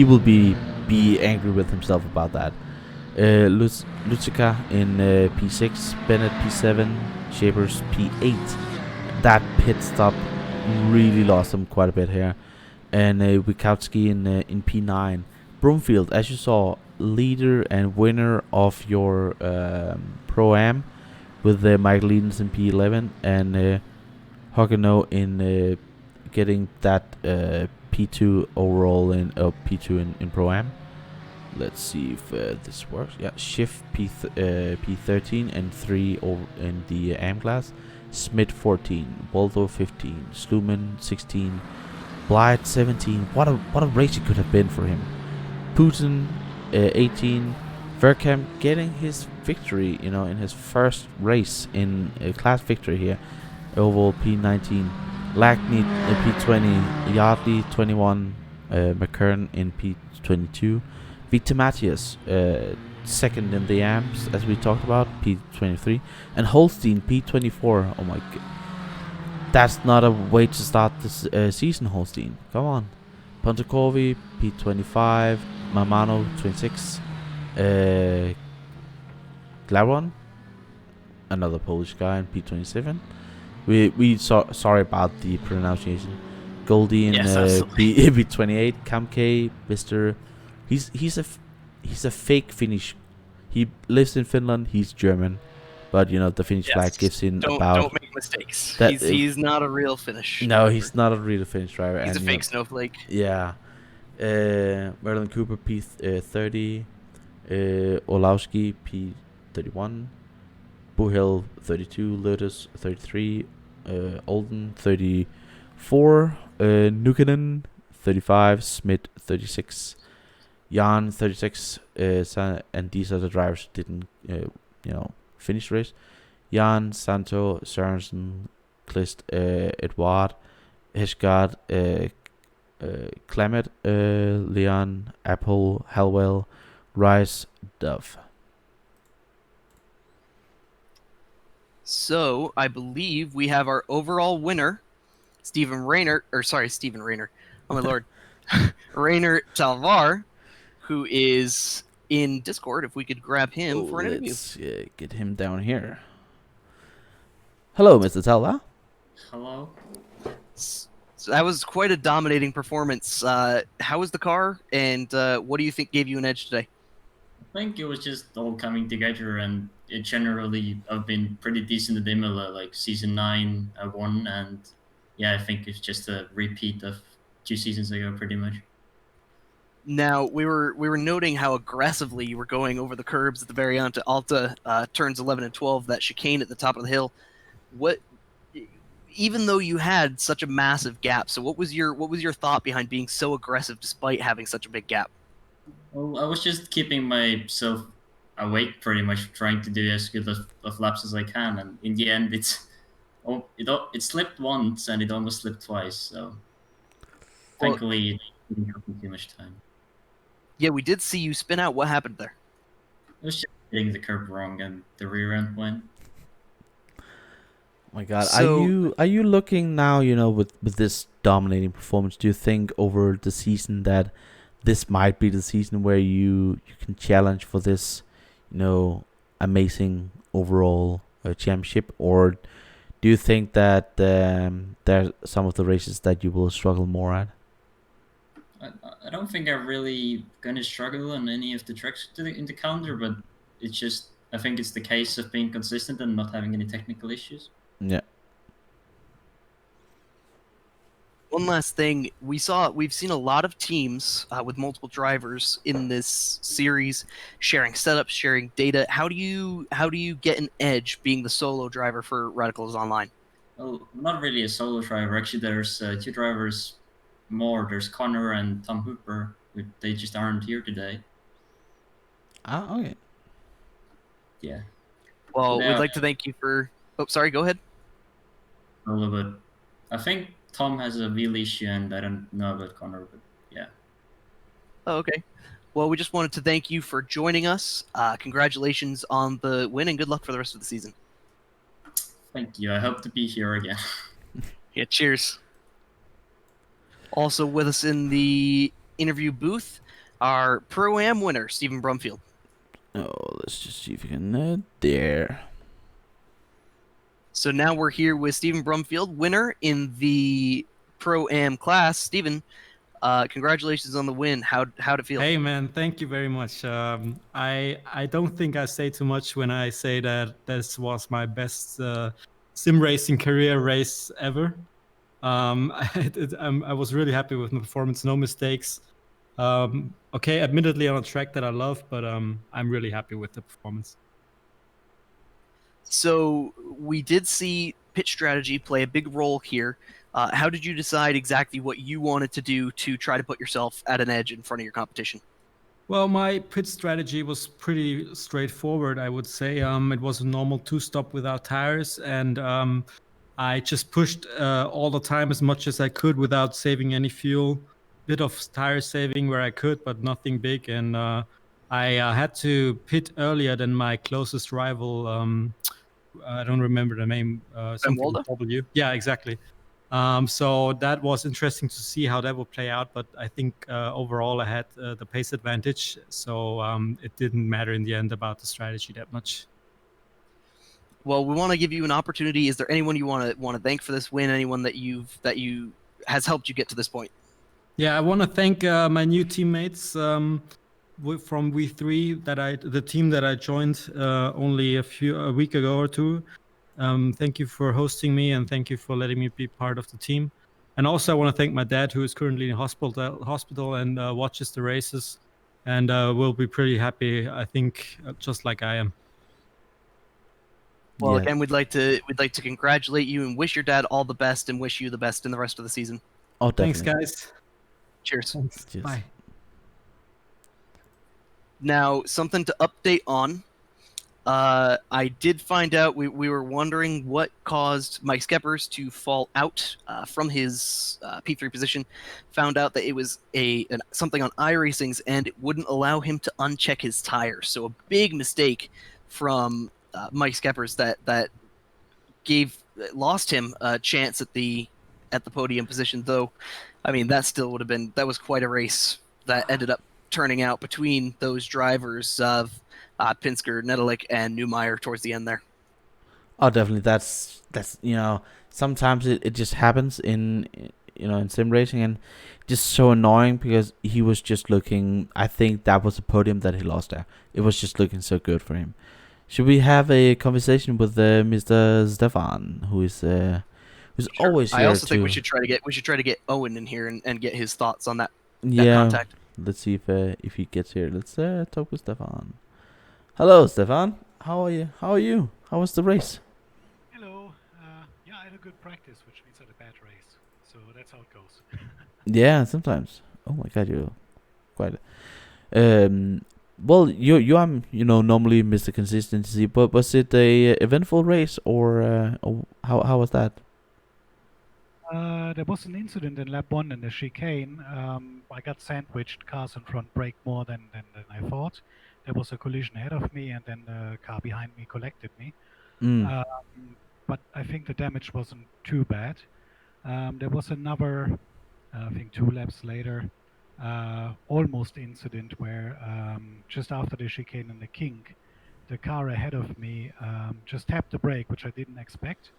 will be angry with himself about that. Lucica in P6, Bennett P7, Shapers P8. That pit stop really lost him quite a bit here. And Wikowski in P9. Brumfield, as you saw, leader and winner of your Pro-Am with Michael Edens in P11 and Hogano in getting that P2 overall in P2 in Pro-Am. Let's see if this works. Yeah, Schiff P13 and 3 over in the AM class. Smith 14, Waldo 15, Sluman 16, Blythe 17. What a race it could have been for him. Putin 18, Verkamp getting his victory, in his first race in a class victory here. Overall P19, Lackney P20, Yardley 21, McKern in P22, Victor Matthias second in the AMPs as we talked about, P23, and Holstein P24. Oh my god, that's not a way to start this season, Holstein. Come on. Pontecorvi P25, Mamano 26, Glaron, another Polish guy in P27. We sorry about the pronunciation. Goldie in P28, Kamke, Mr. He's a fake Finnish. He lives in Finland. He's German, but the Finnish flag gives him Don't make mistakes. He's not a real Finnish. No, driver. He's not a real Finnish driver. He's a fake snowflake. Yeah. Merlin Cooper P30, Olowski P31, Buhel 32, Lotus 33, Olden 34, Nukanen 35, Smith 36. Jan 36, and these are the drivers who didn't, finish the race. Jan, Santo, Sørensen, Clist, Edward, Hishgard, Clement, Leon, Apple, Halwell, Rice, Dove. So I believe we have our overall winner, Stephen Rayner. Oh my lord, Rayner Talvar, who is in Discord. If we could grab him for an interview. Let's get him down here. Hello, Mr. Talva. Hello. So that was quite a dominating performance. How was the car, and what do you think gave you an edge today? I think it was just all coming together, and it generally I've been pretty decent at Imola. Like season 9, I won, and yeah, I think it's just a repeat of 2 seasons ago, pretty much. Now we were noting how aggressively you were going over the curbs at the very end to Alta turns 11 and 12, that chicane at the top of the hill. Even though you had such a massive gap, so what was your thought behind being so aggressive despite having such a big gap? Well, I was just keeping myself awake, pretty much trying to do as good of laps as I can, and in the end, it slipped once and it almost slipped twice. So thankfully, it didn't cost me too much time. Yeah, we did see you spin out. What happened there? I was just hitting the curb wrong, and the rear end went. My God, So- are you looking now? With this dominating performance, do you think over the season that this might be the season where you can challenge for this, amazing overall championship, or do you think that there are some of the races that you will struggle more at? I don't think I'm really going to struggle on any of the tracks in the calendar, but it's just I think it's the case of being consistent and not having any technical issues. Yeah. One last thing, we've seen a lot of teams with multiple drivers in this series sharing setups, sharing data. How do you get an edge being the solo driver for Radicals Online? Well, not really a solo driver. Actually, there's 2 drivers more. There's Connor and Tom Hooper. They just aren't here today. Ah, okay. Yeah. Well, Yeah. we'd like to thank you for. Oh, sorry. Go ahead. A little bit. I think Tom has a wheel issue, and I don't know about Connor, but yeah. Oh, okay. Well, we just wanted to thank you for joining us. Congratulations on the win, and good luck for the rest of the season. Thank you. I hope to be here again. Yeah, cheers. Also with us in the interview booth, our Pro-Am winner, Stephen Brumfield. Oh, let's just see if we can there. So now we're here with Stephen Brumfield, winner in the Pro-Am class. Stephen, congratulations on the win. How'd it feel? Hey man, thank you very much. I don't think I say too much when I say that this was my best sim racing career race ever. I was really happy with my performance, no mistakes. Okay, admittedly on a track that I love, but I'm really happy with the performance. So we did see pitch strategy play a big role here. How did you decide exactly what you wanted to do to try to put yourself at an edge in front of your competition? Well, my pit strategy was pretty straightforward, I would say. It was a normal 2-stop without tires, and I just pushed all the time as much as I could without saving any fuel. Bit of tire saving where I could, but nothing big. And I had to pit earlier than my closest rival. I don't remember the name. Something with W. Yeah, exactly. So that was interesting to see how that would play out. But I think overall I had the pace advantage. So it didn't matter in the end about the strategy that much. Well, we want to give you an opportunity. Is there anyone you want to thank for this win? Anyone that has helped you get to this point? Yeah, I want to thank my new teammates from V3 the team that I joined only a week ago or two. Thank you for hosting me, and thank you for letting me be part of the team. And also, I want to thank my dad, who is currently in hospital and watches the races, and will be pretty happy, I think, just like I am. Well, Yeah. again, we'd like to congratulate you and wish your dad all the best, and wish you the best in the rest of the season. Oh, definitely. Thanks, guys. Cheers. Thanks. Cheers. Bye. Now, something to update on. I did find out, we were wondering what caused Mike Skeppers to fall out from his P3 position. Found out that it was something on iRacing's end. It wouldn't allow him to uncheck his tires. So a big mistake from Mike Skeppers that lost him a chance at the podium position. Though, I mean, that still would have been, that was quite a race that ended up turning out between those drivers of Pinsker, Nedelik, and Neumeyer towards the end there. Oh, definitely. That's sometimes it just happens in in sim racing, and just so annoying because he was just looking. I think that was the podium that he lost there. It was just looking so good for him. Should we have a conversation with Mr. Stefan, who's Sure. always here? I also think we should try to get Owen in here and get his thoughts on that Yeah, contact. let's see if he gets here. Let's talk with Stefan. Hello, Stefan. How are you? How was the race? Hello. Yeah, I had a good practice, which means I had a bad race. So that's how it goes. Yeah, sometimes. Oh my God, you're quite. Well, you normally Mr. Consistency, but was it a eventful race or how was that? There was an incident in lap 1 in the chicane. I got sandwiched. Cars in front brake more than I thought. There was a collision ahead of me, and then the car behind me collected me. Mm. But I think the damage wasn't too bad. There was another, I think 2 laps later, almost incident where just after the chicane and the kink, the car ahead of me just tapped the brake, which I didn't expect.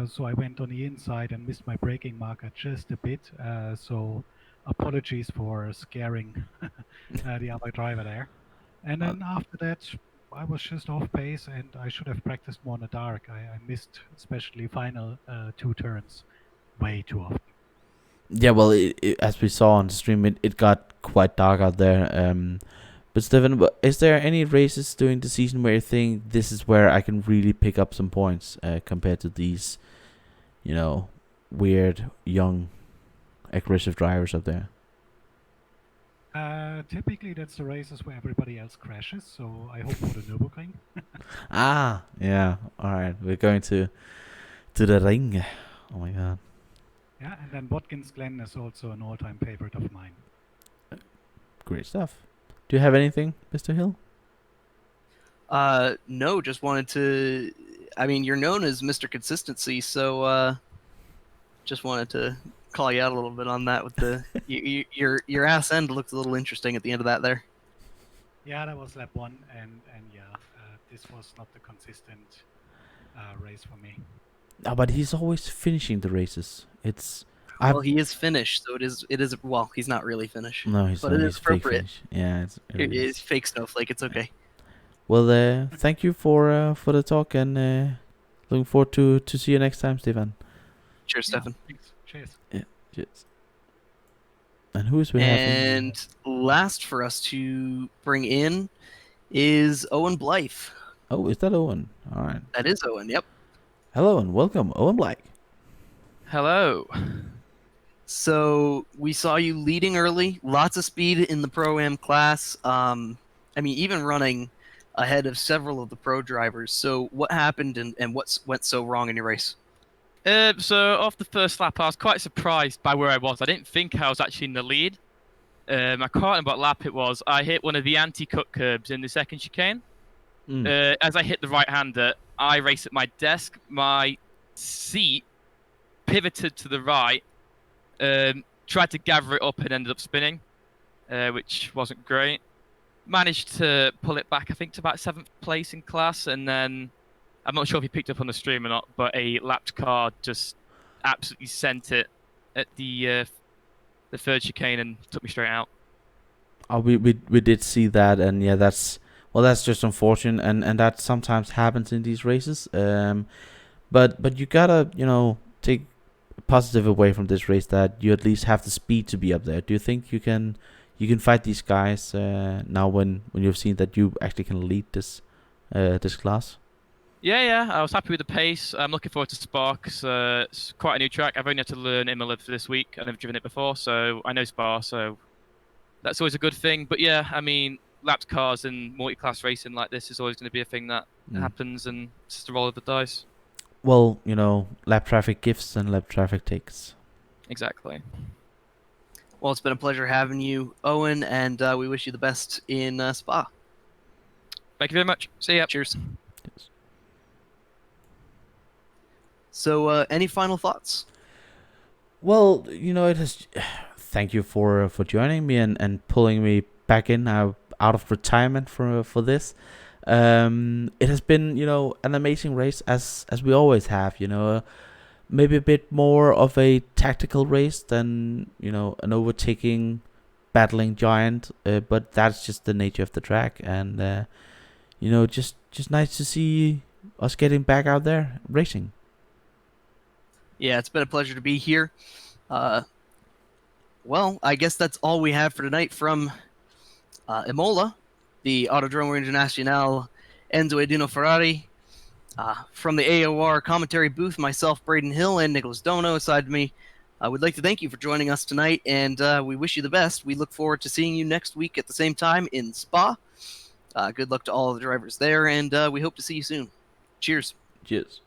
So I went on the inside and missed my braking marker just a bit. So apologies for scaring the other driver there. And then after that, I was just off pace, and I should have practiced more in the dark. I missed especially final 2 turns way too often. Yeah, well, as we saw on the stream, it got quite dark out there. But Stefan, is there any races during the season where you think this is where I can really pick up some points compared to these, weird, young, aggressive drivers out there? Typically, that's the races where everybody else crashes, so I hope for the Nürburgring. Yeah. All right, we're going to the ring. Oh my God. Yeah, and then Watkins Glen is also an all-time favorite of mine. Great stuff. Do you have anything, Mr. Hill? No, just wanted to. I mean, you're known as Mr. Consistency, so just wanted to call you out a little bit on that. With the your ass end looked a little interesting at the end of that there. Yeah, that was lap 1, and yeah, this was not the consistent race for me. No, but he's always finishing the races. Well, he is finished, so it is. Well, he's not really finished. No, he's but not. it He's is fake appropriate. finish. Yeah, It is fake snowflake. It's okay. Well, thank you for the talk, and looking forward to see you next time, Stefan. Cheers, Yeah, Stefan. thanks. Cheers. Cheers. And who is we having? And last for us to bring in is Owen Blythe. Oh, is that Owen? All right. That is Owen. Yep. Hello and welcome, Owen Black. Hello. So we saw you leading early, lots of speed in the Pro-Am class. I mean, even running ahead of several of the pro drivers. So what happened and what went so wrong in your race? So off the first lap, I was quite surprised by where I was. I didn't think I was actually in the lead. I can't remember what lap it was. I hit one of the anti-cut curbs in the second chicane. As I hit the right-hander, I raced at my desk. My seat pivoted to the right, tried to gather it up and ended up spinning, which wasn't great. Managed to pull it back, I think, to about 7th place in class, and then I'm not sure if you picked up on the stream or not, but a lapped car just absolutely sent it at the third chicane and took me straight out. Oh, we did see that, and yeah, that's just unfortunate, and that sometimes happens in these races. But you gotta take positive away from this race that you at least have the speed to be up there. Do you think you can fight these guys now when you've seen that you actually can lead this class? Yeah, I was happy with the pace. I'm looking forward to Spa because it's quite a new track. I've only had to learn Imola for this week. I've never driven it before, so I know Spa, so that's always a good thing. But yeah, I mean, lapped cars and multi-class racing like this is always going to be a thing that happens, and it's just a roll of the dice. Well, lap traffic gives and lap traffic takes. Exactly. Well, it's been a pleasure having you, Owen, and we wish you the best in Spa. Thank you very much. See ya. Cheers. Yes. So, any final thoughts? Well, it has. Thank you for joining me and pulling me back in out of retirement for this. It has been an amazing race as we always have. Maybe a bit more of a tactical race than an overtaking, battling giant. But that's just the nature of the track, and just nice to see us getting back out there racing. Yeah, it's been a pleasure to be here. Well, I guess that's all we have for tonight from Imola, the Autodromo Internazionale Enzo Edino Ferrari. From the AOR commentary booth, myself, Braden Hill, and Nicholas Dono aside me, I would like to thank you for joining us tonight, and we wish you the best. We look forward to seeing you next week at the same time in Spa. Good luck to all of the drivers there, and we hope to see you soon. Cheers. Cheers.